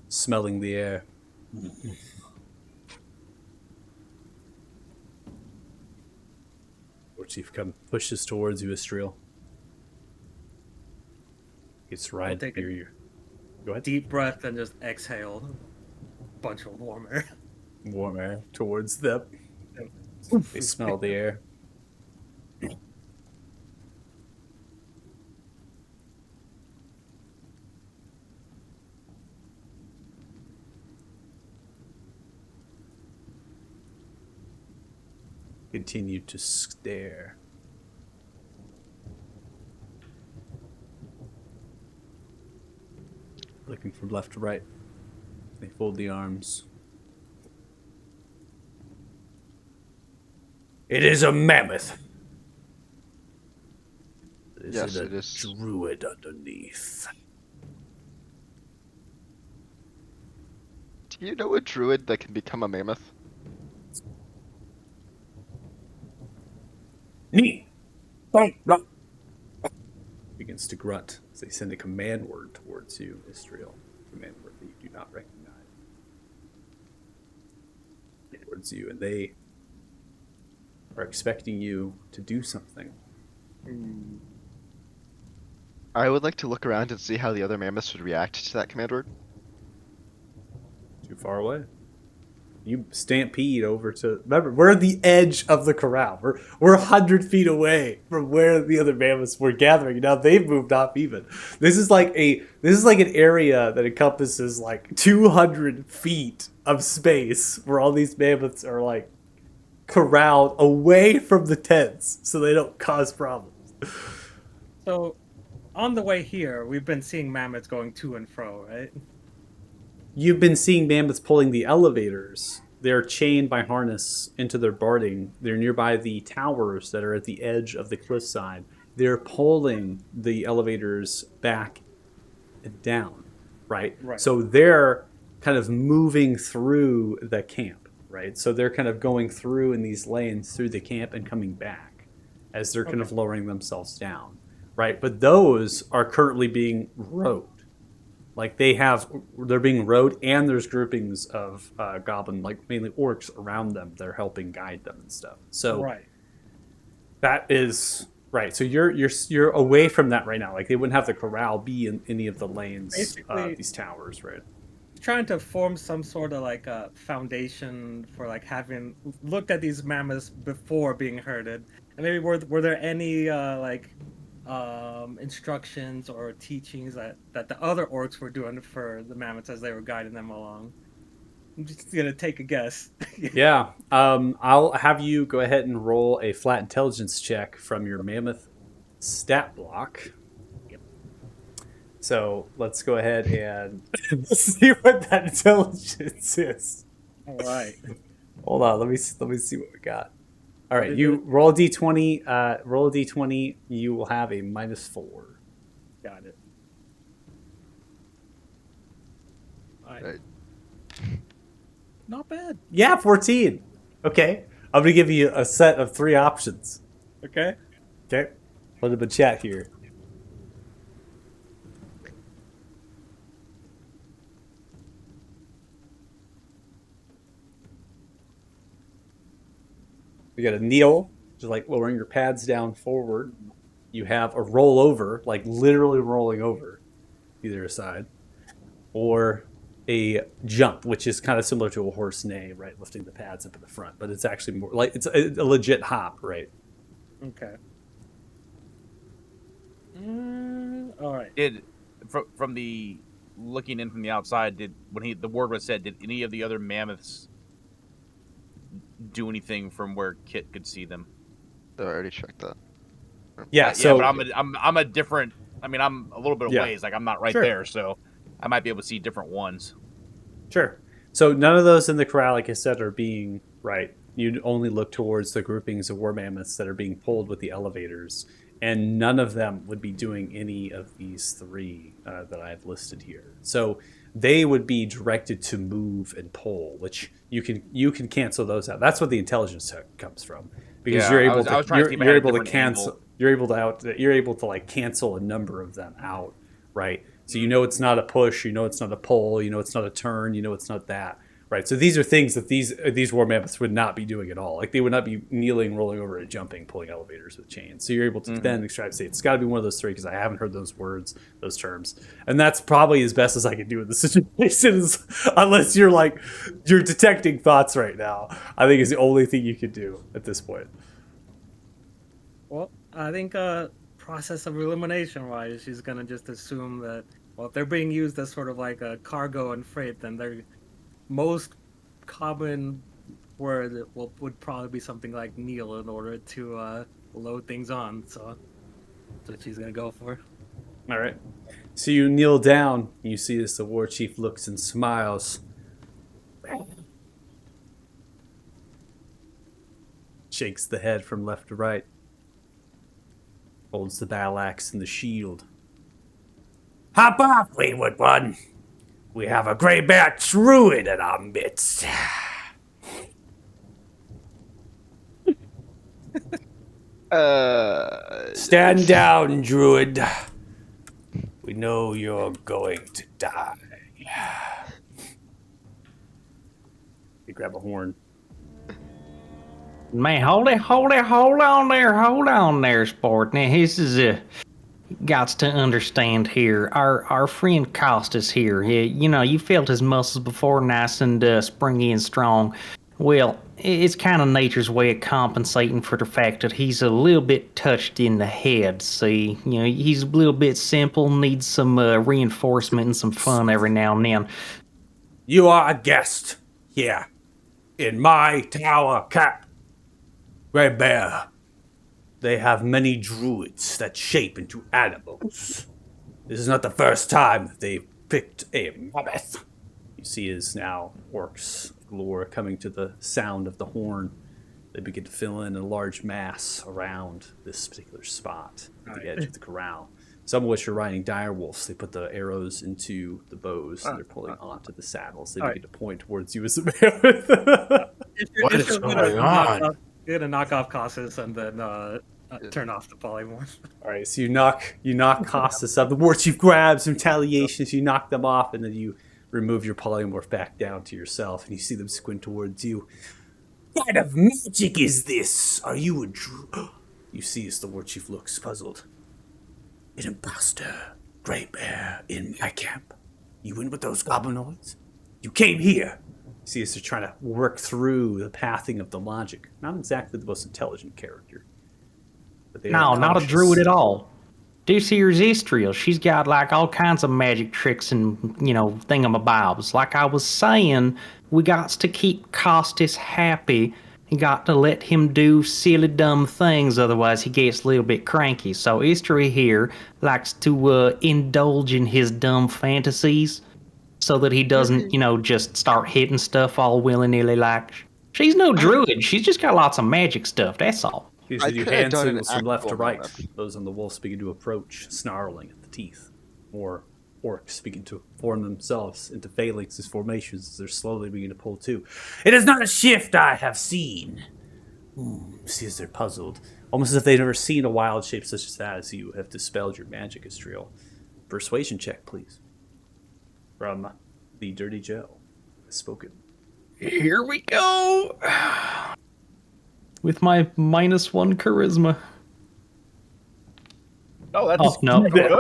smelling the air. War chief pushes towards you, Estriel. Gets right take near a- you. Go ahead. Deep breath and just exhale. Bunch of warm air. Warm air towards them. They smell the air. Continue to stare. Looking from left to right. They fold the arms. It is a mammoth. Yes, it it is. Druid underneath. Do you know a druid that can become a mammoth? Me. Don't run. Begins to grunt as they send a command word towards you, Istriel. Command word that you do not recognize. Towards you, and they are expecting you to do something. I would like to look around and see how the other mammoths would react to that command word. Too far away. You stampede over to. Remember, we're at the edge of the corral. We're 100 feet away from where the other mammoths were gathering. Now they've moved off even. This is like an area that encompasses like 200 feet of space where all these mammoths are like corralled away from the tents so they don't cause problems. So, on the way here, we've been seeing mammoths going to and fro, right? You've been seeing mammoths pulling the elevators. They're chained by harness into their barding. They're nearby the towers that are at the edge of the cliffside. They're pulling the elevators back and down, right? Right. So they're kind of moving through the camp, right? So they're kind of going through in these lanes through the camp and coming back as they're kind of lowering themselves down, right? But those are currently being rowed. Like they're being rowed, and there's groupings of goblin, like mainly orcs around them. They're helping guide them and stuff. So Right. that is right. So you're away from that right now. Like they wouldn't have the corral be in any of the lanes, Basically- these towers, right? Trying to form some sort of like a foundation for like having looked at these mammoths before being herded, and maybe were there any instructions or teachings that the other orcs were doing for the mammoths as they were guiding them along? I'm just gonna take a guess. Yeah. I'll have you go ahead and roll a flat intelligence check from your mammoth stat block. Yep. So let's go ahead and see what that intelligence is. All right. Hold on, let me see what we got. All right, is you it? roll a d20. Roll a d20. You will have a -4. Got it. All right. Right. Not bad. Yeah, 14. Okay, I'm gonna give you a set of 3 options. Okay. Okay, let them chat here. You got a kneel, just like lowering your pads down forward. You have a roll over, like literally rolling over, either side, or a jump, which is kind of similar to a horse neigh, right? Lifting the pads up at the front, but it's actually more like it's a legit hop, right? Okay. All right. Did from the looking in from the outside, did when the word was said, did any of the other mammoths do anything from where Kit could see them? I already checked that. Yeah. Yeah, So but I'm a different. I mean, I'm a little bit of Yeah. ways. Like I'm not right Sure. there, so I might be able to see different ones. sure. So none of those in the corral, like I said, are being right. You only look towards the groupings of war mammoths that are being pulled with the elevators, and none of them would be doing any of these 3 that I've listed here. So they would be directed to move and pull, which you can cancel those out. That's what the intelligence check comes from, because Yeah, you're I able was- to I was trying to you're, see if I you're had a able to different cancel angle. you're able to like cancel a number of them out, right? So you know it's not a push, you know it's not a pull, you know it's not a turn, you know it's not that. Right, so these are things that these war mammoths would not be doing at all. Like they would not be kneeling, rolling over, and jumping, pulling elevators with chains. So you're able to then extract, say it's got to be one of those 3 because I haven't heard those words, those terms, and that's probably as best as I can do in the situation. Is, unless you're detecting thoughts right now, I think is the only thing you could do at this point. Well, I think process of elimination wise, she's gonna just assume that if they're being used as sort of like a cargo and freight, then they're most common word would probably be something like kneel in order to load things on. So that's what she's gonna go for. All right. So you kneel down. You see as the war chief looks and smiles. Shakes the head from left to right. Holds the battle axe and the shield. Hop off, Wayward One. We have a grey bear druid in our midst. Stand down, druid. We know you're going to die. You grab a horn. Man, hold on there, sport. Now, this is got to understand here. Our friend Costas here. You felt his muscles before, nice and springy and strong. Well, it's kind of nature's way of compensating for the fact that he's a little bit touched in the head. See, he's a little bit simple, needs some reinforcement and some fun every now and then. You are a guest here in my tower, Cap. Grey Bear. They have many druids that shape into animals. This is not the first time that they've picked a mammoth. You see as now orcs of lore coming to the sound of the horn. They begin to fill in a large mass around this particular spot at the edge of the corral. Some of which are riding dire wolves. They put the arrows into the bows and they're pulling onto the saddles. They begin to point towards you as a mammoth. What is going on? You're gonna knock off Cossus and then turn off the polymorph. All right, so you knock Costas up. The war chief grabs retaliations. You knock them off, and then you remove your polymorph back down to yourself, and you see them squint towards you. What kind of magic is this? Are you a druid? You see as the war chief looks puzzled. An imposter, Grey Bear, in my camp. You went with those goblinoids? You came here. You see as they're trying to work through the pathing of the logic. Not exactly the most intelligent character. But they are No, not a cautious. druid at all. This here's Istriel. She's got like all kinds of magic tricks and thingamabobs. Like I was saying, we got to keep Costas happy. You got to let him do silly dumb things, otherwise he gets a little bit cranky. So Istriel here likes to indulge in his dumb fantasies, so that he doesn't, just start hitting stuff all willy-nilly like. She's no druid. She's just got lots of magic stuff. That's all. Gives I you could have hand done an signals from left to actual right. mammoth. Those on the wolves begin to approach, snarling at the teeth. More orcs begin to form themselves into phalanxes formations as they're slowly beginning to pull too. It is not a shift I have seen. See as they're puzzled. Almost as if they've never seen a wild shape such as that, as you have dispelled your magic, Istriel. Persuasion check, please. From the Dirty Joe. Spoken. Here we go. With my -1 charisma. Oh, that's Oh, no. good.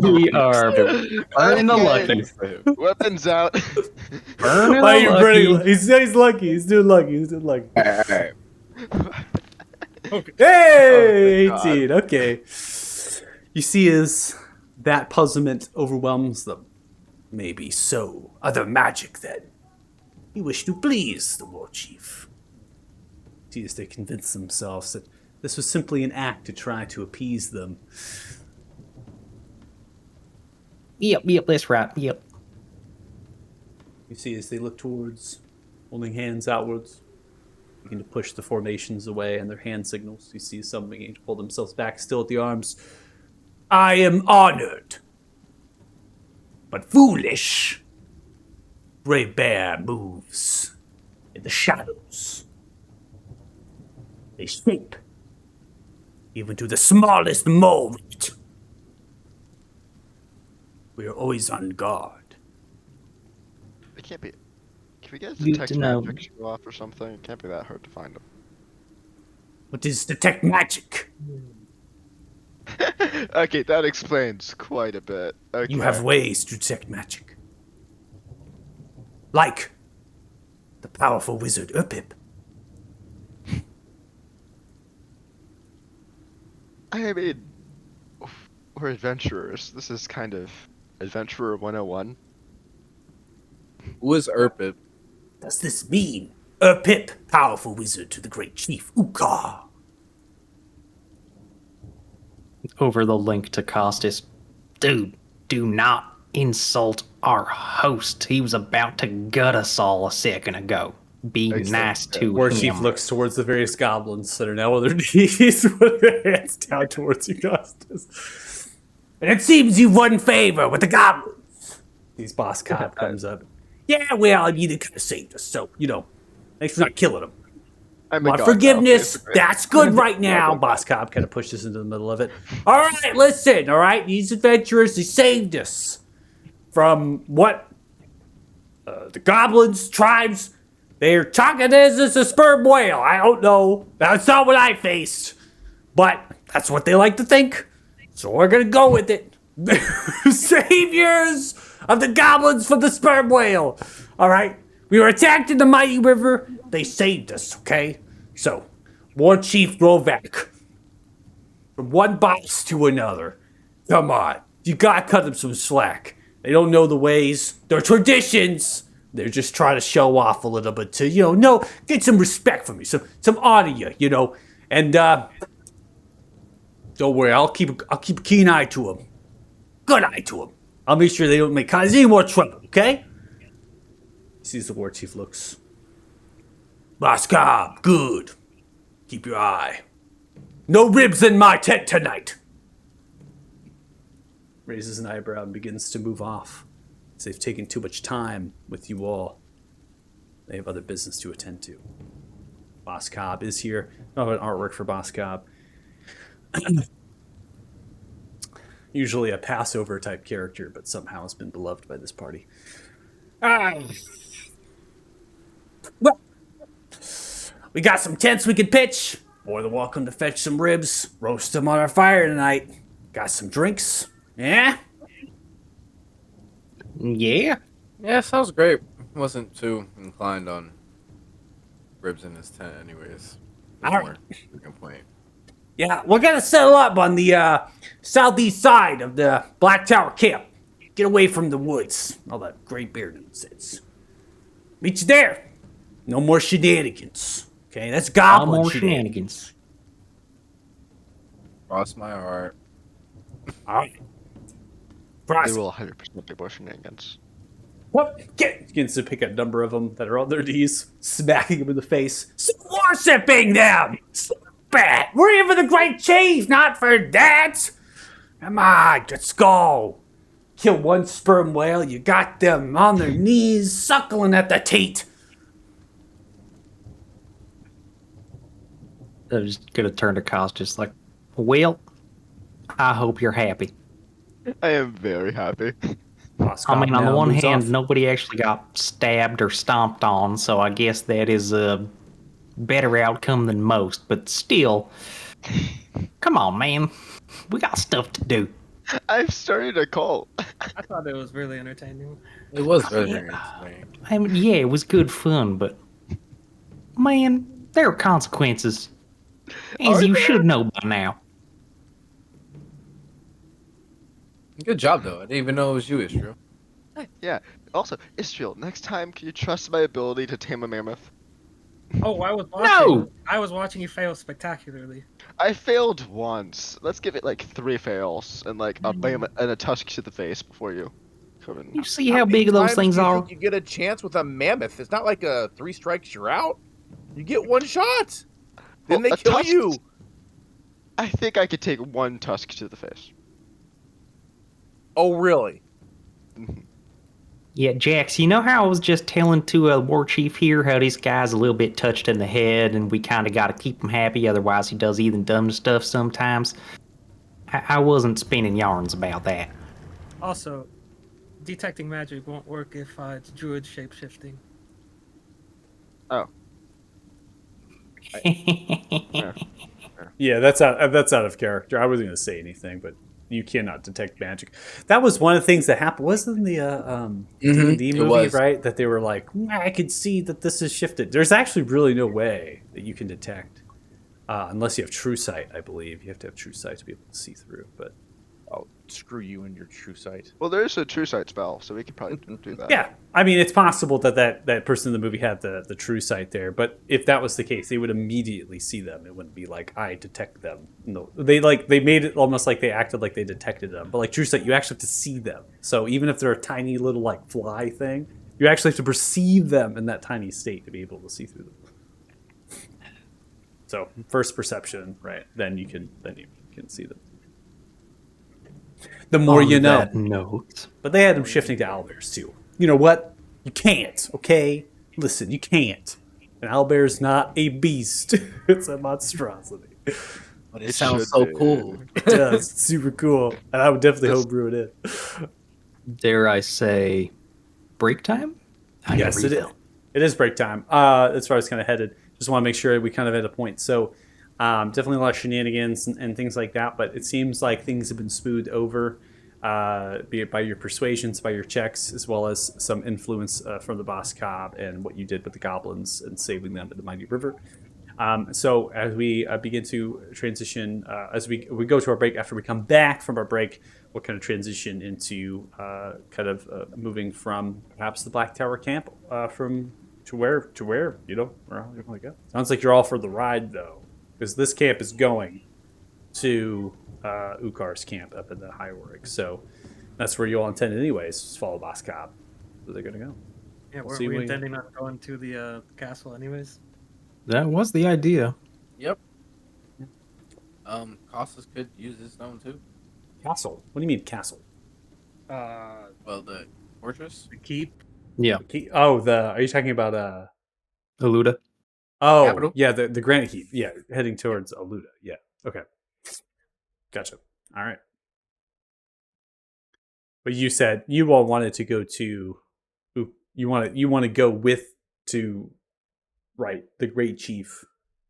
We are burning the lucky. Weapons out. Burning Why are you the burning? lucky. He's lucky. He's doing lucky. He's doing lucky. Alright. Hey, Oh, thank 18. Okay. You see as that puzzlement overwhelms them. Maybe so. Other magic, then. You wish to please the war chief. See as they convince themselves that this was simply an act to try to appease them. Yep, that's right. Yep. You see as they look towards, holding hands outwards, begin to push the formations away and their hand signals. You see some beginning to pull themselves back, still at the arms. I am honored, but foolish. Gray Bear moves in the shadows. They shape, even to the smallest moment. We are always on guard. It can't be. Can we get You detect to know. magic show off or something? It can't be that hard to find them. What is detect magic? Okay, that explains quite a bit. Okay. You have ways to detect magic. Like the powerful wizard Upip. I mean, we're adventurers. This is kind of Adventurer 101. Who is Erpip? Does this mean Upip, powerful wizard to the great chief Ukar? Over the link to Costas. Dude, do not insult our host. He was about to gut us all a second ago. Be nice to War him. chief looks towards the various goblins that are now on their knees with their hands down towards you, Costas. And it seems you've won favor with the goblins. These boss cop comes up. Yeah, well, you kind of saved us, so, thanks for not killing him. I'm a Want god now, forgiveness? basically. That's good right now. Boss Cobb kind of pushed us into the middle of it. All right, listen. All right, these adventurers, they saved us from what? The goblins, tribes. They're talking as this a sperm whale. I don't know. That's not what I faced, but that's what they like to think. So we're gonna go with it. Saviors of the goblins from the sperm whale. All right. We were attacked in the mighty river. They saved us, okay? So, War Chief Rovak. From one boss to another. Come on. You gotta cut them some slack. They don't know the ways. Their traditions. They're just trying to show off a little bit to, get some respect from you. Some honor you, And, don't worry, I'll keep a keen eye to them. Good eye to them. I'll make sure they don't cause any more trouble, okay? Sees the war chief looks. Boss Cobb, good. Keep your eye. No ribs in my tent tonight. Raises an eyebrow and begins to move off. As they've taken too much time with you all. They have other business to attend to. Boss Cobb is here. Oh, an artwork for Boss Cobb. Usually a Passover type character, but somehow has been beloved by this party. Well, we got some tents we could pitch. More than welcome to fetch some ribs, roast them on our fire tonight. Got some drinks, yeah? Yeah. Yeah, sounds great. Wasn't too inclined on ribs in his tent, anyways. All There's right. more to complain. Yeah, we're gonna settle up on the southeast side of the Black Tower camp. Get away from the woods. All that gray beard nonsense. Meet you there. No more shenanigans. Okay, that's No goblin more shenanigans. shenanigans. Cross my heart. All right. There Cross. will 100% be more shenanigans. What? Begins to pick a number of them that are on their knees, smacking them in the face. Worshipping them! Stop it! We're here for the Great Chief, not for that! Come on, let's go. Kill one sperm whale, you got them on their knees, suckling at the teat. I was gonna turn to Kaz just like, well, I hope you're happy. I am very happy. I mean, on the one hand, nobody actually got stabbed or stomped on, so I guess that is a better outcome than most. But still, come on, man, we got stuff to do. I've started a cult. I thought it was really entertaining. It was very entertaining. I mean, yeah, it was good fun, but man, there are consequences, as you should know by now. Good job, though. I didn't even know it was you, Istro. Yeah. Also, Israel, next time, can you trust my ability to tame a mammoth? Oh, I was watching. No! I was watching you fail spectacularly. I failed once. Let's give it like 3 fails and like a mammoth and a tusk to the face before you come in. You see how big those times things do you are? think you get a chance with a mammoth. It's not like a 3 strikes you're out. You get 1 shot. Then Well, they a kill tusk- you. I think I could take 1 tusk to the face. Oh, really? Yeah, Jax, you know how I was just telling to a war chief here how this guy's a little bit touched in the head and we kind of got to keep him happy, otherwise he does even dumb stuff sometimes? I wasn't spinning yarns about that. Also, detecting magic won't work if it's druid shapeshifting. Oh. Yeah, that's out of character. I wasn't going to say anything, but you cannot detect magic. That was one of the things that happened. Wasn't in the D&D it movie, was. right? That they were like, I could see that this is shifted. There's actually really no way that you can detect, unless you have true sight, I believe. You have to have true sight to be able to see through. But Oh, screw you and your true sight. Well, there's a true sight spell, so we could probably do that. yeah, I mean, it's possible that person in the movie had the true sight there. But if that was the case, they would immediately see them. It wouldn't be like, I detect them. No, they made it almost like they acted like they detected them. But like true sight, you actually have to see them. So even if they're a tiny little like fly thing, you actually have to perceive them in that tiny state to be able to see through them. So first perception, right? Then you can see them. The more you know. Note. But they had them shifting to owlbears too. You know what? You can't, okay? Listen, you can't. An owlbear's not a beast. It's a monstrosity. But it It sounds should so be. cool. It does. It's super cool. And I would definitely homebrew it in. Dare I say, break time? I Yes, gotta it is. refill. It is break time. That's where I was kind of headed. Just want to make sure we kind of had a point. So definitely a lot of shenanigans and things like that. But it seems like things have been smoothed over, be it by your persuasions, by your checks, as well as some influence from the boss Cobb and what you did with the goblins and saving them at the Mighty River. So as we begin to transition, as we go to our break, after we come back from our break, we'll kind of transition into moving from perhaps the Black Tower camp to where where you know want to go. Sounds like you're all for the ride though, because this camp is going to Ukar's camp up in the High Warwick. So that's where you all intended anyways. Just follow Boss Cobb. Where they're gonna go. Yeah, we're See, we- intending on going to the castle anyways. That was the idea. Yep. Costas could use his stone too. Castle. What do you mean castle? Well, the fortress. The keep. Yeah. Are you talking about Aluda. Oh, Capital? yeah, the granite keep. Yeah, heading towards Aluda. Yeah. Okay. Gotcha. All right. But you said you all wanted to go to you want to go with to the great chief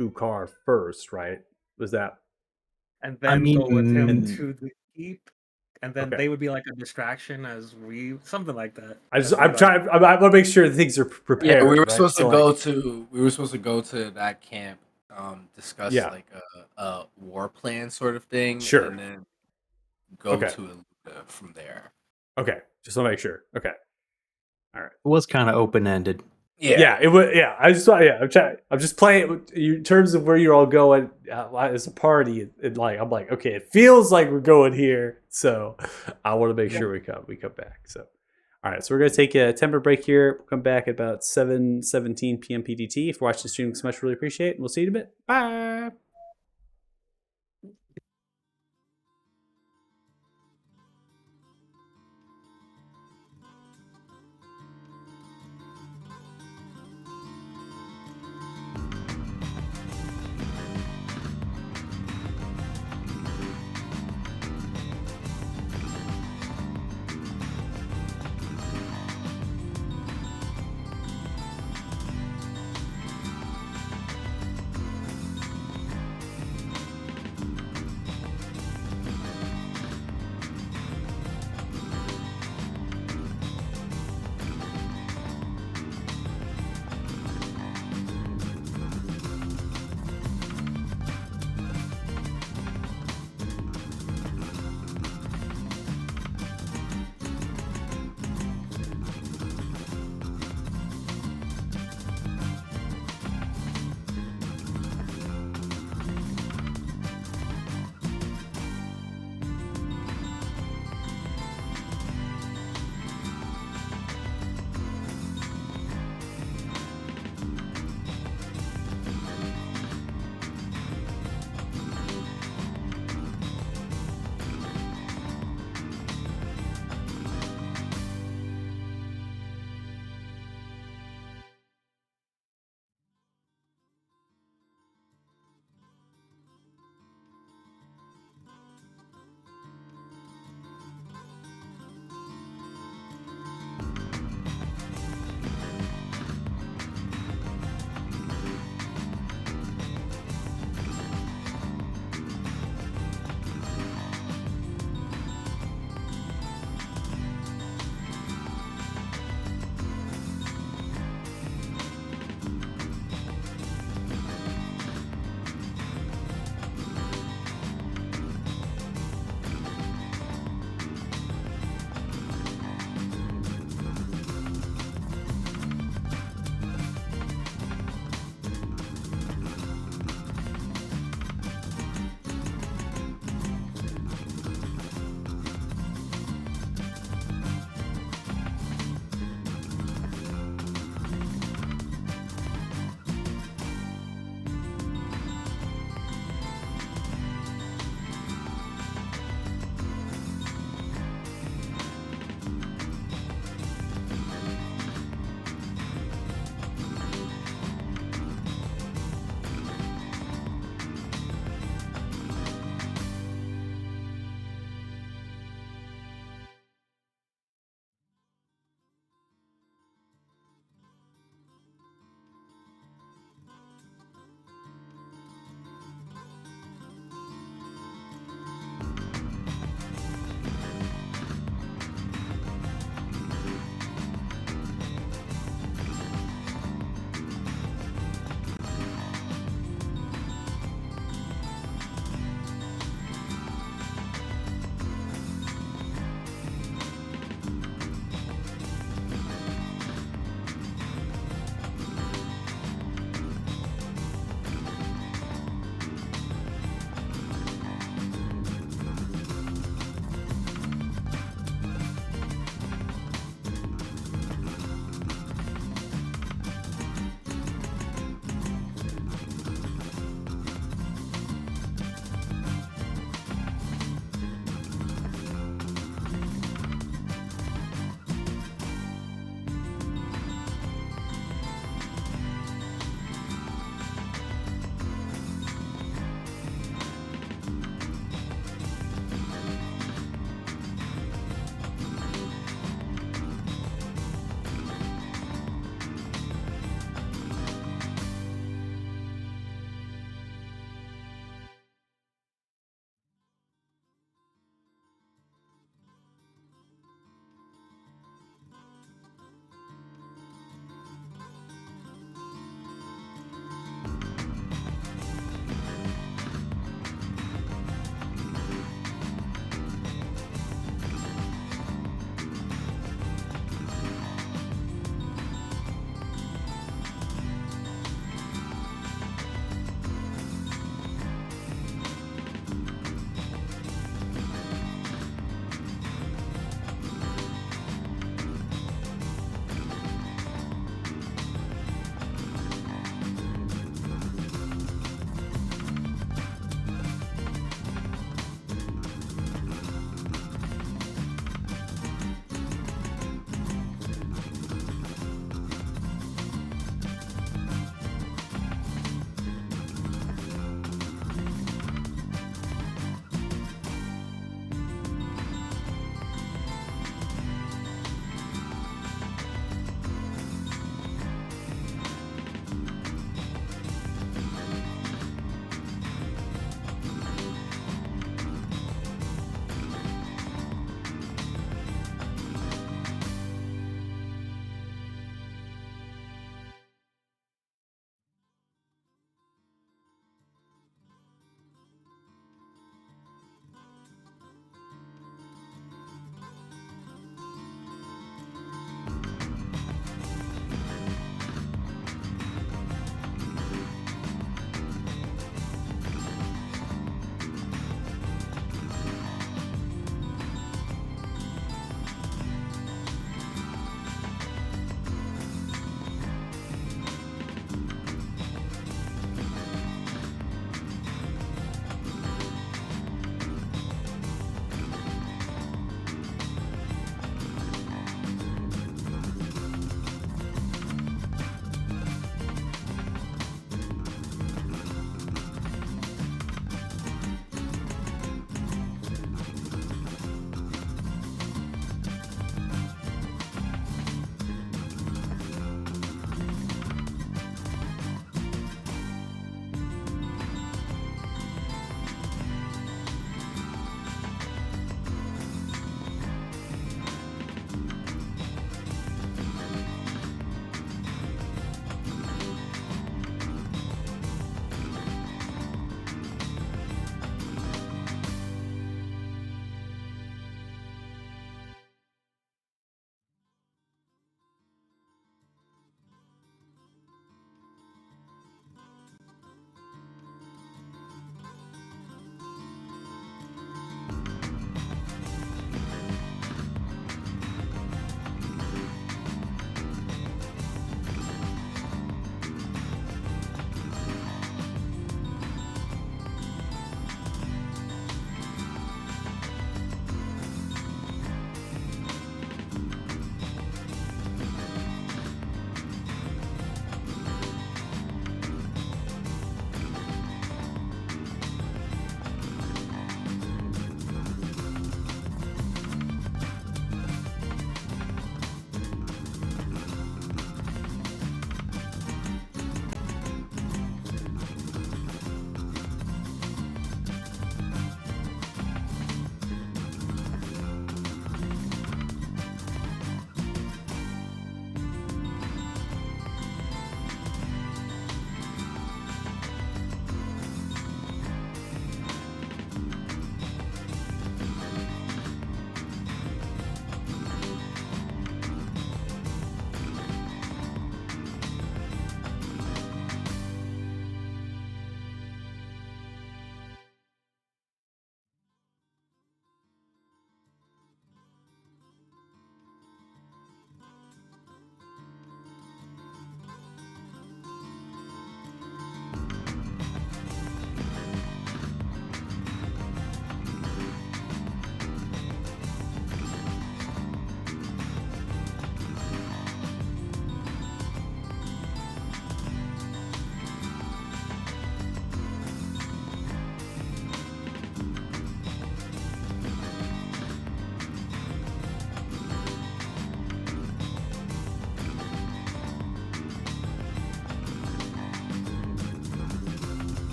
Ukar first, right? Was that And then go with him mean- to the keep. And then Okay. they would be like a distraction as we something like that. I want to make sure things are prepared. Yeah, we were right? supposed to So, go like, to. We were supposed to go to that camp discuss Yeah. like a war plan sort of thing, Sure. and then go Okay. to Aluga from there. Okay, just want to make sure. Okay. It was kind of open ended. Yeah, it was. Yeah, I just thought. Yeah, I'm just playing it with you in terms of where you're all going as a party. I'm like, okay, it feels like we're going here, so I want to make sure we come back. So, all right, so we're gonna take a temper break here. We'll come back at about 7:17 p.m. PDT. If you're watching the stream, so much really appreciate it. And we'll see you in a bit. Bye.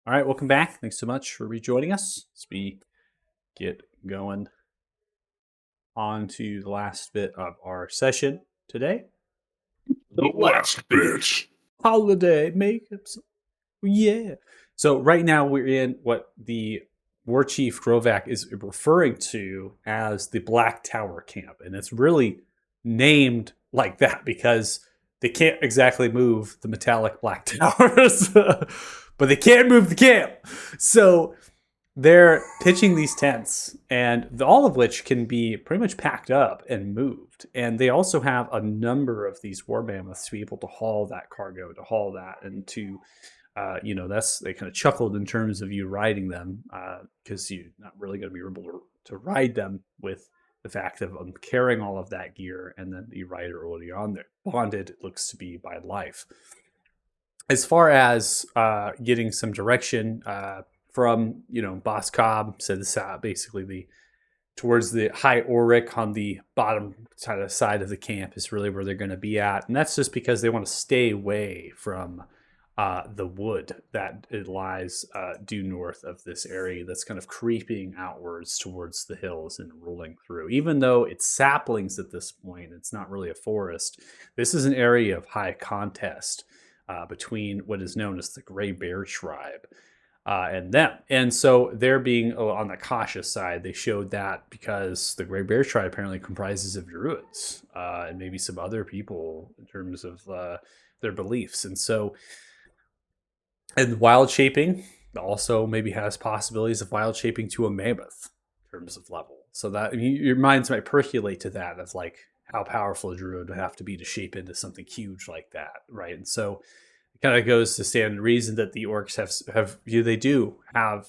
All right, welcome back. Thanks so much for rejoining us as we get going on to the last bit of our session today. The last bitch. Holiday makeups. Yeah. So right now we're in what the War Chief Grovak is referring to as the Black Tower Camp. And it's really named like that because they can't exactly move the metallic black towers, but they can move the camp. So they're pitching these tents, and all of which can be pretty much packed up and moved. And they also have a number of these war mammoths to be able to haul that cargo, to haul that, and to, that's they kind of chuckled in terms of you riding them because you're not really going to be able to ride them with the fact of carrying all of that gear and then the rider already on there. Bonded, it looks to be by life. As far as getting some direction, from Boss Cobb said this basically towards the High Auric on the bottom side of the camp is really where they're going to be at, and that's just because they want to stay away from the wood that it lies due north of this area that's kind of creeping outwards towards the hills and rolling through. Even though it's saplings at this point, it's not really a forest. This is an area of high contest between what is known as the Gray Bear Tribe and them. And so they're being on the cautious side. They showed that because the Gray Bear Tribe apparently comprises of druids and maybe some other people in terms of their beliefs. And so, and wild shaping also maybe has possibilities of wild shaping to a mammoth in terms of level. So that your minds might percolate to that of like how powerful a druid would have to be to shape into something huge like that, right? And so kind of goes to stand reason that the orcs they do have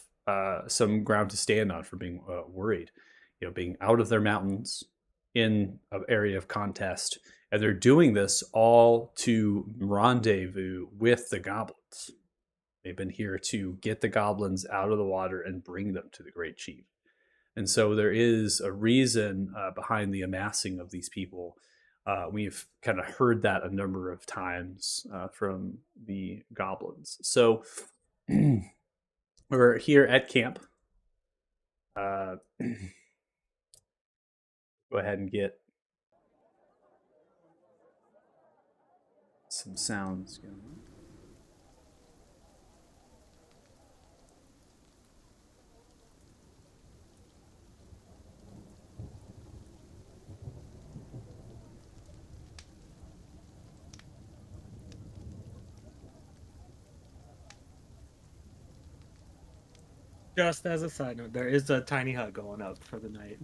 some ground to stand on for being worried, being out of their mountains in an area of contest, and they're doing this all to rendezvous with the goblins. They've been here to get the goblins out of the water and bring them to the Great Chief. And so there is a reason behind the amassing of these people. We've kind of heard that a number of times from the goblins. So we're here at camp. Go ahead and get some sounds going. Just as a side note, there is a tiny hut going up for the night.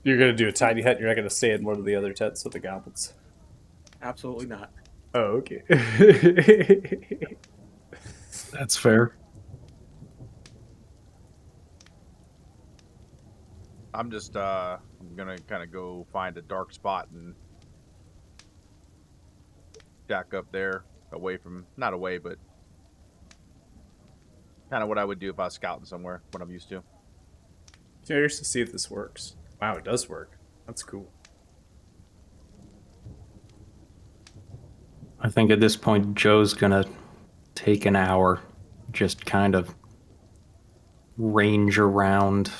You're going to do a tiny hut. You're not going to stay in one of the other tents with the goblins. Absolutely not. Oh, okay. That's fair. I'm just I'm gonna kind of go find a dark spot and jack up there, not away, but kind of what I would do if I was scouting somewhere, what I'm used to. Curious to see if this works. Wow, it does work. That's cool. I think at this point, Joe's gonna take an hour, just kind of range around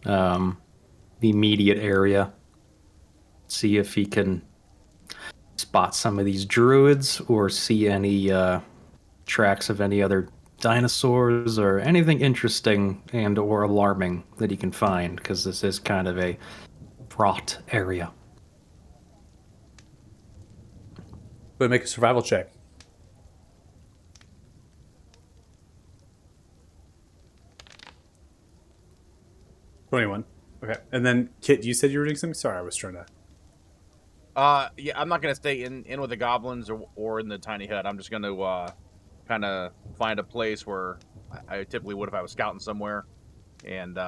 the immediate area, see if he can spot some of these druids or see any tracks of any other dinosaurs or anything interesting and or alarming that he can find, because this is kind of a fraught area. Go ahead and make a survival check. 21. Okay. And then, Kit, you said you were doing something? Sorry, I was trying to... Yeah, I'm not gonna stay in with the goblins or in the tiny hut. I'm just gonna kind of find a place where I typically would if I was scouting somewhere, and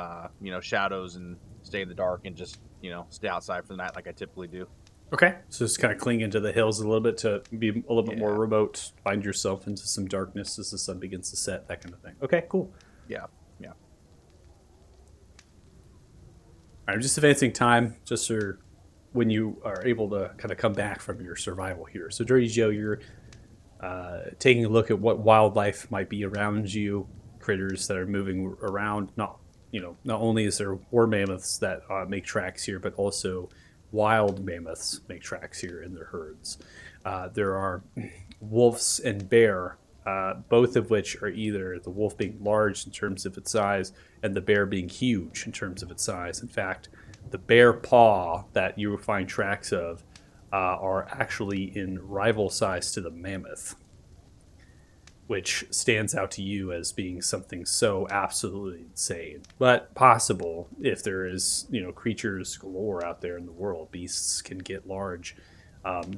shadows and stay in the dark and just stay outside for the night like I typically do. Okay. So just kind of cling into the hills a little bit to be a little bit more Yeah. remote, find yourself into some darkness as the sun begins to set, that kind of thing. Okay, cool. Yeah. All right, I'm just advancing time just for when you are able to kind of come back from your survival here. So, Dirty Joe, you're taking a look at what wildlife might be around you, critters that are moving around. Not only is there war mammoths that make tracks here, but also wild mammoths make tracks here in their herds. There are wolves and bear, both of which are either the wolf being large in terms of its size and the bear being huge in terms of its size. In fact, the bear paw that you will find tracks of are actually in rival size to the mammoth, which stands out to you as being something so absolutely insane, but possible if there is, creatures galore out there in the world. Beasts can get large.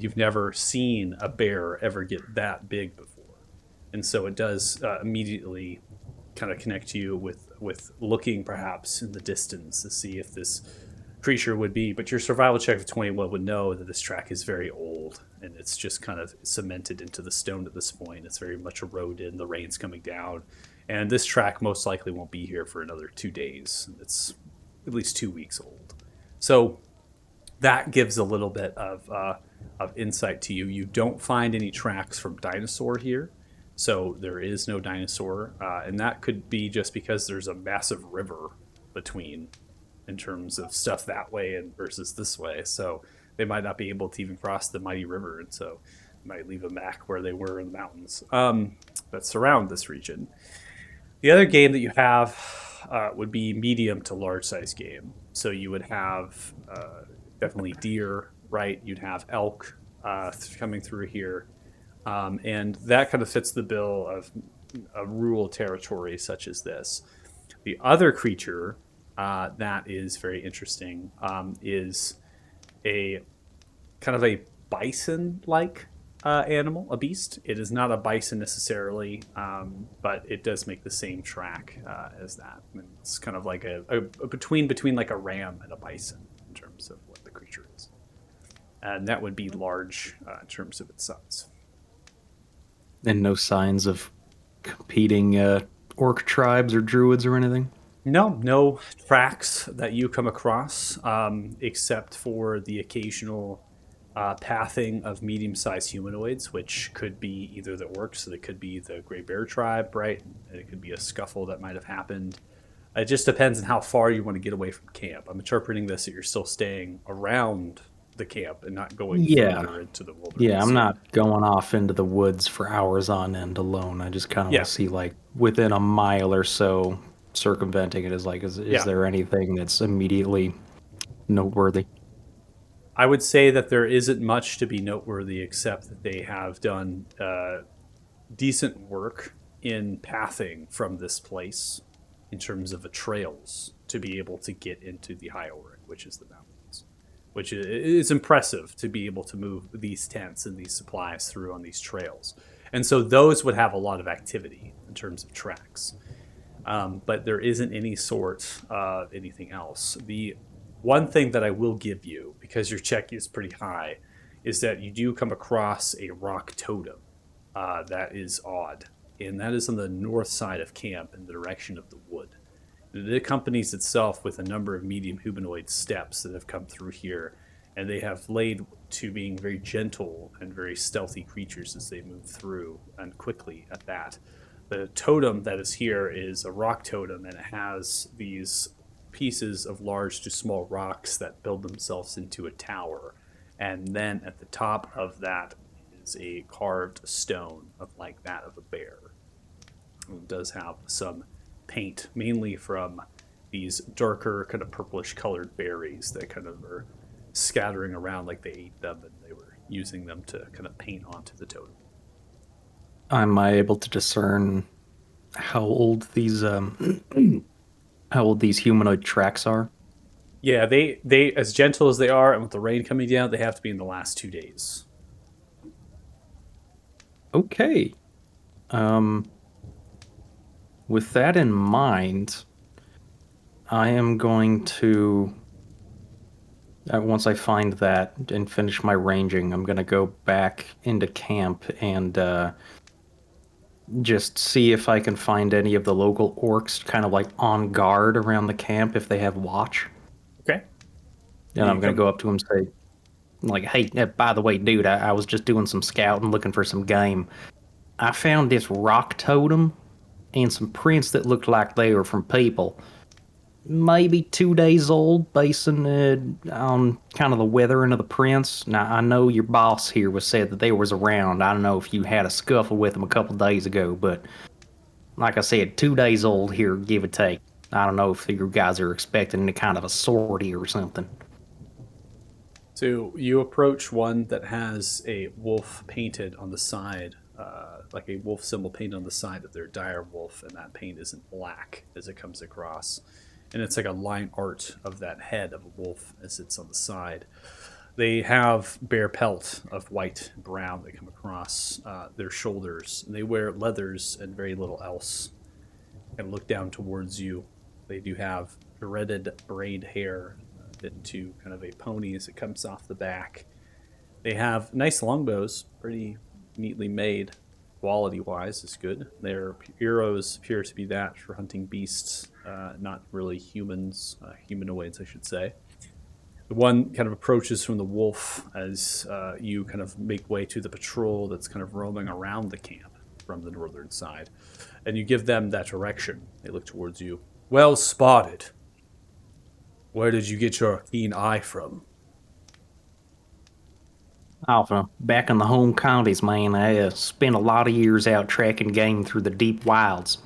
You've never seen a bear ever get that big before, and so it does immediately kind of connect you with looking perhaps in the distance to see if this creature would be. But your survival check of 21 would know that this track is very old and it's just kind of cemented into the stone at this point. It's very much eroded. The rain's coming down, and this track most likely won't be here for another 2 days. It's at least 2 weeks old. So that gives a little bit of insight to you. You don't find any tracks from dinosaur here. So there is no dinosaur, and that could be just because there's a massive river between in terms of stuff that way and versus this way. So they might not be able to even cross the mighty river, and so might leave them back where they were in the mountains that surround this region. The other game that you have would be medium to large size game. So you would have definitely deer, right? You'd have elk coming through here. And that kind of fits the bill of a rural territory such as this. The other creature that is very interesting is a kind of a bison-like animal, a beast. It is not a bison necessarily, but it does make the same track as that. And it's kind of like a between like a ram and a bison in terms of what the creature is. And that would be large in terms of its size. And no signs of competing orc tribes or druids or anything? No tracks that you come across, except for the occasional pathing of medium-sized humanoids, which could be either the orcs, so it could be the Gray Bear tribe, right? And it could be a scuffle that might have happened. It just depends on how far you want to get away from camp. I'm interpreting this that you're still staying around the camp and not going further into the wilderness. Yeah, I'm not going off into the woods for hours on end alone. I just kind of want to see, like, within a mile or so, circumventing it. Is there anything that's immediately noteworthy? I would say that there isn't much to be noteworthy except that they have done decent work in pathing from this place in terms of the trails to be able to get into the High Orin, which is the mountains, which is impressive to be able to move these tents and these supplies through on these trails. And so those would have a lot of activity in terms of tracks. But there isn't any sort of anything else. The one thing that I will give you, because your check is pretty high, is that you do come across a rock totem that is odd. And that is on the north side of camp in the direction of the wood. It accompanies itself with a number of medium humanoid steps that have come through here, and they have laid to being very gentle and very stealthy creatures as they move through, and quickly at that. The totem that is here is a rock totem, and it has these pieces of large to small rocks that build themselves into a tower. And then at the top of that is a carved stone of like that of a bear. It does have some paint, mainly from these darker kind of purplish colored berries that kind of are scattering around like they ate them and they were using them to kind of paint onto the totem. Am I able to discern how old these humanoid tracks are? Yeah, they as gentle as they are, and with the rain coming down, they have to be in the last 2 days. Okay. With that in mind, I am going to, once I find that and finish my ranging, I'm going to go back into camp and just see if I can find any of the local orcs kind of like on guard around the camp if they have watch. Okay. And I'm going to go up to them and say, Like, hey, by the way, dude, I was just doing some scouting looking for some game. I found this rock totem and some prints that looked like they were from people. Maybe 2 days old, based on kind of the weathering of the prints. Now, I know your boss here was said that they was around. I don't know if you had a scuffle with them a couple days ago, but like I said, 2 days old here, give or take. I don't know if you guys are expecting any kind of a sortie or something. So you approach one that has a wolf painted on the side, like a wolf symbol painted on the side of their dire wolf, and that paint is in black as it comes across. And it's like a line art of that head of a wolf as it's on the side. They have bare pelt of white and brown that come across their shoulders. And they wear leathers and very little else. And look down towards you. They do have dreaded braid hair into kind of a pony as it comes off the back. They have nice longbows, pretty neatly made. Quality wise is good. Their arrows appear to be that for hunting beasts, not really humans, humanoids, I should say. The one kind of approaches from the wolf as you kind of make way to the patrol that's kind of roaming around the camp from the northern side. And you give them that direction. They look towards you. Well spotted. Where did you get your keen eye from? Oh, back in the home counties, man, I spent a lot of years out tracking game through the deep wilds.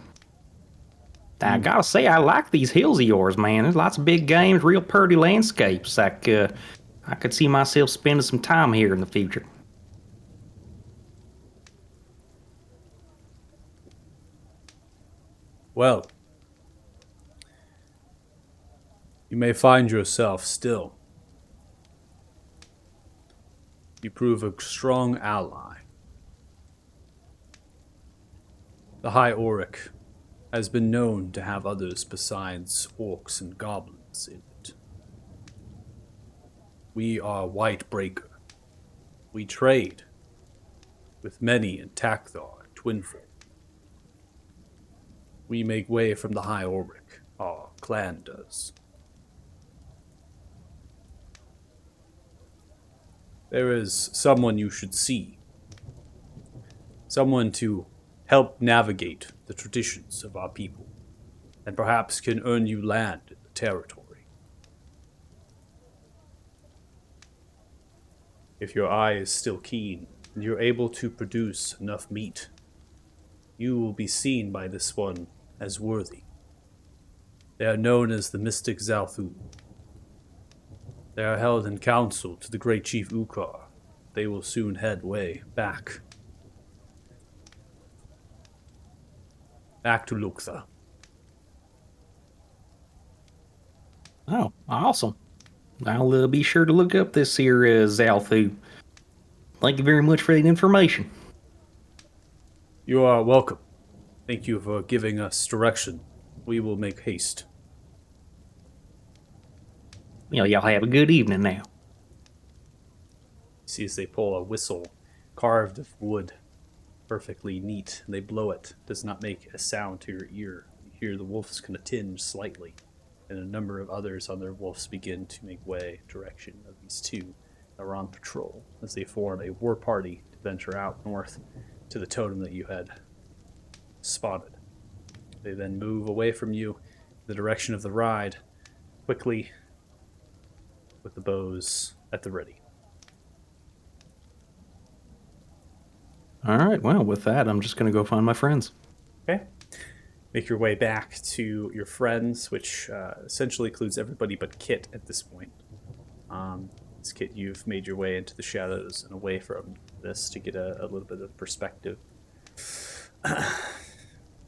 I gotta say, I like these hills of yours, man. There's lots of big games, real pretty landscapes. I could see myself spending some time here in the future. Well, you may find yourself still. You prove a strong ally. The High Auric has been known to have others besides orcs and goblins in it. We are White Breaker. We trade with many in Takthar and Twinfall. We make way from the High Auric, our clan does. There is someone you should see. Someone to help navigate the traditions of our people, and perhaps can earn you land in the territory. If your eye is still keen, and you're able to produce enough meat, you will be seen by this one as worthy. They are known as the Mystic Zalthu. They are held in council to the great chief Ukar. They will soon head way back to Luktha. Oh, awesome. I'll be sure to look up this here Zalthu. Thank you very much for that information. You are welcome. Thank you for giving us direction. We will make haste. Y'all have a good evening now. See as they pull a whistle carved of wood, perfectly neat, and they blow it. Does not make a sound to your ear. You hear the wolves kind of tinge slightly, and a number of others on their wolves begin to make way direction of these two that are on patrol as they form a war party to venture out north to the totem that you had spotted. They then move away from you in the direction of the ride, quickly, with the bows at the ready. All right, well, with that, I'm just going to go find my friends. Okay. Make your way back to your friends, which essentially includes everybody but Kit at this point. As Kit, you've made your way into the shadows and away from this to get a little bit of perspective.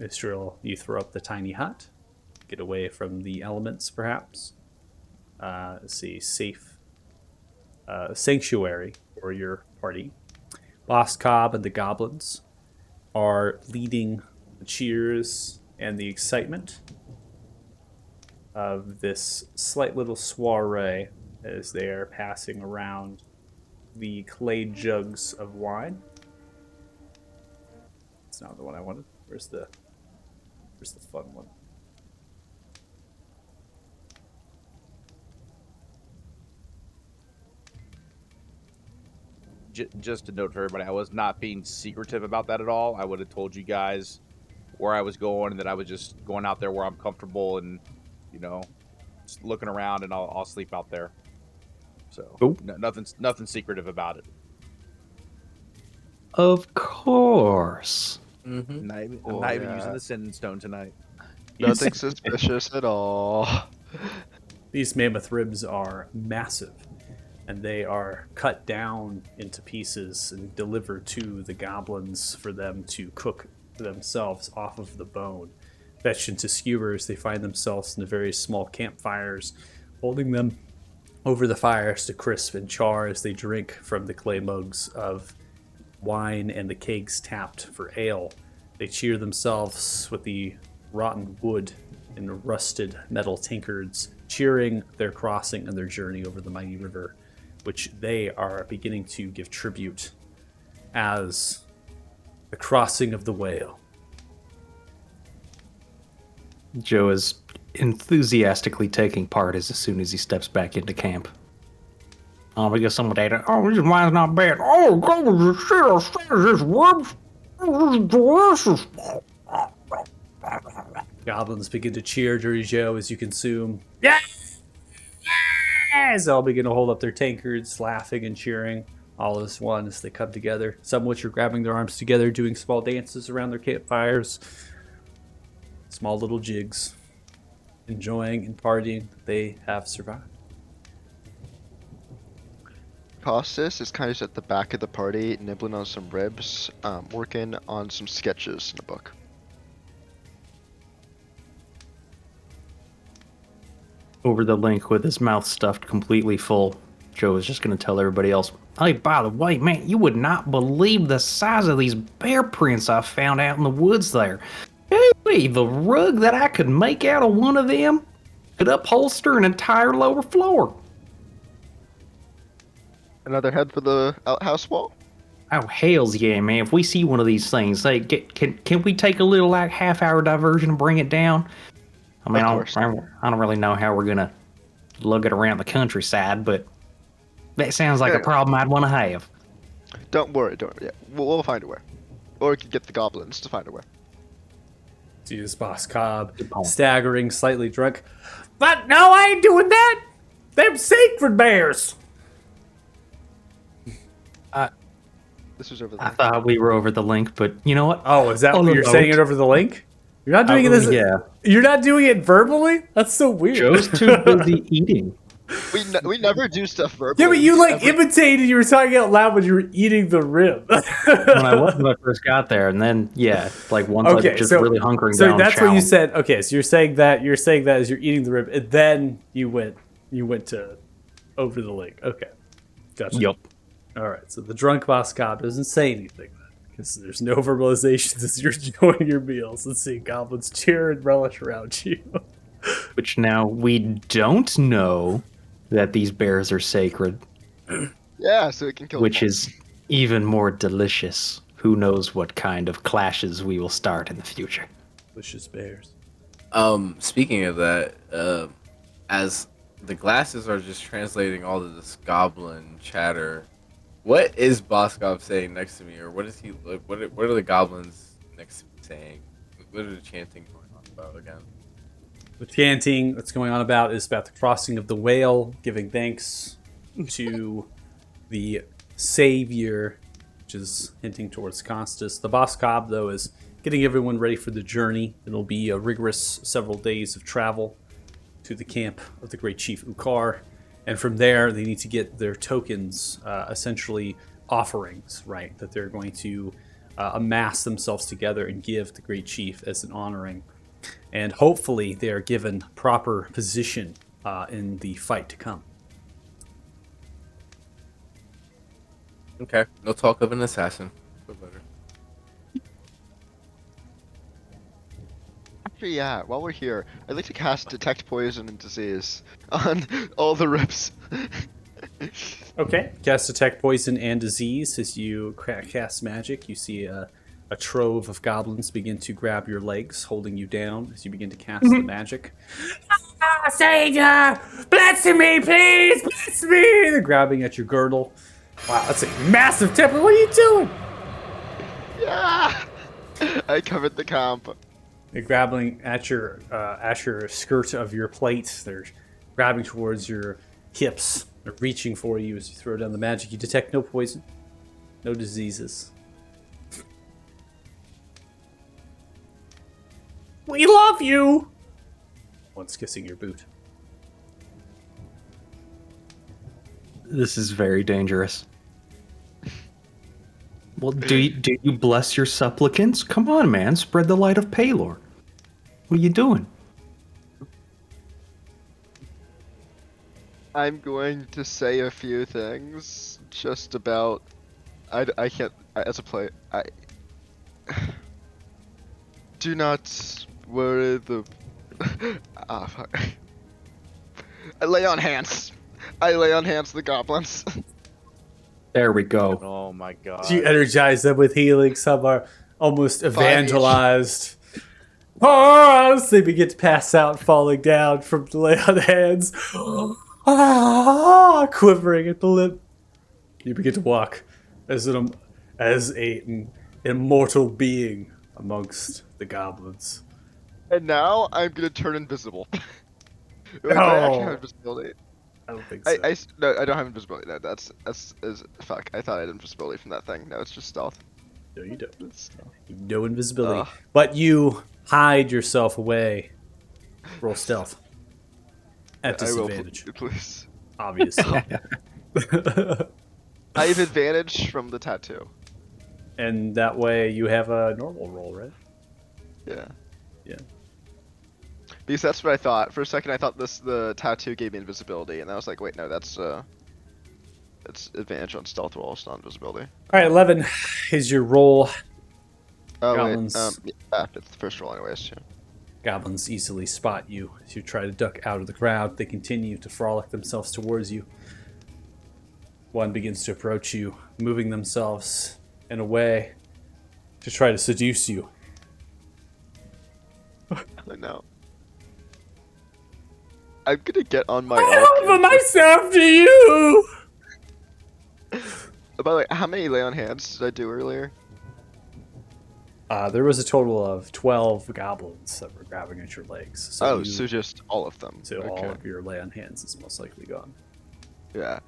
Israel, you throw up the tiny hut, get away from the elements, perhaps. See, safe sanctuary for your party. Boss Cobb and the goblins are leading the cheers and the excitement of this slight little soiree as they are passing around the clay jugs of wine. It's not the one I wanted. Where's the fun one? just to note for everybody, I was not being secretive about that at all. I would have told you guys where I was going and that I was just going out there where I'm comfortable and, you know, just looking around, and I'll sleep out there. So Cool. nothing secretive about it. Of course. Mm-hmm. I'm not even, Oh, using yeah. the sending stone tonight. Nothing suspicious at all. These mammoth ribs are massive, and they are cut down into pieces and delivered to the goblins for them to cook themselves off of the bone. Fetched into skewers, they find themselves in the various small campfires, holding them over the fires to crisp and char as they drink from the clay mugs of wine and the kegs tapped for ale. They cheer themselves with the rotten wood and rusted metal tankards, cheering their crossing and their journey over the mighty river, which they are beginning to give tribute as the crossing of the whale. Joe is enthusiastically taking part as soon as he steps back into camp. Oh, we got some data. Oh, this wine's not bad. Oh, God, shit, this ribs. Oh, this is delicious. Goblins begin to cheer Dirty Joe as you consume. Yes! Yes! They all begin to hold up their tankards, laughing and cheering, all as one as they come together. Some which are grabbing their arms together, doing small dances around their campfires. Small little jigs, enjoying and partying that they have survived. Costas is kind of at the back of the party, nibbling on some ribs, working on some sketches in a book. Over the link with his mouth stuffed completely full, Joe is just going to tell everybody else, hey, by the way, man, you would not believe the size of these bear prints I found out in the woods there. Hey, the rug that I could make out of one of them could upholster an entire lower floor. Another head for the outhouse wall? Oh, hells yeah, man. If we see one of these things, hey, can we take a little like half-hour diversion and bring it down? I mean, Of course. I don't really know how we're going to lug it around the countryside, but that sounds like a Yeah. problem I'd want to have. Don't worry. Yeah, we'll find a way. Or we could get the goblins to find a way. See this boss Cobb, Good point. staggering, slightly drunk. But no, I ain't doing that! Them sacred bears! This was over I there. thought we were over the link, but you know what? Oh, is that Oh, what no, you're no. saying it over the link? You're not doing this. Yeah. You're not doing it verbally? That's so weird. Joe's too busy eating. We never do stuff verbally. Yeah, but you like Every- imitated. You were talking out loud when you were eating the rib. When I first got there, and then like once I just really hunkering so down. that's what you chowing. said. Okay, so you're saying that as you're eating the rib, and then you went to over the link. Okay, gotcha. Yup. All right, so the drunk boss cop doesn't say anything because there's no verbalizations as you're enjoying your meals and seeing goblins cheer and relish around you. Which now we don't know that these bears are sacred, Yeah, so it can kill which them all. is even more delicious. Who knows what kind of clashes we will start in the future. Delicious bears. Speaking of that, as the glasses are just translating all of this goblin chatter, what is Boskov saying next to me, or what is he? What are the goblins next to me saying? What are the chanting going on about again? The chanting that's going on about is about the crossing of the whale, giving thanks to the savior, which is hinting towards Costas. The boss cob, though, is getting everyone ready for the journey. It'll be a rigorous several days of travel to the camp of the great chief Ukar. And from there, they need to get their tokens, essentially offerings, right? That they're going to amass themselves together and give the great chief as an honoring. And hopefully they are given proper position in the fight to come. Okay, no talk of an assassin. Feel better. Actually, yeah, while we're here, I'd like to cast Detect Poison and Disease on all the rips. Okay. Cast Detect Poison and Disease. As you cast magic, you see a trove of goblins begin to grab your legs, holding you down as you begin to cast the magic. Savior! Bless me, please! Bless me! They're grabbing at your girdle. Wow, that's a massive temper. What are you doing? Yeah! I covered the comp. They're grabbing at your skirt of your plate. They're grabbing towards your hips. They're reaching for you as you throw down the magic. You detect no poison, no diseases. We love you! One's kissing your boot. This is very dangerous. Well, do you bless your supplicants? Come on, man. Spread the light of Palor. What are you doing? I'm going to say a few things just about. I can't. As a player, I. Do not worry the. Fuck. I lay on hands. I lay on hands the goblins. There we go. Oh my god. You energize them with healing. Some are almost each. evangelized. Oh, as they begin to pass out, falling down from the lay on hands. Quivering at the lip. You begin to walk as an immortal being amongst the goblins. And now I'm gonna turn invisible. Wait, do I actually have invisibility? I don't think so. No, I don't have invisibility. No, that's fuck. I thought I had invisibility from that thing. No, it's just stealth. No, you don't. It's- You have no invisibility. Ugh. But you hide yourself away. Roll stealth. At I will, disadvantage, please. obviously. I have advantage from the tattoo. And that way you have a normal roll, right? Yeah. Yeah. Because that's what I thought. For a second, I thought the tattoo gave me invisibility, and I was like, wait, no, that's advantage on stealth rolls, not invisibility. All right, 11 is your roll. Oh Goblins. wait, yeah, it's the first roll anyways. Yeah. Goblins easily spot you as you try to duck out of the crowd. They continue to frolic themselves towards you. One begins to approach you, moving themselves in a way to try to seduce you. I know. I'm gonna get on my. I offer myself to you! By the way, how many lay on hands did I do earlier? There was a total of 12 goblins that were grabbing at your legs. So So just all of them. So all of your lay on hands is most likely gone. Yeah.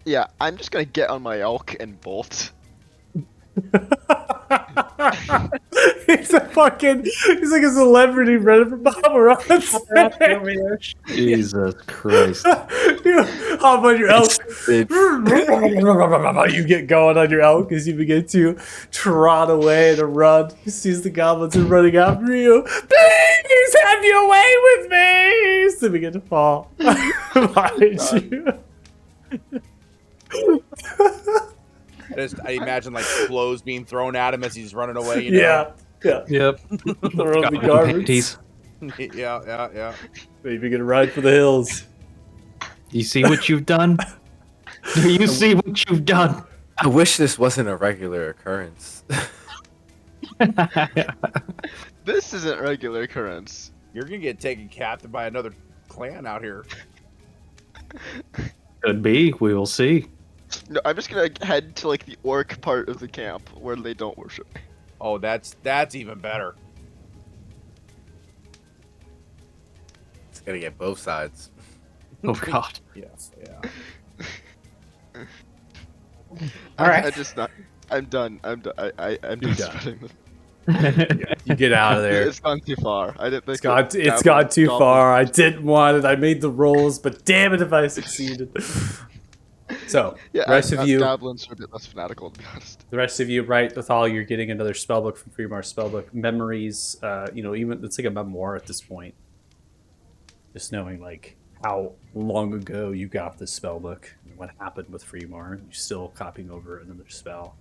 Yeah, I'm just gonna get on my elk and bolt. He's like a celebrity running from Bomber on stage. Jesus Christ. You hop on your elk. You get going on your elk as you begin to trot away and run. You see the goblins are running after you. Please have your way with me. So they begin to fall behind you. I imagine like clothes being thrown at him as he's running away. You know? Yeah. Yep. Throw the garments. Yeah. Maybe gonna ride for the hills. You see what you've done? Do you see what you've done? I wish this wasn't a regular occurrence. This isn't regular occurrence. You're gonna get taken captive by another clan out here. Could be. We will see. No, I'm just gonna head to like the orc part of the camp where they don't worship me. Oh, that's even better. It's gonna get both sides. Oh God. Yeah. All right. I'm done. I'm done. I'm You're done done. spreading this. You get out of there. It's gone too far. I didn't think It's gone too far. I didn't want it. I made the rolls, but damn it if I succeeded. So, Yeah, the rest of you, goblins are a bit less fanatical, to be honest. the rest of you, right? With all, you're getting another spellbook from Freemar's spellbook. Memories, even it's like a memoir at this point. Just knowing like how long ago you got this spellbook and what happened with Freemar. You're still copying over another spell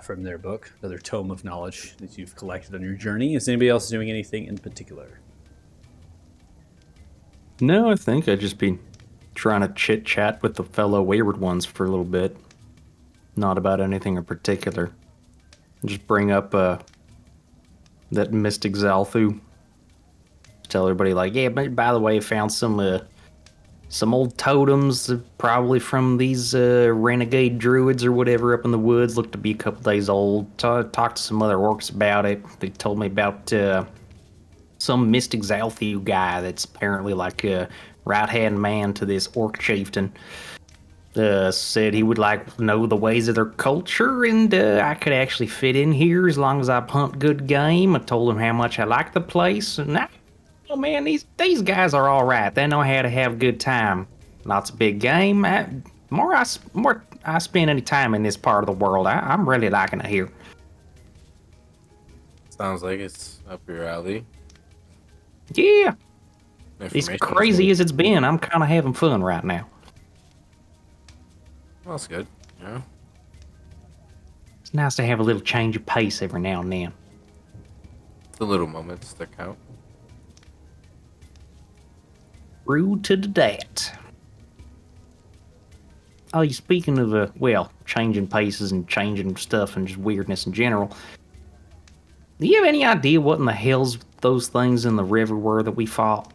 from their book, another tome of knowledge that you've collected on your journey. Is anybody else doing anything in particular? No, I think I'd just be trying to chit chat with the fellow Wayward ones for a little bit. Not about anything in particular. Just bring up that Mystic Zalthu. Tell everybody like, yeah, but by the way, found some some old totems, probably from these renegade druids or whatever up in the woods. Looked to be a couple days old. Talked to some other orcs about it. They told me about some mystic Zalthiu guy that's apparently like a right-hand man to this orc chieftain. Said he would like know the ways of their culture, and I could actually fit in here as long as I pumped good game. I told him how much I liked the place, and oh man, these guys are all right. They know how to have a good time. Lots of big game. More I spend any time in this part of the world, I'm really liking it here. Sounds like it's up your alley. Yeah, as Information is crazy good. as it's been, I'm kind of having fun right now. Well, that's good. Yeah. It's nice to have a little change of pace every now and then. The little moments that count. Rude to the dat. Oh, you speaking of changing paces and changing stuff and just weirdness in general. Do you have any idea what in the hell's those things in the river were that we fought?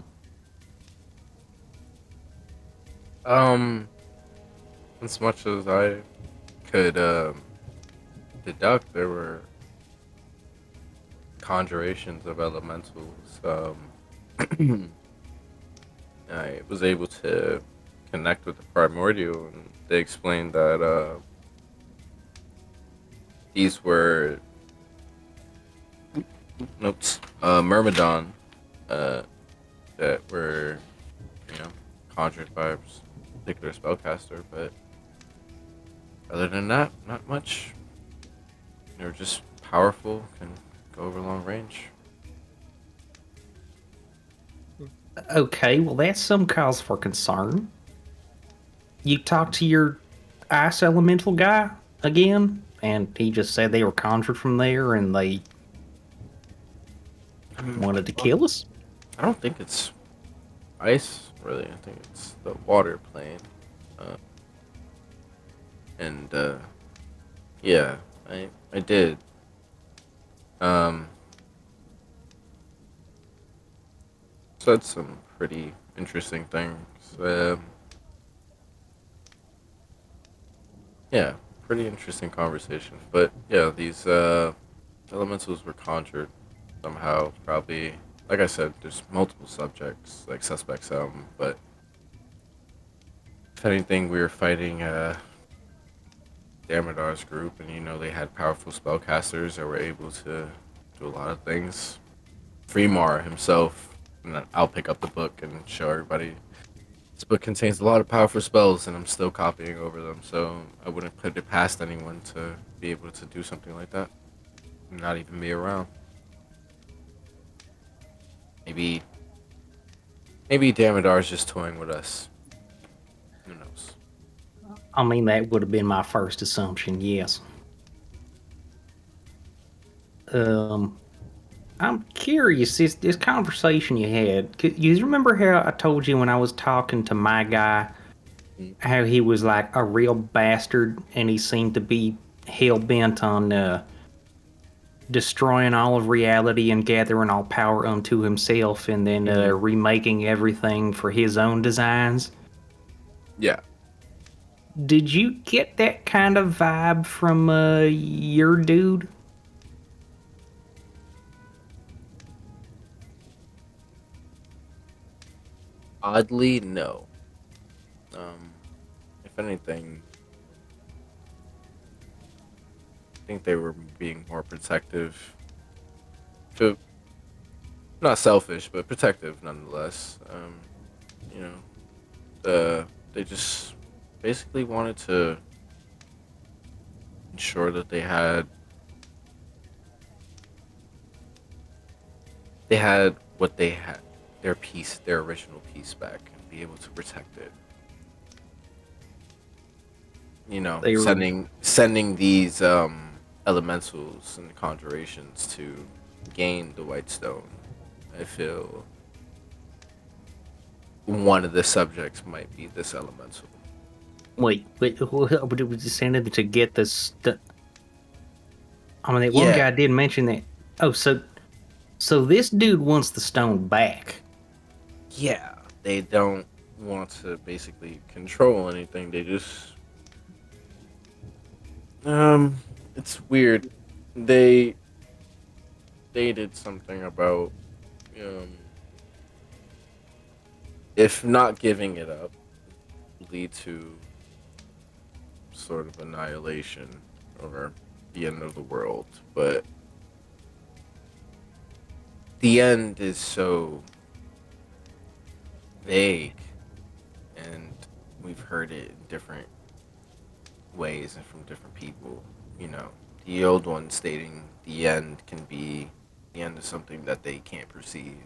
As much as I could deduct, there were conjurations of elementals. I was able to connect with the primordial, and they explained that these were Myrmidon that were, conjured by a particular spellcaster, but other than that, not much. They were just powerful, can go over long range. Okay, well that's some cause for concern. You talked to your ice elemental guy again, and he just said they were conjured from there and they wanted to kill us? I don't think it's ice, really. I think it's the water plane. Yeah, I did. Said some pretty interesting things. Yeah, pretty interesting conversation. But yeah, these elementals were conjured somehow. Probably, like I said, there's multiple subjects, like suspects. But if anything, we were fighting Damodar's group, and they had powerful spellcasters that were able to do a lot of things. Fremar himself, and I'll pick up the book and show everybody. This book contains a lot of powerful spells, and I'm still copying over them, so I wouldn't put it past anyone to be able to do something like that. Not even be around. Maybe Damodar's just toying with us. Who knows? I mean, that would have been my first assumption, yes. I'm curious, this conversation you had, you remember how I told you when I was talking to my guy, how he was like a real bastard and he seemed to be hell-bent on destroying all of reality and gathering all power unto himself and then remaking everything for his own designs? Yeah. Did you get that kind of vibe from your dude? Oddly, no. If anything, I think they were being more protective. Not selfish, but protective nonetheless. They just basically wanted to ensure that they had what they had, their original piece back, and be able to protect it. They were- Sending these elementals and conjurations to gain the White Stone. I feel one of the subjects might be this elemental. Wait, who was sending to get this? I mean, that one Yeah. guy did mention that. Oh, so this dude wants the stone back. Yeah, they don't want to basically control anything. They just it's weird. They did something about um if not giving it up lead to sort of annihilation or the end of the world, but the end is so vague, and we've heard it in different ways and from different people. You know, the old one stating the end can be the end of something that they can't perceive.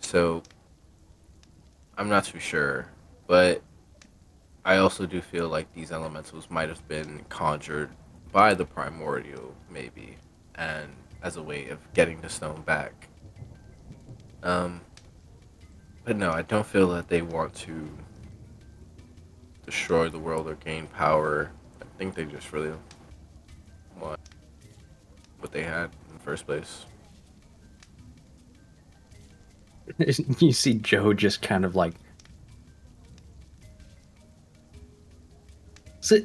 So I'm not too sure, but I also do feel like these elementals might have been conjured by the primordial, maybe, and as a way of getting the stone back. Um, but no, I don't feel that they want to destroy the world or gain power. I think they just really want what they had in the first place. You see Joe just kind of like, so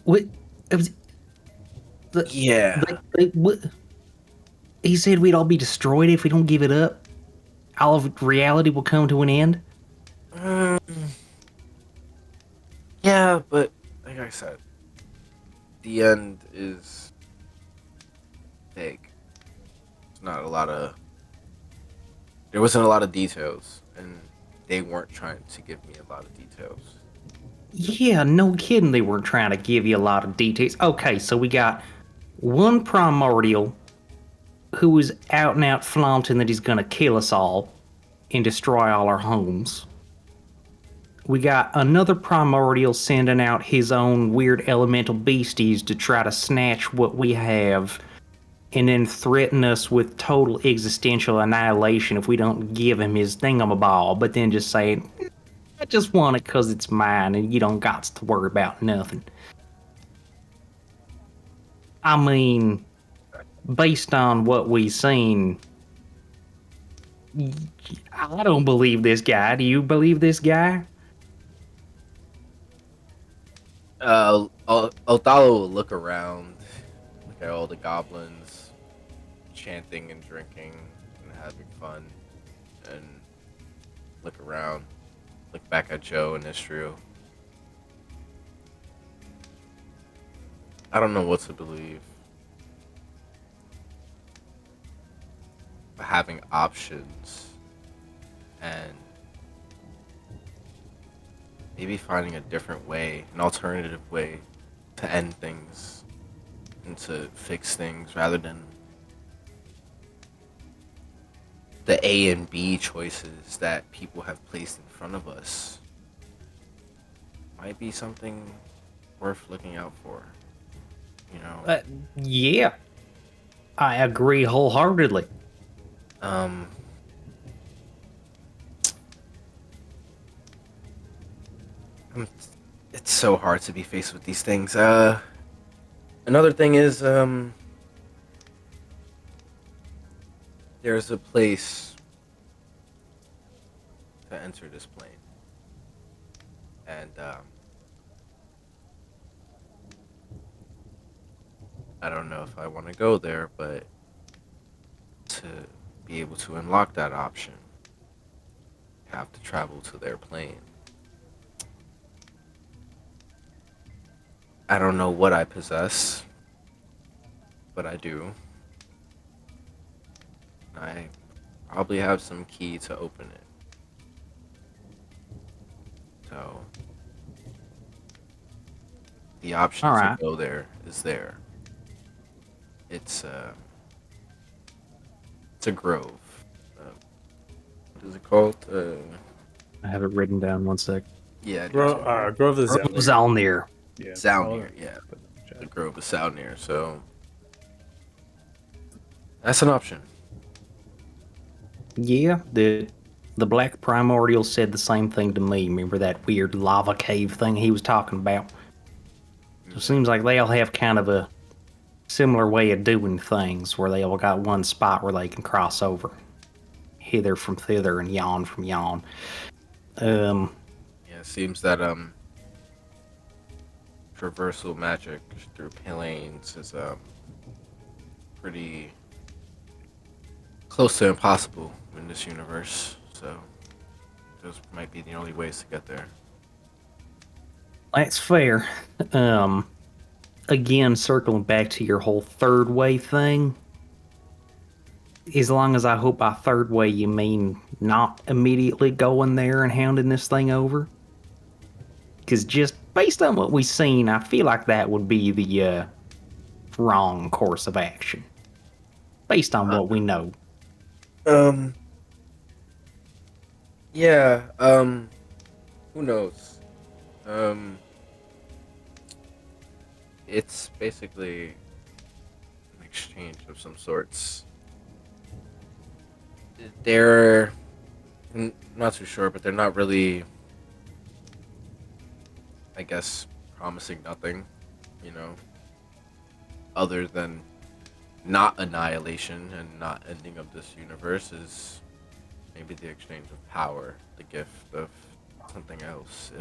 what? It was, Yeah. what? He said we'd all be destroyed if we don't give it up. All of reality will come to an end. Yeah, but like I said, the end is vague. It's not a lot of. There wasn't a lot of details, and they weren't trying to give me a lot of details. Yeah, no kidding. They weren't trying to give you a lot of details. Okay, so we got one primordial who is out and out flaunting that he's gonna kill us all and destroy all our homes. We got another primordial sending out his own weird elemental beasties to try to snatch what we have and then threaten us with total existential annihilation if we don't give him his thingamaball, but then just saying, I just want it because it's mine and you don't got to worry about nothing. I mean, based on what we've seen, I don't believe this guy. Do you believe this guy? Othello will look around, look at all the goblins chanting and drinking and having fun, and look around, look back at Joe and Istrio. I don't know what to believe. But having options and maybe finding a different way, an alternative way to end things and to fix things rather than the A and B choices that people have placed in front of us might be something worth looking out for. You know? Yeah, I agree wholeheartedly. Um, it's so hard to be faced with these things. Another thing is, there's a place to enter this plane, and I don't know if I want to go there, but to be able to unlock that option, you have to travel to their plane. I don't know what I possess, but I do. I probably have some key to open it. So the option All to right. go there is there. It's a grove. What is it called? I have it written down. One sec. Yeah, Grove of the Grove's on there. Yeah. Soundnear, yeah. The grove of Soundnear. So that's an option. Yeah, the Black Primordial said the same thing to me. Remember that weird lava cave thing he was talking about? So it seems like they all have kind of a similar way of doing things, where they all got one spot where they can cross over, hither from thither and yon from yon. Yeah, it seems that traversal magic through planes is pretty close to impossible in this universe. So those might be the only ways to get there. That's fair. Again, circling back to your whole third way thing. As long as I hope by third way you mean not immediately going there and hounding this thing over. Because just based on what we've seen, I feel like that would be the wrong course of action. Based on what we know. Yeah, who knows? It's basically an exchange of some sorts. They're not too sure, but they're not really, I guess, promising nothing, you know, other than not annihilation and not ending of this universe is maybe the exchange of power, the gift of something else.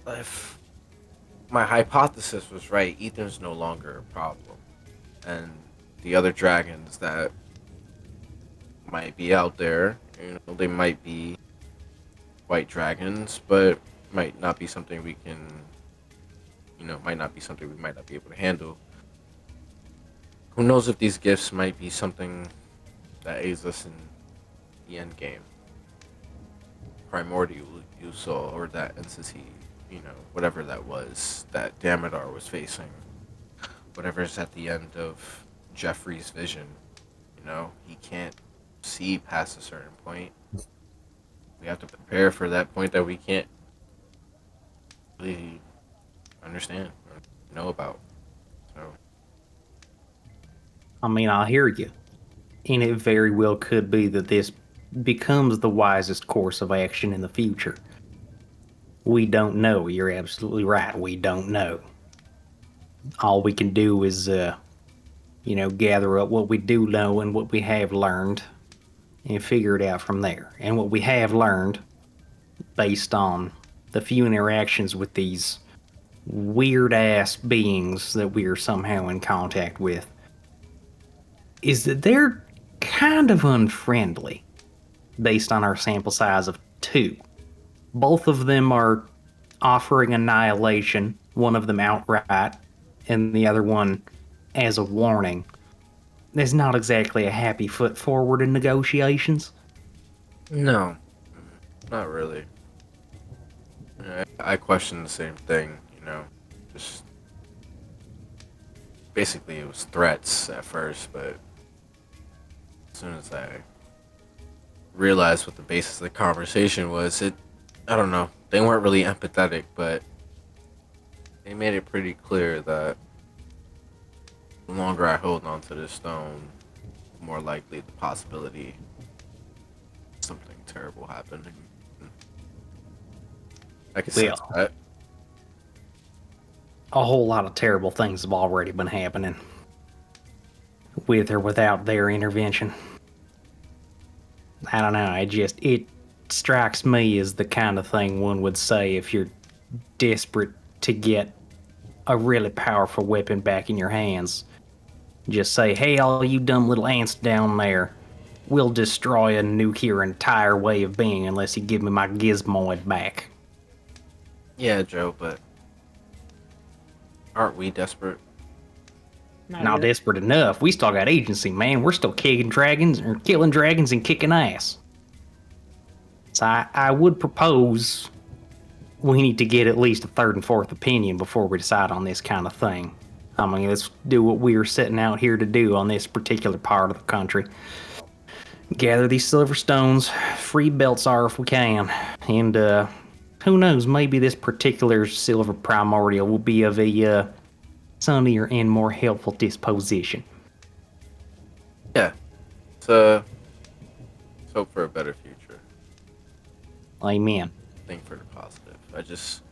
If my hypothesis was right, Ether's no longer a problem, and the other dragons that might be out there, you know, they might be white dragons, but might not be something we can, you know, might not be something we might not be able to handle. Who knows if these gifts might be something that aids us in the end game. Primordial you saw, or that entity, you know, whatever that was that Damodar was facing. Whatever's at the end of Jeffrey's vision, you know, he can't see past a certain point. We have to prepare for that point that we can't really understand or know about. So I mean, I hear you. And it very well could be that this becomes the wisest course of action in the future. We don't know. You're absolutely right. We don't know. All we can do is, gather up what we do know and what we have learned and figure it out from there. And what we have learned, based on the few interactions with these weird ass beings that we are somehow in contact with, is that they're kind of unfriendly based on our sample size of 2. Both of them are offering annihilation, one of them outright, and the other one as a warning. There's not exactly a happy foot forward in negotiations. no, not really. I question the same thing, you know. Just basically it was threats at first, but as soon as I realized what the basis of the conversation was, I don't know, they weren't really empathetic, but they made it pretty clear that the longer I hold on to this stone, the more likely the possibility something terrible happened. I can sense Well, that. a whole lot of terrible things have already been happening, with or without their intervention. I don't know, it strikes me as the kind of thing one would say if you're desperate to get a really powerful weapon back in your hands. Just say, hey, all you dumb little ants down there, we'll destroy and nuke your entire way of being unless you give me my gizmoid back. Yeah, Joe, but aren't we desperate? Not yet. desperate enough. We still got agency, man. We're still killing dragons and kicking ass. So I would propose we need to get at least a third and fourth opinion before we decide on this kind of thing. I mean, let's do what we are setting out here to do on this particular part of the country. Gather these silver stones, free Beltsar if we can, and who knows, maybe this particular silver primordial will be of a sunnier and more helpful disposition. Yeah. Let's hope for a better future. Amen. Think for the positive. I just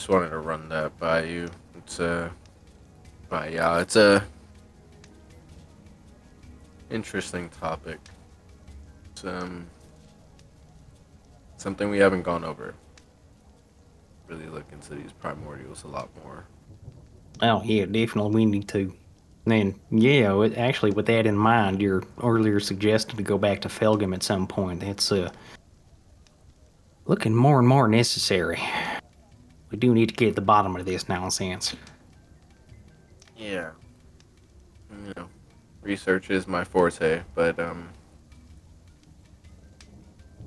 wanted to run that by you. It's a interesting topic. It's something we haven't gone over. Really look into these primordials a lot more. Oh yeah, definitely we need to. And yeah, actually, with that in mind, your earlier suggestion to go back to Felgam at some point, it's looking more and more necessary. We do need to get to the bottom of this nonsense. Yeah. You know, research is my forte, but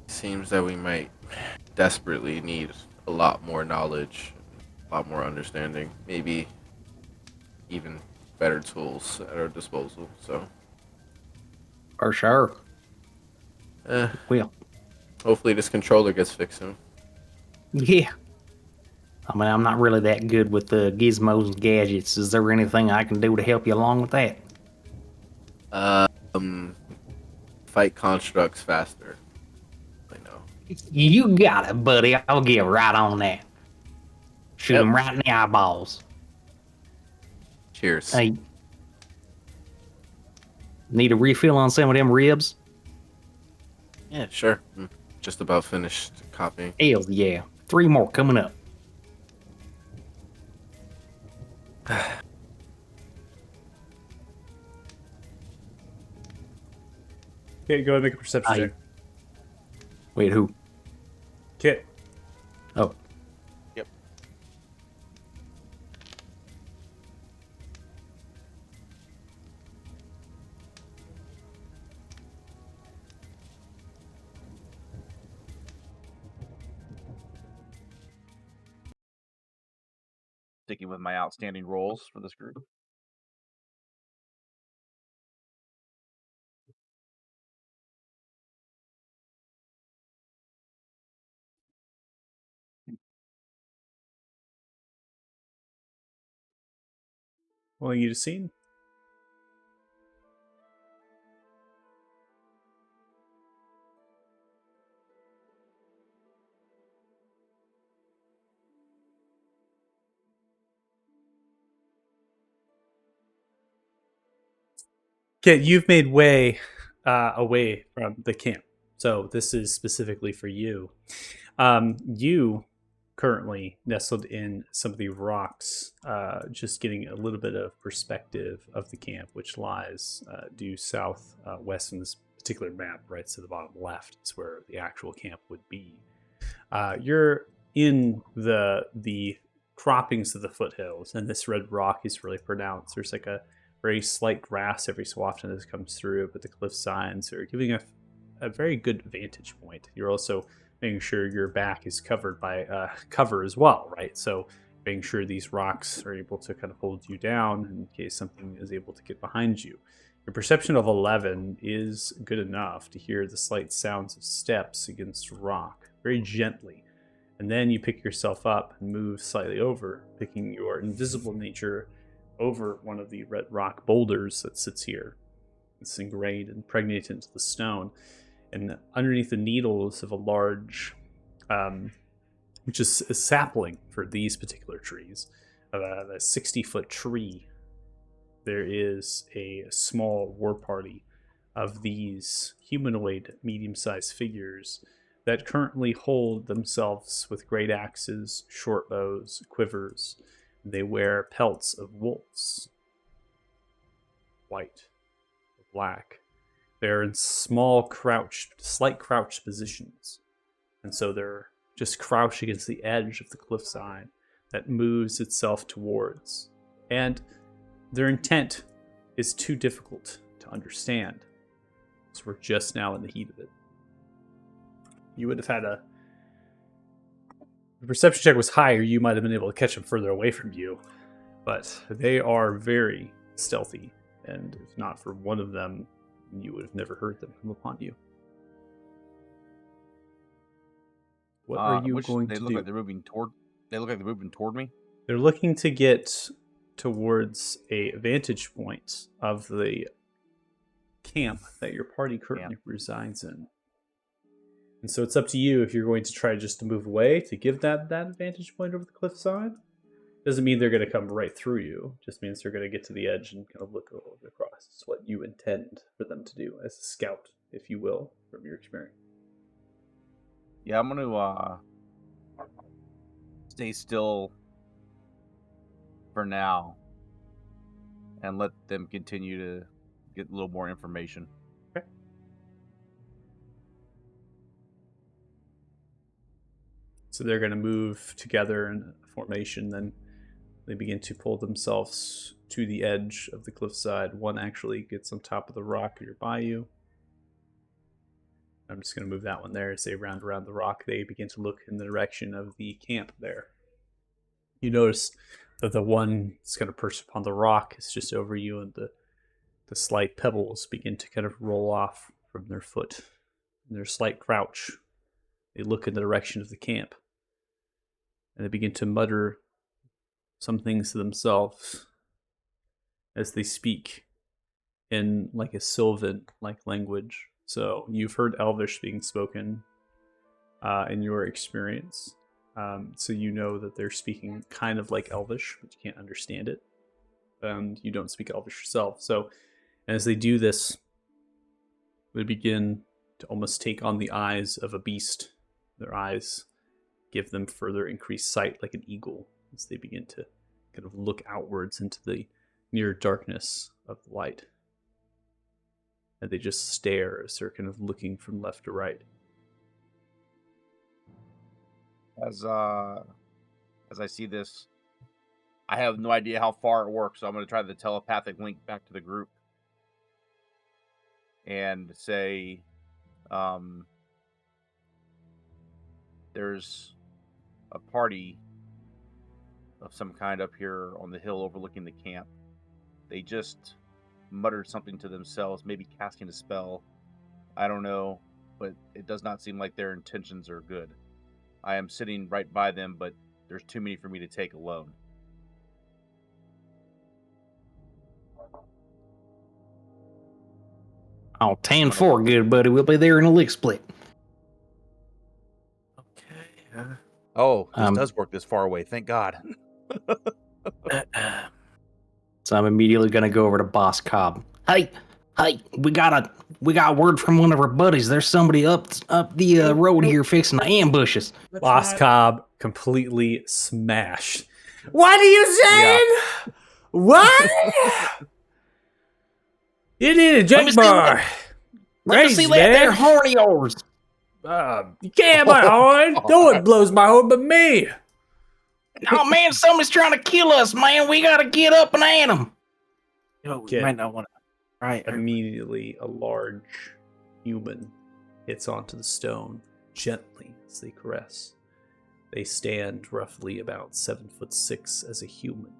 seems that we might desperately need a lot more knowledge, a lot more understanding, maybe even better tools at our disposal. So, For sure. eh, Well, hopefully this controller gets fixed soon. yeah. I mean, I'm not really that good with the gizmos and gadgets. Is there anything I can do to help you along with that? Um, fight constructs faster. I know. You got it, buddy. I'll get right on that. Shoot Yep. him right in the eyeballs. Cheers. Hey, need a refill on some of them ribs? Yeah, sure. I'm just about finished copying. Hell yeah. 3 more coming up. Okay, go ahead and make a perception check. Wait, who? Kit. Oh, Yep. Sticking with my outstanding roles for this group. Willing you to scene. Kit, you've made way away from the camp. So this is specifically for you. You currently nestled in some of the rocks, just getting a little bit of perspective of the camp, which lies due south west in this particular map, right to the bottom left. Is where the actual camp would be. You're in the croppings of the foothills, and this red rock is really pronounced. There's like a very slight grass every so often as it comes through, but the cliff signs are giving a very good vantage point. You're also making sure your back is covered by cover as well, right? So making sure these rocks are able to kind of hold you down in case something is able to get behind you. Your perception of 11 is good enough to hear the slight sounds of steps against rock, very gently. And then you pick yourself up and move slightly over, picking your invisible nature over one of the red rock boulders that sits here. It's ingrained and impregnated into the stone. And underneath the needles of a large, which is a sapling for these particular trees, of a 60-foot tree, there is a small war party of these humanoid medium-sized figures that currently hold themselves with great axes, short bows, quivers. They wear pelts of wolves, white, black. They're in small slight crouched positions. And so they're just crouched against the edge of the cliffside that moves itself towards. And their intent is too difficult to understand. So we're just now in the heat of it. You would have had the perception check was higher, you might have been able to catch them further away from you. But they are very stealthy, and if not for one of them, you would have never heard them come upon you. What are you going to do? Like they're moving toward. They look like they're moving toward me. They're looking to get towards a vantage point of the camp that your party currently resides in. And so it's up to you if you're going to try just to move away to give that vantage point over the cliffside. Doesn't mean they're going to come right through you. Just means they're going to get to the edge and kind of look over across. It's what you intend for them to do as a scout, if you will, from your experience. Yeah, I'm gonna stay still for now and let them continue to get a little more information. So they're going to move together in a formation. Then they begin to pull themselves to the edge of the cliffside. One actually gets on top of the rock nearby you. I'm just going to move that one there. As they round around the rock, they begin to look in the direction of the camp there. You notice that the one that's kind of perched upon the rock is just over you, and the slight pebbles begin to kind of roll off from their foot. In their slight crouch, they look in the direction of the camp, and they begin to mutter some things to themselves as they speak in like a Sylvan-like language. So you've heard Elvish being spoken in your experience. So you know that they're speaking kind of like Elvish, but you can't understand it. And you don't speak Elvish yourself. So as they do this, they begin to almost take on the eyes of a beast. Their eyes give them further increased sight like an eagle as they begin to kind of look outwards into the near darkness of the light. And they just stare as they're kind of looking from left to right. As I see this, I have no idea how far it works, so I'm going to try the telepathic link back to the group and say, there's a party of some kind up here on the hill overlooking the camp. They just muttered something to themselves, maybe casting a spell. I don't know, but it does not seem like their intentions are good. I am sitting right by them, but there's too many for me to take alone. Oh, 10-4, good buddy. We'll be there in a lick split. Okay. Oh, this does work this far away. Thank God. So I'm immediately gonna go over to Boss Cobb. Hey, we got word from one of our buddies. There's somebody up the road here fixing to ambush us. Boss Cobb completely smashed. What are you saying? Yeah. What? You need a drink bar. Let me see that there horn of yours. You can't have my horn. No one blows my horn but me. Oh man, somebody's trying to kill us, man. We gotta get up and at them. We might not want to. Right. Immediately, a large human hits onto the stone gently as they caress. They stand roughly about 7'6" as a human.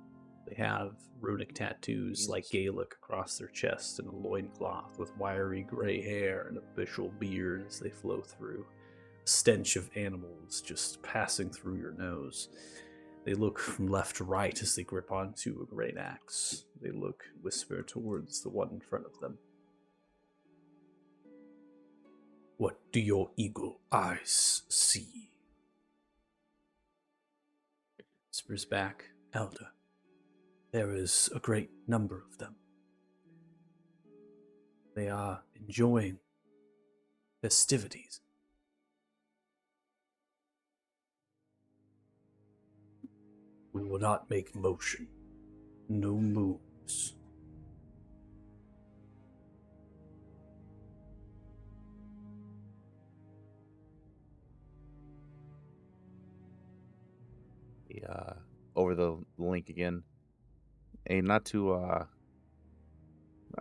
They have runic tattoos like Gaelic across their chest and a loincloth with wiry gray hair and a bushel beard as they flow through. A stench of animals just passing through your nose. They look from left to right as they grip onto a great axe. They look and whisper towards the one in front of them. What do your eagle eyes see? Whispers back, Elder. There is a great number of them. They are enjoying festivities. We will not make motion. No moves. Over the link again. Hey, not to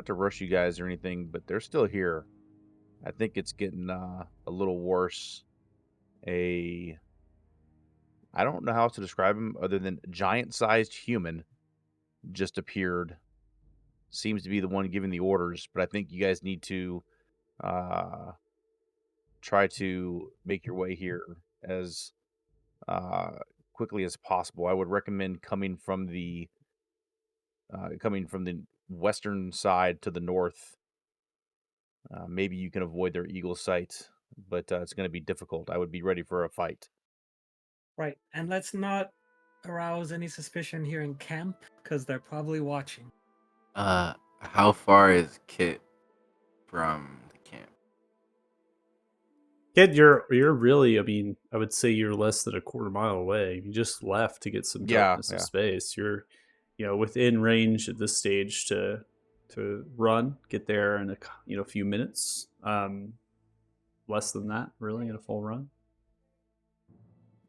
rush you guys or anything, but they're still here. I think it's getting a little worse. I don't know how else to describe him other than giant-sized human just appeared. Seems to be the one giving the orders, but I think you guys need to try to make your way here as quickly as possible. I would recommend coming from the western side to the north. Maybe you can avoid their eagle sight, but it's going to be difficult. I would be ready for a fight. Right, and let's not arouse any suspicion here in camp, because they're probably watching. How far is Kit from the camp? Kid, you're really, I mean, I would say you're less than a quarter mile away. You just left to get some Yeah, darkness of yeah. space. You're, within range at this stage to run, get there in a few minutes. Less than that, really, in a full run.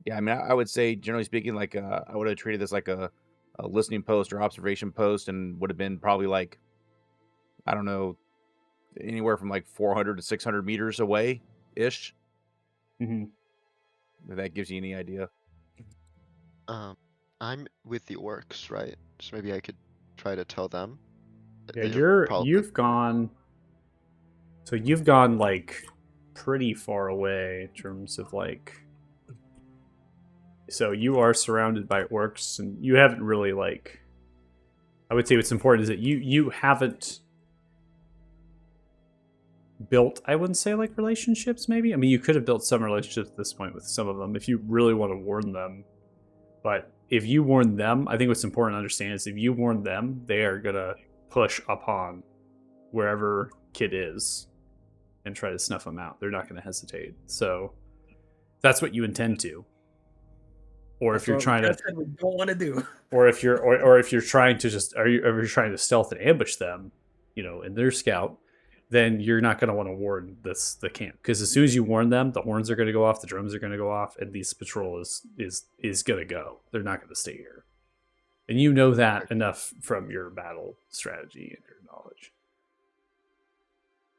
Yeah, I mean, I would say, generally speaking, like I would have treated this like a listening post or observation post, and would have been probably like, I don't know, anywhere from like 400 to 600 meters away ish. Mm-hmm. If that gives you any idea. I'm with the orcs, right? So maybe I could try to tell them. Yeah, They're probably you've gone. So you've gone like pretty far away in terms of like. So you are surrounded by orcs, and you haven't really like. I would say what's important is that you haven't built. I wouldn't say like relationships. Maybe I mean you could have built some relationships at this point with some of them if you really want to warn them. But if you warn them, I think what's important to understand is if you warn them, they are gonna push upon wherever Kid is and try to snuff him out. They're not going to hesitate. So that's what you intend to. Or if you're trying to, we don't want to do. or if you're trying to just, if you're trying to stealth and ambush them, in their scout, then you're not going to want to warn the camp, because as soon as you warn them, the horns are going to go off, the drums are going to go off, and this patrol is going to go. They're not going to stay here, and you know that enough from your battle strategy and your knowledge.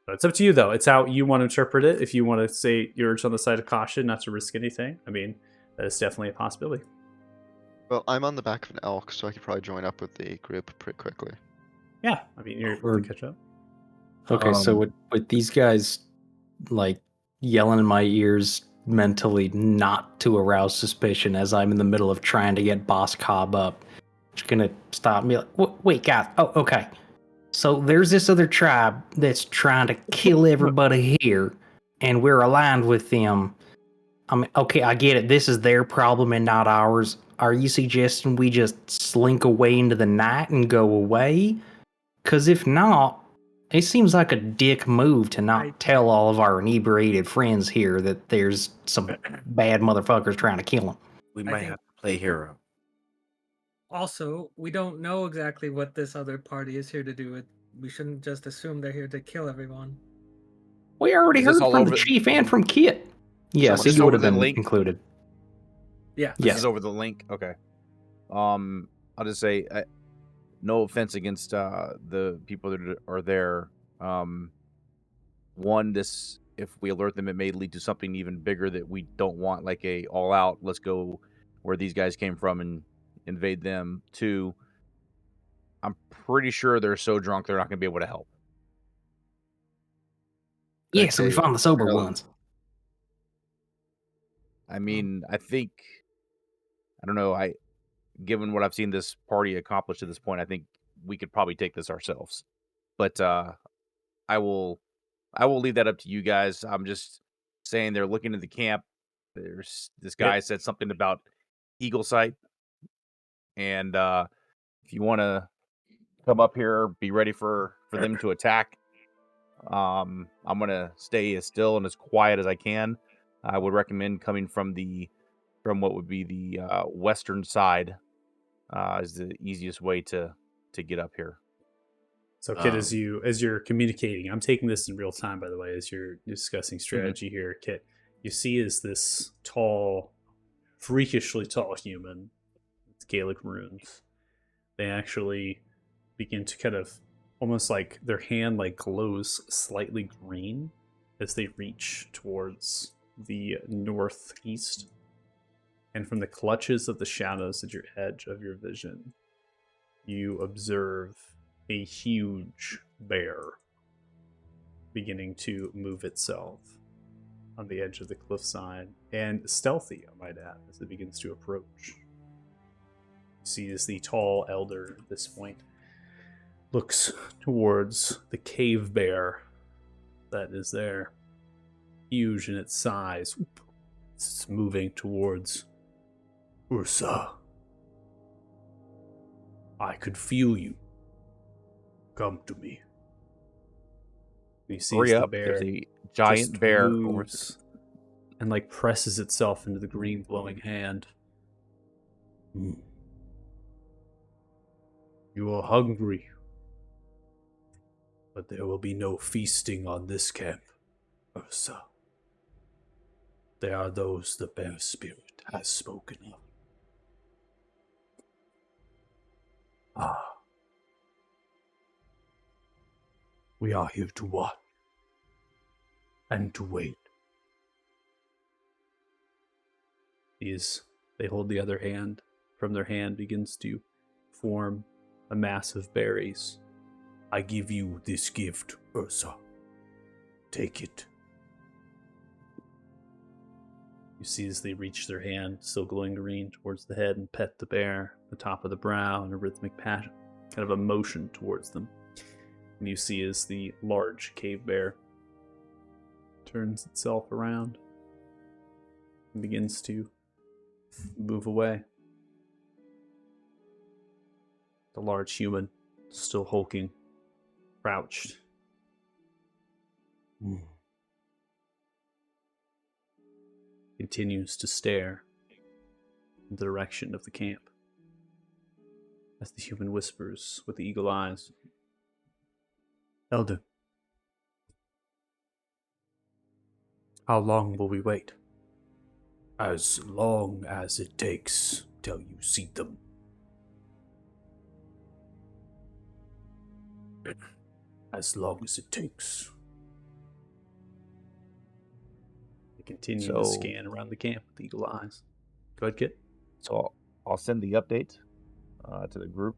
But it's up to you, though. It's how you want to interpret it. If you want to say you're on the side of caution, not to risk anything, I mean, that is definitely a possibility. Well, I'm on the back of an elk, so I could probably join up with the group pretty quickly. Yeah, I mean, you're able to catch up. Okay, so with these guys like yelling in my ears mentally not to arouse suspicion as I'm in the middle of trying to get Boss Cobb up, just gonna stop me like, wait, guys. Oh, okay. So there's this other tribe that's trying to kill everybody here, and we're aligned with them. I mean, okay, I get it. This is their problem and not ours. Are you suggesting we just slink away into the night and go away? Because if not, it seems like a dick move to not tell all of our inebriated friends here that there's some bad motherfuckers trying to kill them. We might have to play hero. Also, we don't know exactly what this other party is here to do. We shouldn't just assume they're here to kill everyone. We already heard from the chief and from Kit. Yes, he would have been included. Yeah. This is over the link. Okay. I'll just say, no offense against the people that are there. One, if we alert them, it may lead to something even bigger that we don't want, like a all-out, let's go where these guys came from and invade them. Two, I'm pretty sure they're so drunk they're not going to be able to help. Yeah, so we found the sober ones. I mean, I think, I don't know, given what I've seen this party accomplish to this point, I think we could probably take this ourselves. But I will leave that up to you guys. I'm just saying they're looking at the camp. There's this guy said something about eagle sight. And if you want to come up here, be ready for them to attack. I'm going to stay as still and as quiet as I can. I would recommend coming from what would be the western side is the easiest way to get up here. So, Kit, as you're communicating, I'm taking this in real time, by the way, as you're discussing strategy here, Kit, you see is this tall, freakishly tall human with Gaelic runes. They actually begin to kind of almost like their hand like glows slightly green as they reach towards the northeast. And from the clutches of the shadows at your edge of your vision, you observe a huge bear beginning to move itself on the edge of the cliffside, and stealthy, I might add, as it begins to approach. You see as the tall elder at this point looks towards the cave bear that is there, huge in its size. It's moving towards Ursa. I could feel you. Come to me. He sees the bear. There's a giant bear. and like presses itself into the green glowing hand. You are hungry, but there will be no feasting on this camp, Ursa. They are those the bear spirit has spoken of. Ah. We are here to watch and to wait. They hold the other hand. From their hand begins to form a mass of berries. I give you this gift, Ursa. Take it. You see as they reach their hand, still glowing green, towards the head and pet the bear, the top of the brow, and a rhythmic passion, kind of a motion towards them. And you see as the large cave bear turns itself around and begins to move away. The large human, still hulking, crouched. Continues to stare in the direction of the camp as the human whispers with the eagle eyes, Elder, how long will we wait? As long as it takes till you see them. As long as it takes. They continue to scan around the camp with eagle eyes. Go ahead, Kit. So I'll send the update to the group.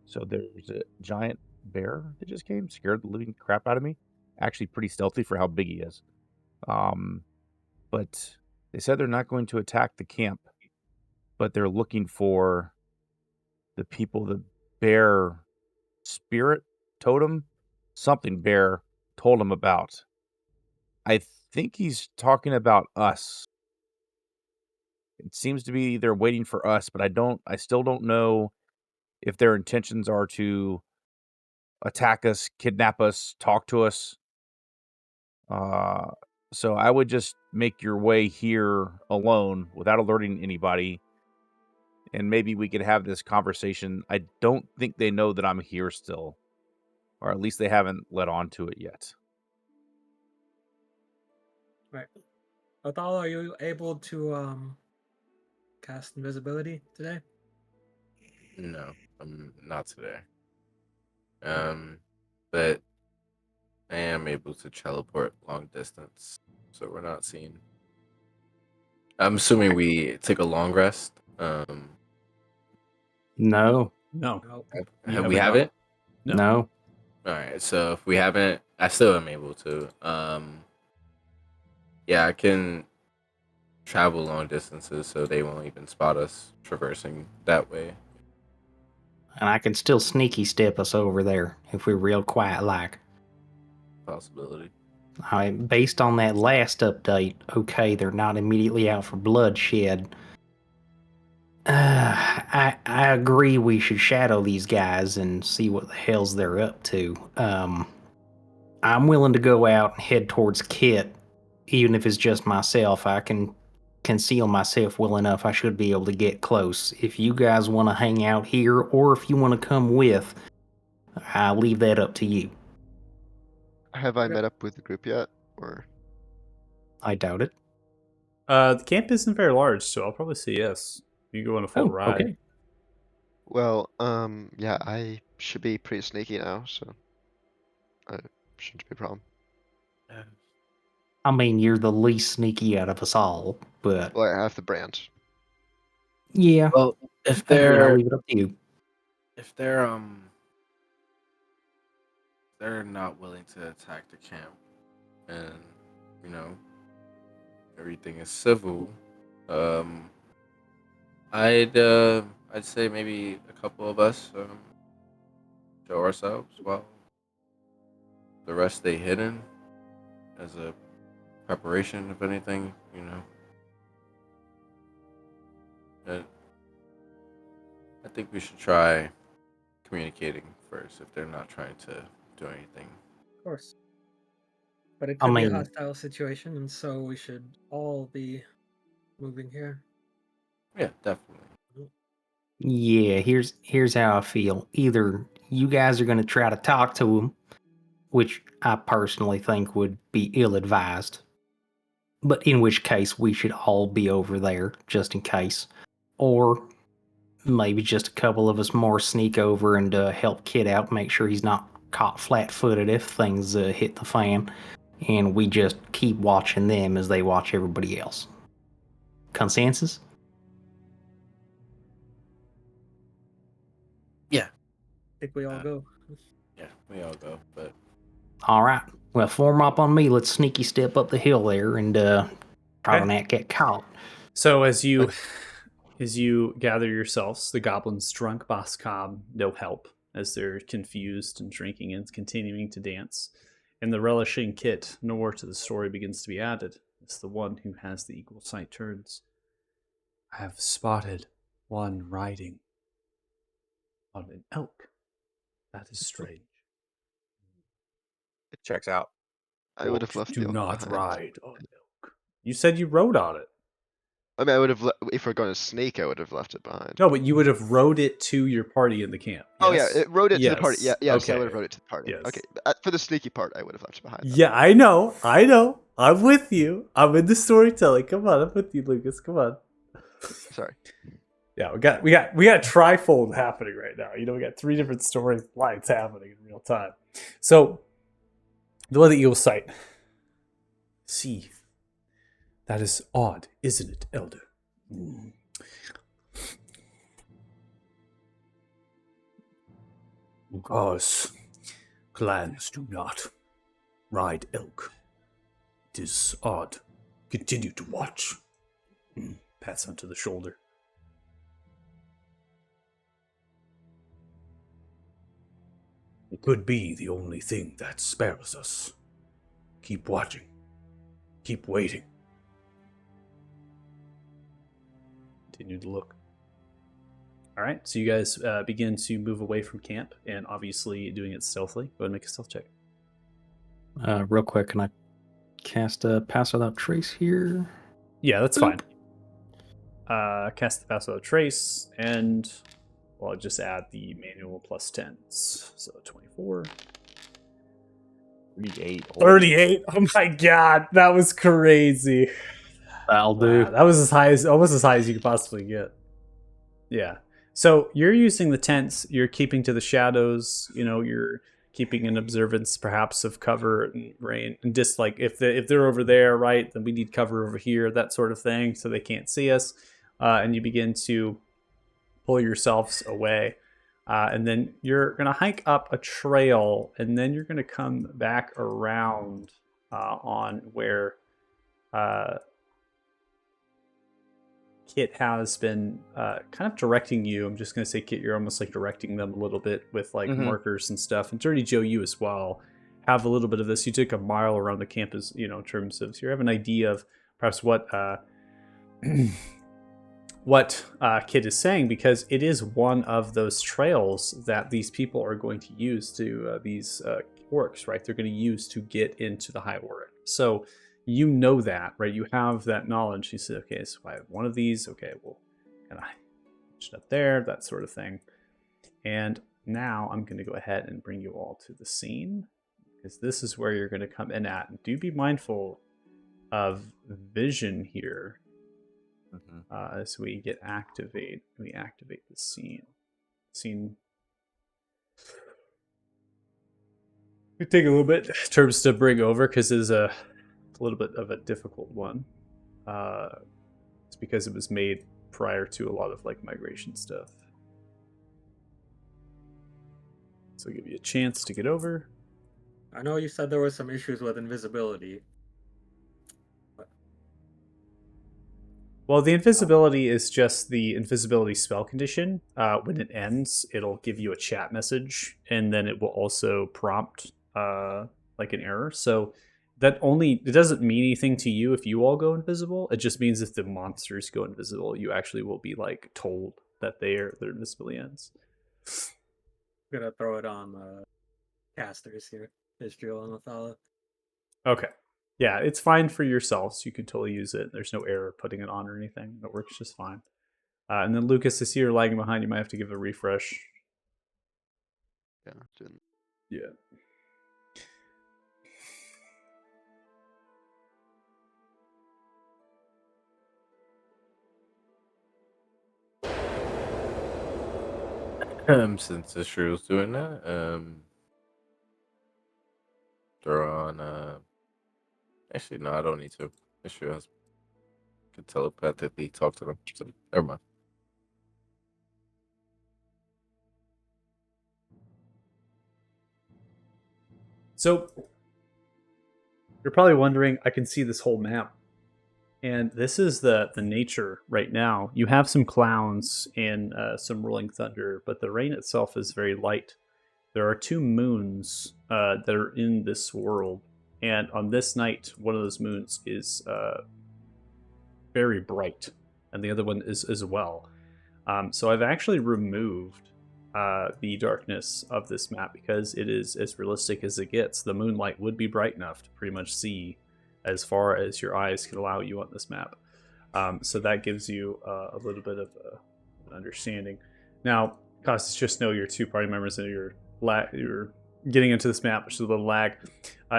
So there's a giant bear that just came, scared the living crap out of me. Actually pretty stealthy for how big he is. But they said they're not going to attack the camp, but they're looking for the people, the bear spirit totem, something bear told him about. I think he's talking about us. It seems to be they're waiting for us, but I still don't know if their intentions are to attack us, kidnap us, talk to us. So I would just make your way here alone without alerting anybody, and maybe we could have this conversation. I don't think they know that I'm here still, or at least they haven't let on to it yet. Right. Othal, are you able to cast invisibility today? No, not today. But I am able to teleport long distance, so we're not seen. I'm assuming we took a long rest. No, No. No. You We haven't haven't. No. no. All right, so if we haven't, I still am able to. Yeah, I can travel long distances, so they won't even spot us traversing that way. And I can still sneaky step us over there if we're real quiet like. Possibility. Based on that last update, okay, they're not immediately out for bloodshed. I agree we should shadow these guys and see what the hell's they're up to. I'm willing to go out and head towards Kit, even if it's just myself. I can conceal myself well enough. I should be able to get close. If you guys want to hang out here, or if you want to come with, I'll leave that up to you. Have I met up with the group yet? Or I doubt it. The camp isn't very large, so I'll probably say yes. You go on a full ride. Okay. well, yeah, I should be pretty sneaky now, so shouldn't be a problem. I mean, you're the least sneaky out of us all, but Well, I have the brand. yeah. Well, if Again, I'll they're leave it up to you. if they're they're not willing to attack the camp, and you know everything is civil, I'd say maybe a couple of us show ourselves while the rest stay hidden as a preparation, if anything, And I think we should try communicating first if they're not trying to do anything. Of course. But it I could be a mean- hostile situation, and so we should all be moving here. Yeah, definitely. Yeah, here's how I feel. Either you guys are going to try to talk to him, which I personally think would be ill-advised, but in which case we should all be over there just in case, or maybe just a couple of us more sneak over and help Kid out, make sure he's not caught flat-footed if things hit the fan, and we just keep watching them as they watch everybody else. Consensus? I think we all go. Yeah, we all go. But All right. Well, form up on me. Let's sneaky step up the hill there and try to not get caught. So as you gather yourselves, the goblins drunk Boscom no help as they're confused and drinking and continuing to dance. And the relishing Kit, nor to the story begins to be added. It's the one who has the equal sight turns. I have spotted one riding on an elk. That is strange. It checks out. I would have left Do the elk not behind. ride on elk. You said you rode on it. I mean, I would have if we're going to sneak, I would have left it behind. No, but you would have rode it to your party in the camp. Oh yeah, yes? it rode it to the party. Yes. Yeah, yes, I Okay. would have rode it to the party. Yes. Okay, for the sneaky part, I would have left it behind. though. Yeah, I know. I'm with you. I'm in the storytelling. Come on, I'm with you, Lucas. Come on. Sorry. Yeah, we got trifold happening right now. You know, we got 3 different storylines happening in real time. So the one that you'll cite. See, that is odd, isn't it, Elder? Because clans do not ride elk. It is odd. Continue to watch. Pats onto the shoulder. It could be the only thing that spares us. Keep watching. Keep waiting. Continue to look. All right, so you guys begin to move away from camp, and obviously doing it stealthily. Go ahead and make a stealth check. Real quick, can I cast a Pass Without Trace here? Yeah, that's fine. Cast the Pass Without Trace, and well, I'll just add the manual plus 10s. So 24. 38. 38. Oh my god, that was crazy. That'll do. Wow, that was almost as high as you could possibly get. Yeah. So you're using the tents, you're keeping to the shadows, you know, you're keeping an observance perhaps of cover and rain, and just like if they're over there, right, then we need cover over here, that sort of thing, so they can't see us. And you begin to pull yourselves away. And then you're going to hike up a trail, and then you're going to come back around on where Kit has been kind of directing you. I'm just going to say, Kit, you're almost like directing them a little bit with like markers and stuff. And Dirty Joe, you as well have a little bit of this. You took a mile around the campus, you know, in terms of, so you have an idea of perhaps what what Kit is saying, because it is one of those trails that these people are going to use to, these orcs, right? They're going to use to get into the High Orc. So you know that, right? You have that knowledge. You say, okay, so I have one of these. Okay, well, can I push it up there? That sort of thing. And now I'm going to go ahead and bring you all to the scene, because this is where you're going to come in at. And do be mindful of vision here. As we activate the scene. We take a little bit in terms to bring over, because it's a little bit of a difficult one. It's because it was made prior to a lot of like migration stuff. So I'll give you a chance to get over. I know you said there were some issues with invisibility. Well, the invisibility is just the invisibility spell condition. When it ends, it'll give you a chat message, and then it will also prompt like an error. So it doesn't mean anything to you if you all go invisible. It just means if the monsters go invisible, you actually will be like told that their invisibility ends. I'm gonna throw it on casters here, Israel and Othala. Okay. Yeah, it's fine for yourselves. You can totally use it. There's no error putting it on or anything. It works just fine. And then Lucas, I see you're lagging behind. You might have to give a refresh. Yeah. Didn't. Yeah. Since the shrews doing that, they're on. Actually, no, I don't need to. The shrew has can telepathically talk to them. So never mind. So you're probably wondering, I can see this whole map. And this is the nature right now. You have some clouds and some rolling thunder, but the rain itself is very light. There are 2 moons that are in this world, and on this night, one of those moons is very bright, and the other one is as well. So I've actually removed the darkness of this map because it is as realistic as it gets. The moonlight would be bright enough to pretty much see as far as your eyes can allow you on this map. So that gives you a little bit of an understanding. Now, Costas, just know your 2 party members that you're getting into this map, which is a little lag.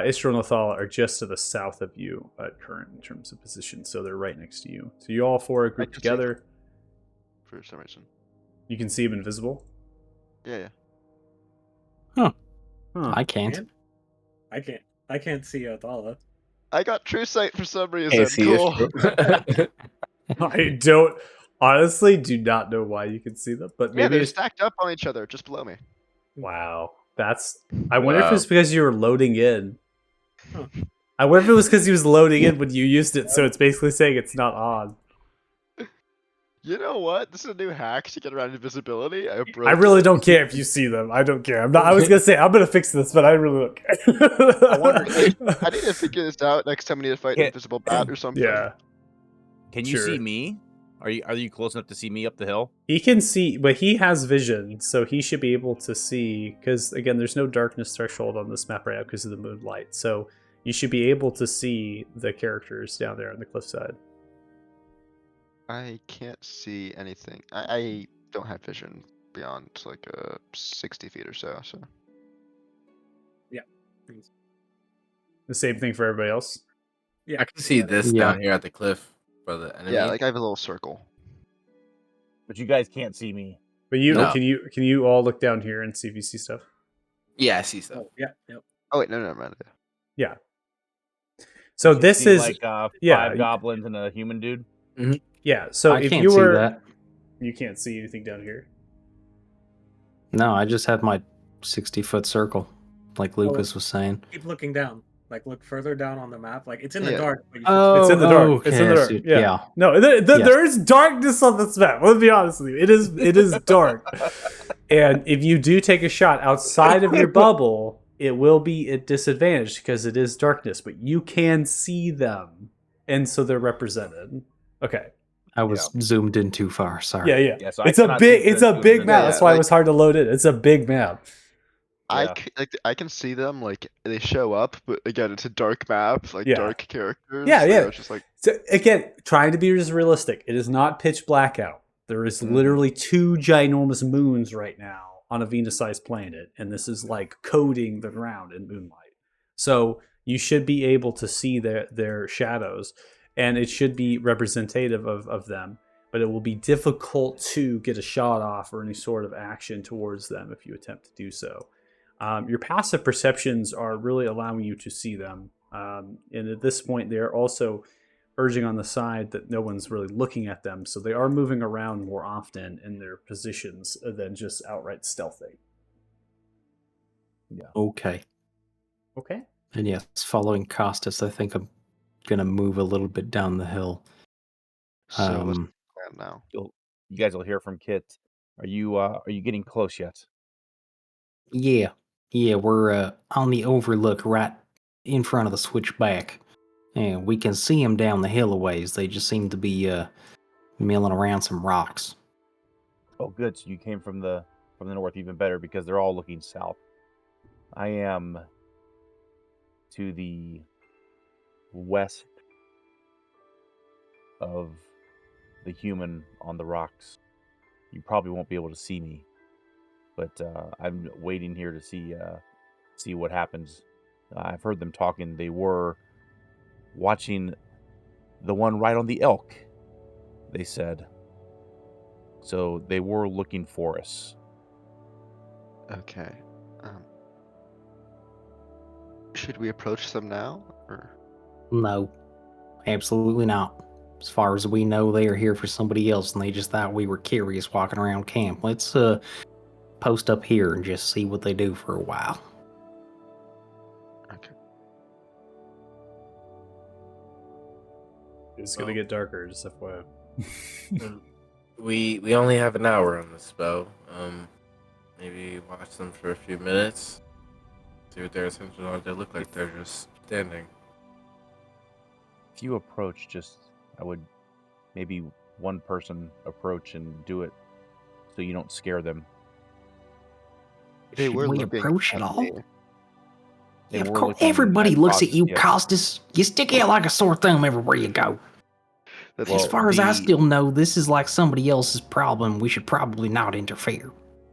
Istra and Lothala are just to the south of you at current in terms of position, so they're right next to you. So you all 4 are grouped together. For some reason. You can see them invisible. Yeah. Huh. I can't. I can't see Othala. I got true sight for some reason. Can't see Cool. Ishtra. I don't honestly do not know why you can see them, but Yeah, maybe they're it's stacked up on each other, just below me. wow. I wonder if Wow. it's because you were loading in. Huh. I wonder if it was because he was loading in when you used it, so it's basically saying it's not on. You know what? This is a new hack to get around invisibility. I broke I really it. don't care if you see them. I don't care. I was gonna say I'm gonna fix this, but I really don't care. I wonder. I need to figure this out next time we need to fight an Yeah. invisible bat or something. Yeah, Can you Sure. see me? Are you close enough to see me up the hill? he can see, but he has vision, so he should be able to see. Because again, there's no darkness threshold on this map right now because of the moonlight. So you should be able to see the characters down there on the cliffside. I can't see anything. I don't have vision beyond like 60 feet or so. So The same thing for everybody else. I can see this Yeah. down here at the cliff for the enemy. yeah, like I have a little circle. But you guys can't see me. But you No. can you all look down here and see if you see stuff? Yeah, I see stuff. Oh, yeah. Yep. Oh wait, no, never mind. Yeah. So You this see, is like yeah, 5 goblins and a human dude. yeah. So I if can't you see were that. you can't see anything down here. No, I just have my 60-foot circle, like Lucas was saying. Keep looking down. Like look further down on the map. Like it's in the Yeah. dark. But you It's in the dark. okay, It's in the I dark. see. Yeah. No, there is darkness on this map. Let's be honest with you. It is dark. And if you do take a shot outside of your bubble, it will be at disadvantage because it is darkness, but you can see them. And so they're represented. Okay. I was zoomed in too far. Sorry. Yeah. Yeah, so It's I a cannot big see it's the a two big of map. them. That's why it like- was hard to load in. It's a big map. I can see them like they show up, but again, it's a dark map, like Yeah. dark characters. Yeah, so yeah. It's just like So again, trying to be as realistic. It is not pitch black out. There is literally 2 ginormous moons right now on a Venus-sized planet, and this is like coating the ground in moonlight. So you should be able to see their shadows, and it should be representative of them. But it will be difficult to get a shot off or any sort of action towards them if you attempt to do so. Your passive perceptions are really allowing you to see them. And at this point, they're also urging on the side that no one's really looking at them. So they are moving around more often in their positions than just outright stealthing. Okay. Okay. And yes, following Costas, I think I'm gonna move a little bit down the hill. so what's the plan now? You guys will hear from Kit. Are you getting close yet? Yeah, we're on the overlook right in front of the switchback, and we can see them down the hill a ways. They just seem to be milling around some rocks. Oh, good. So you came from the north, even better because they're all looking south. I am to the west of the human on the rocks. You probably won't be able to see me, but I'm waiting here to see what happens. I've heard them talking. They were watching the one right on the elk, they said. So they were looking for us. Okay. Should we approach them now, or? No, absolutely not. As far as we know, they are here for somebody else, and they just thought we were curious walking around camp. Let's post up here and just see what they do for a while. Okay. It's gonna get darker, just FYI. We only have an hour on this spell. Maybe watch them for a few minutes. See what their attention on. They look like they're just standing. If you approach, I would maybe one person approach and do it so you don't scare them. They Should were we looking approach at at all? me. They Yeah, of were course. looking Everybody at looks at Costas, you, yes. Costas. You stick out like a sore thumb everywhere you go. That's As Well, far as I the- still know, this is like somebody else's problem. We should probably not interfere.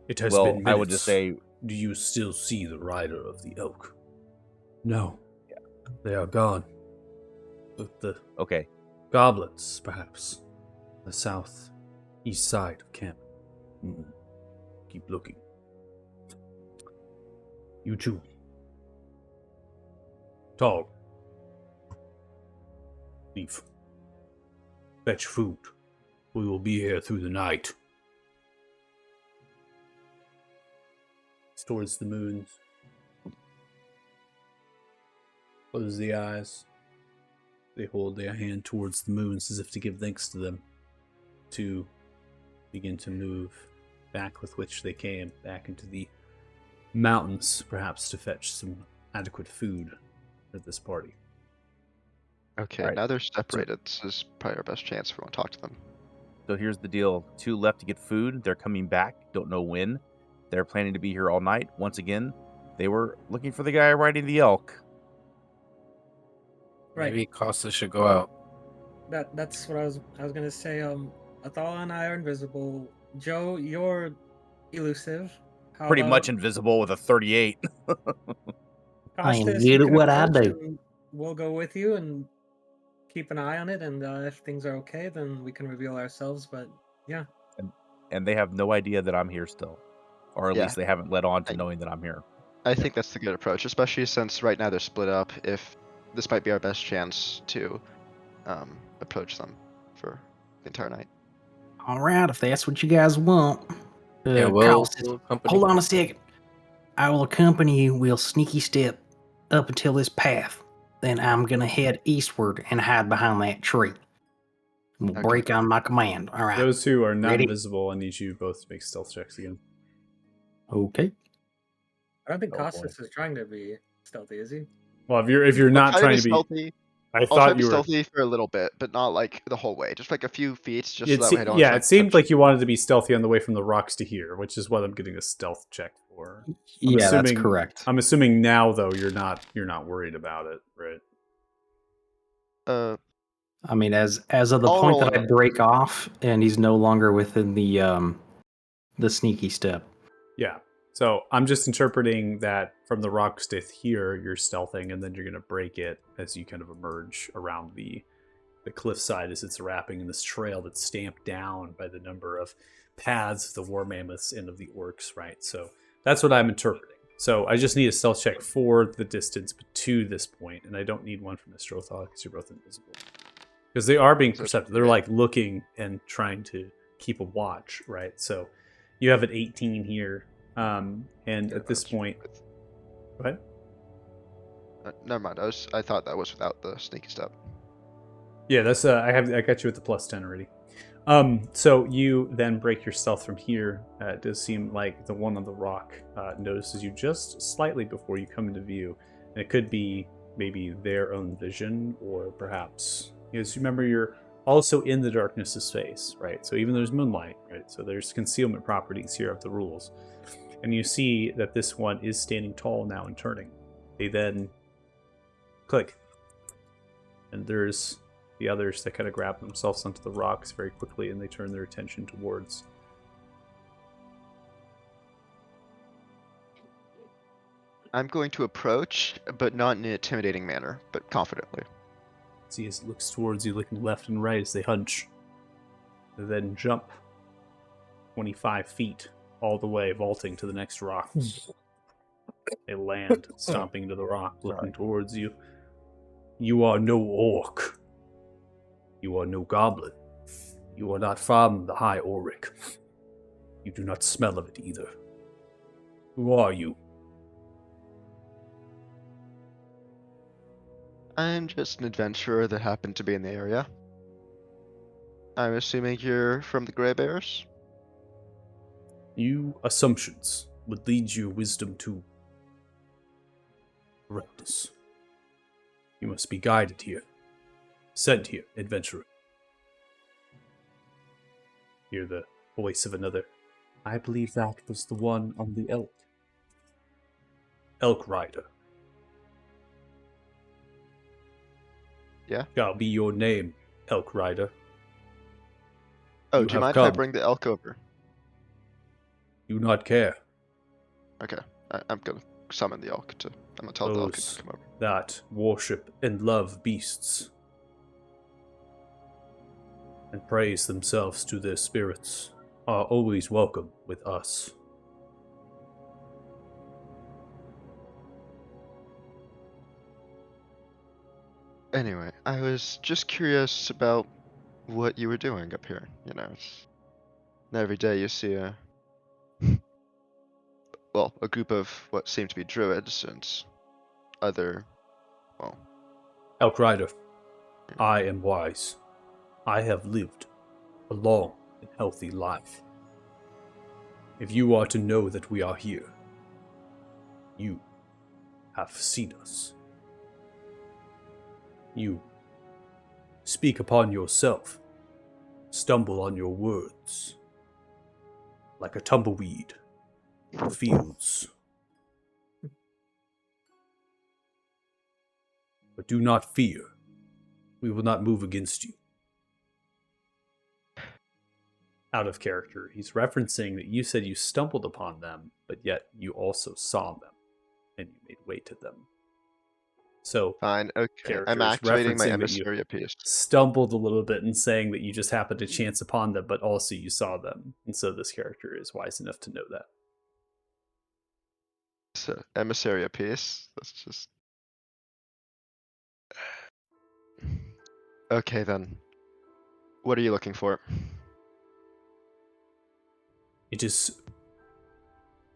It has Well, been minutes. I would just say, Do you still see the rider of the elk? No. They are gone. But the okay, goblins, perhaps. The south east side of camp. Keep looking. You too. Tall. Leave. Fetch food. We will be here through the night. Towards the moons. Close the eyes. They hold their hand towards the moons as if to give thanks to them. To begin to move back with which they came, back into the mountains, perhaps to fetch some adequate food for this party. Okay, Alright. now they're separated. This is probably our best chance if we want to talk to them. so here's the deal. 2 left to get food. They're coming back. Don't know when. They're planning to be here all night. Once again, they were looking for the guy riding the elk. Right. Maybe Costa should go out. That's what I was gonna say. Athala and I are invisible. Joe, you're elusive. How Pretty about much invisible with a 38. I am Costas, good you at can what I approach do. and we'll go with you and keep an eye on it. And if things are okay, then we can reveal ourselves. But yeah, And they have no idea that I'm here still. Or at Yeah. least they haven't led on to I- knowing that I'm here. I think that's the good approach, especially since right now they're split up. If this might be our best chance to approach them for the entire night. All right, if that's what you guys want. Yeah, we'll Costas, accompany. hold on a second. I will accompany you. We'll sneaky step up until this path. Then I'm going to head eastward and hide behind that tree. We'll Okay. break on my command. All right. Those who are not Ready? invisible, I need you both to make stealth checks again. Okay. I don't think Oh, boy. Costas is trying to be stealthy, is he? Well, if you're not I'll trying to to be, stealthy. I I'll try to thought be you were. stealthy for a little bit, but not like the whole way. Just like a few feet, just so It that way I don't. yeah, like, it seemed touch- like you wanted to be stealthy on the way from the rocks to here, which is what I'm getting a stealth check for. Yeah, that's assuming- correct. I'm assuming now though you're not worried about it, right? I mean, as of the I'll point roll that it I up. break off and he's no longer within the sneaky step. Yeah. So I'm just interpreting that from the rocks to here, you're stealthing, and then you're going to break it as you kind of emerge around the cliffside as it's wrapping in this trail that's stamped down by the number of paths of the war mammoths and of the orcs, right? So that's what I'm interpreting. So I just need a stealth check for the distance to this point, and I don't need one from Mr. Othal because you're both invisible. Because they are being So- perceptive. They're like looking and trying to keep a watch, right? So you have an 18 here. And Yeah, at this that's point, with- go ahead. Never mind. I thought that was without the sneaky step. Yeah, that's I got you with the plus 10 already. So you then break your stealth from here. It does seem like the one on the rock notices you just slightly before you come into view. And it could be maybe their own vision, or perhaps, because remember, you're also in the darkness of space, right? So even there's moonlight, right? So there's concealment properties here of the rules. And you see that this one is standing tall now and turning. They then click. And there's the others that kind of grab themselves onto the rocks very quickly, and they turn their attention towards. I'm going to approach, but not in an intimidating manner, but confidently. See, as it looks towards you, looking left and right as they hunch. They then jump 25 feet all the way, vaulting to the next rock. They land, stomping into the rock, looking towards you. You are no orc. You are no goblin. You are not from the High Auric. You do not smell of it either. Who are you? I'm just an adventurer that happened to be in the area. I'm assuming you're from the Grey Bears? You assumptions would lead your wisdom to correctness. You must be guided here. Sent here, adventurer. Hear the voice of another. I believe that was the one on the elk. Elk rider. Yeah? Shall be your name, elk rider. Oh, You do you have mind if I come. bring the elk over? Do not care. Okay, I'm gonna summon the elk to. I'm gonna tell the elk to come over. That worship and love beasts and praise themselves to their spirits are always welcome with us. Anyway, I was just curious about what you were doing up here. Every day you see a group of what seem to be druids and other, Elk Rider, I am wise. I have lived a long and healthy life. If you are to know that we are here, you have seen us. You speak upon yourself, stumble on your words, like a tumbleweed in the fields. But do not fear. We will not move against you. Out of character, he's referencing that you said you stumbled upon them, but yet you also saw them, and you made way to them. So, fine, okay. I'm characters activating my referencing that you emissary piece. stumbled a little bit and saying that you just happened to chance upon them, but also you saw them. And so this character is wise enough to know that. So, emissary piece. Let's just. Okay then. What are you looking for? It is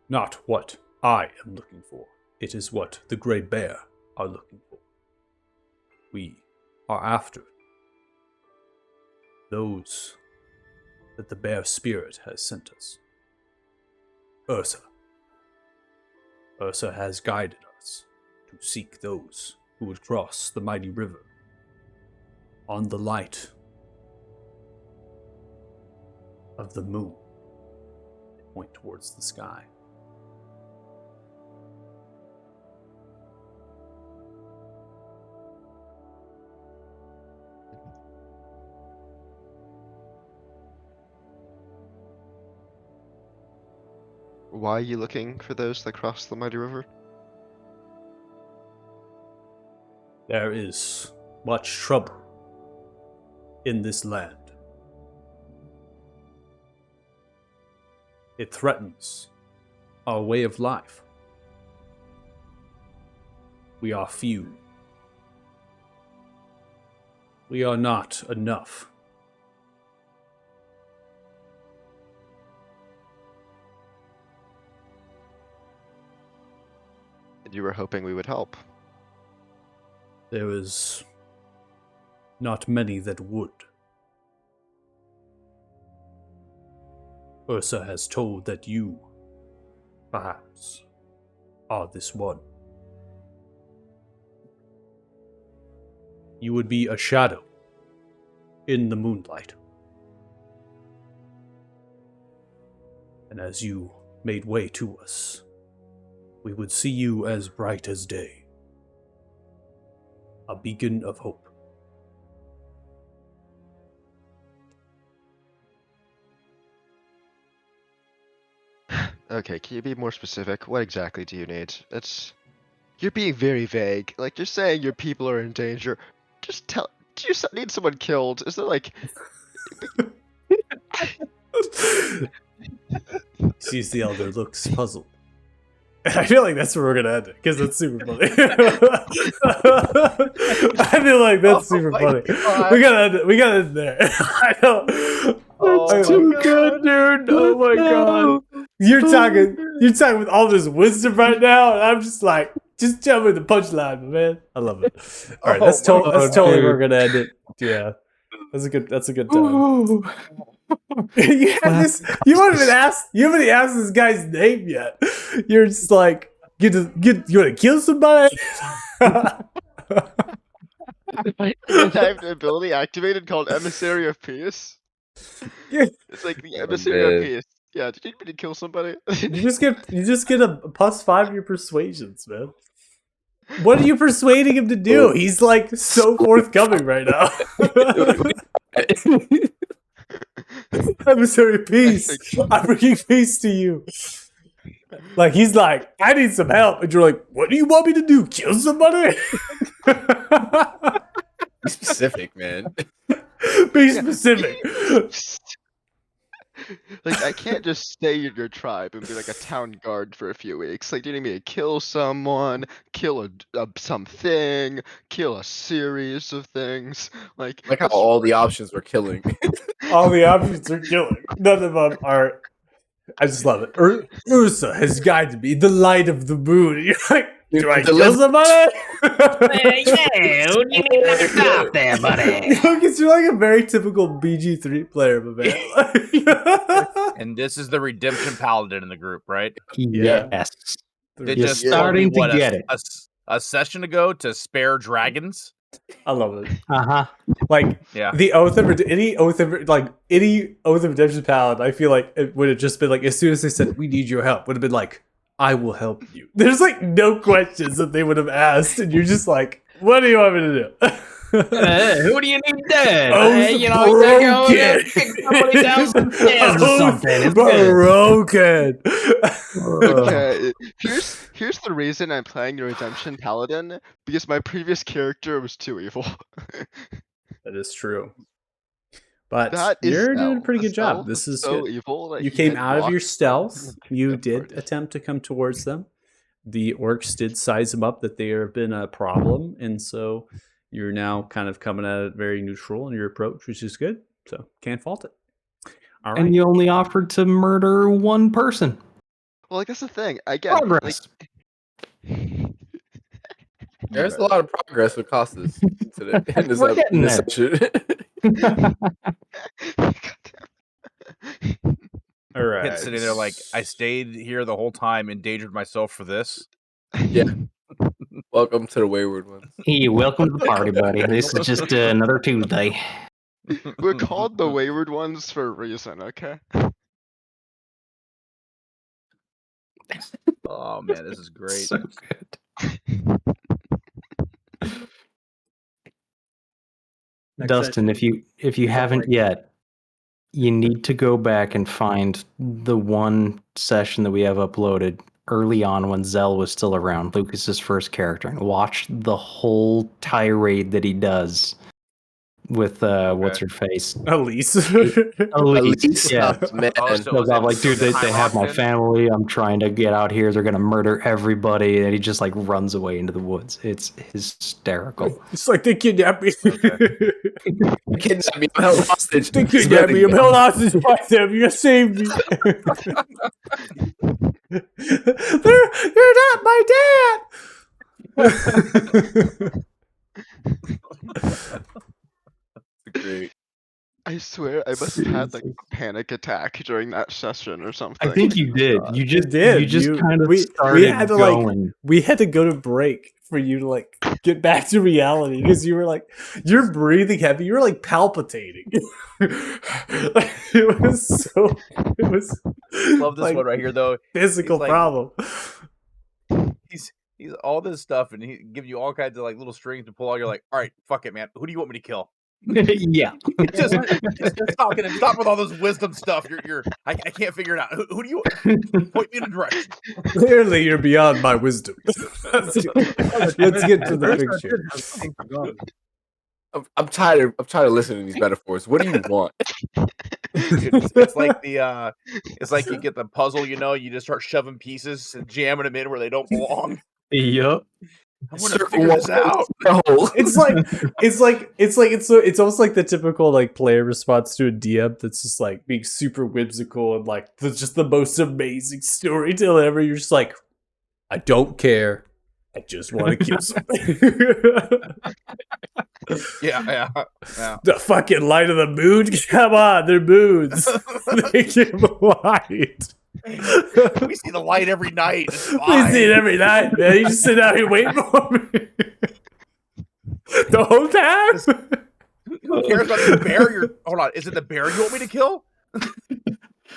not what I am looking for. It is what the Grey Bear are looking for. We are after those that the Bear Spirit has sent us. Ursa. Ursa has guided us to seek those who would cross the mighty river on the light of the moon. They point towards the sky. Why are you looking for those that cross the mighty river? There is much trouble in this land. It threatens our way of life. We are few. We are not enough. And you were hoping we would help. There is not many that would. Ursa has told that you, perhaps, are this one. You would be a shadow in the moonlight. And as you made way to us, we would see you as bright as day, a beacon of hope Okay, can you be more specific? What exactly do you need? You're being very vague. Like, you're saying your people are in danger. Just tell. Do you need someone killed? Is there like? Sees the elder, looks puzzled. I feel like that's where we're gonna end it because that's super funny. I feel like that's super funny. God. We gotta end it. We gotta end it there. I know. Oh too my good, dude. Oh my god. You're talking with all this wisdom right now, and I'm just like, just tell me the punchline, my man. I love it. All right, that's Oh my totally where God. we're gonna end it. Yeah, that's a good time. You haven't even asked this guy's name yet. You're just like, you want to kill somebody? I have an ability activated called Emissary of Peace. Yeah. It's like the Oh, Emissary man. of Peace. Yeah, did you need me to kill somebody? You just get a +5 to your persuasions, man. What are you persuading him to do? He's like so forthcoming right now. Emissary of peace. I'm bringing peace to you. Like he's like, I need some help, and you're like, what do you want me to do? Kill somebody? Be specific, man. Be specific. Like, I can't just stay in your tribe and be like a town guard for a few weeks. Like, do you need me to kill someone, kill something, kill a series of things? Like Like how all the options were killing. All the options are killing. None of them are. I just love it. Ursa has guided me, the light of the moon. You're like, do I kill somebody? Yeah, who do you need to stop there, buddy? Because you're like a very typical BG3 player, my man. And this is the redemption paladin in the group, right? Yeah. Yes. They You're just told starting me, what, to get it. a session ago to spare dragons. I love it. Uh-huh. Like Yeah. any oath of redemption paladin, I feel like it would have just been like, as soon as they said we need your help, would have been like, I will help you. There's like no questions that they would have asked, and you're just like, what do you want me to do? Who do you need dead? Oath You know, you go broken. kick somebody down some stairs or Oath something. It's good. broken. Okay, here's the reason I'm playing the Redemption Paladin, because my previous character was too evil. That is true. But That is you're doing a stealth. pretty The good job. stealth This was is so good. evil that You he came had out of your blocked stealth. You the did party. attempt to come towards them. The orcs did size them up that they have been a problem, and so you're now kind of coming at it very neutral in your approach, which is good. So can't fault it. All right. And you only offered to murder one person. Well, like, that's the thing. Again, like, Progress. There's a lot of progress with Costas today. In this, We're getting there. session. All right. Kid sitting there like, I stayed here the whole time, endangered myself for this. Yeah. Welcome to the Wayward ones. Hey, welcome to the party, buddy. This is just another Tuesday. We're called the Wayward Ones for a reason, okay? Oh man, this is great. So good. Dustin, if you haven't yet, you need to go back and find the one session that we have uploaded early on when Zell was still around, Lucas's first character, and watch the whole tirade that he does with what's her face? Elise. Elise. Yeah. Man. Oh, so Goes was off it like, dude, they time have my locked in? family. I'm trying to get out here. They're gonna murder everybody, and he just like runs away into the woods. It's hysterical. It's like they kidnapped me. Kidnapped me. I'm held hostage. They kidnapped me. I'm held hostage by them. You saved me. They're not my dad. Great. I swear I must have had like a panic attack during that session or something. I think you did. You just did. You just kind of we started had to going. we had to go to break for you to like get back to reality because you were like you're breathing heavy. You were like palpitating. It was Love this like, one right here though. physical He's like- problem. He's all this stuff, and he gives you all kinds of like little strings to pull out. You're like, all right, fuck it, man. Who do you want me to kill? Yeah. Just talking and stop with all those wisdom stuff. I can't figure it out. Who do you point me in a direction? Clearly, you're beyond my wisdom. Let's get to the picture. I'm tired of listening to these metaphors. What do you want? Dude, it's like it's like you get the puzzle, you just start shoving pieces and jamming them in where they don't belong. Yup. I want to figure this out. It's almost like the typical like player response to a DM that's just like being super whimsical and like just the most amazing storytelling ever. You're just like, I don't care. I just want to kill something. Yeah. The fucking light of the moon? Come on, they're moons. They give light. We see the light every night. It's We fine. see it every night, man. You just sit out here waiting for me. The whole time? Who cares about the bear? Hold on. Is it the bear you want me to kill?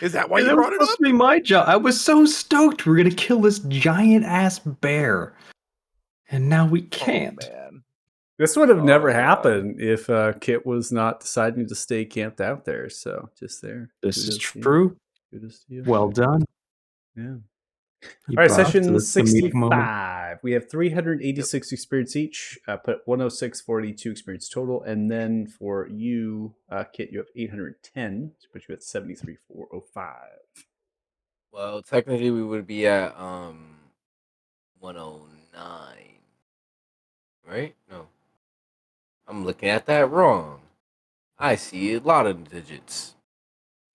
Is that why you That was brought it supposed up? to be my job. I was so stoked we're gonna kill this giant ass bear, and now we can't. Oh, man. This would have never God. happened if Kit was not deciding to stay camped out there. So just there. This is Kudos to you. true. Kudos to you. Well done. Yeah. You All right, brought us to session this comedic moment. 65. We have 386 experience each. Put 106.42 experience total. And then for you, Kit, you have 810, which puts you at 73.405. Well, technically we would be at 109. Right? No. I'm looking at that wrong. I see a lot of digits.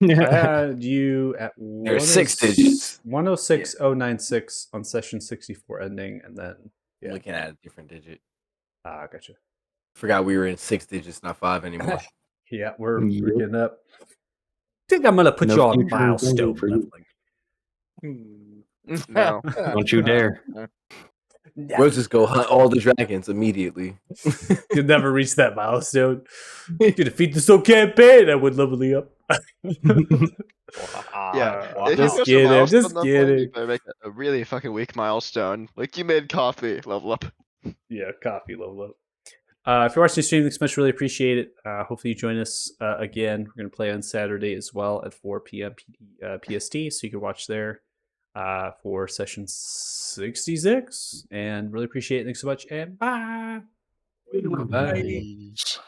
I had you at There's 6 digits. 106.096 on session 64 ending. And then, I'm looking at a different digit. gotcha. Forgot we were in 6 digits, not 5 anymore. Yeah, we're Yep. getting up. I think I'm going to put No you on future milestone intended for you. leveling. No. Don't you dare. We'll just go hunt all the dragons immediately. You'll never reach that milestone. You defeat the soul campaign, I would level you up. Yeah. Wow. If you Just push a kidding, milestone just level, kidding. You better make a really fucking weak milestone. Like you made coffee level up. Yeah, coffee level up. If you're watching the stream, thanks so much. Really appreciate it. Hopefully you join us again. We're going to play on Saturday as well at 4 p.m. PST, so you can watch there for session 66. And really appreciate it. Thanks so much, and bye. Bye. Peace.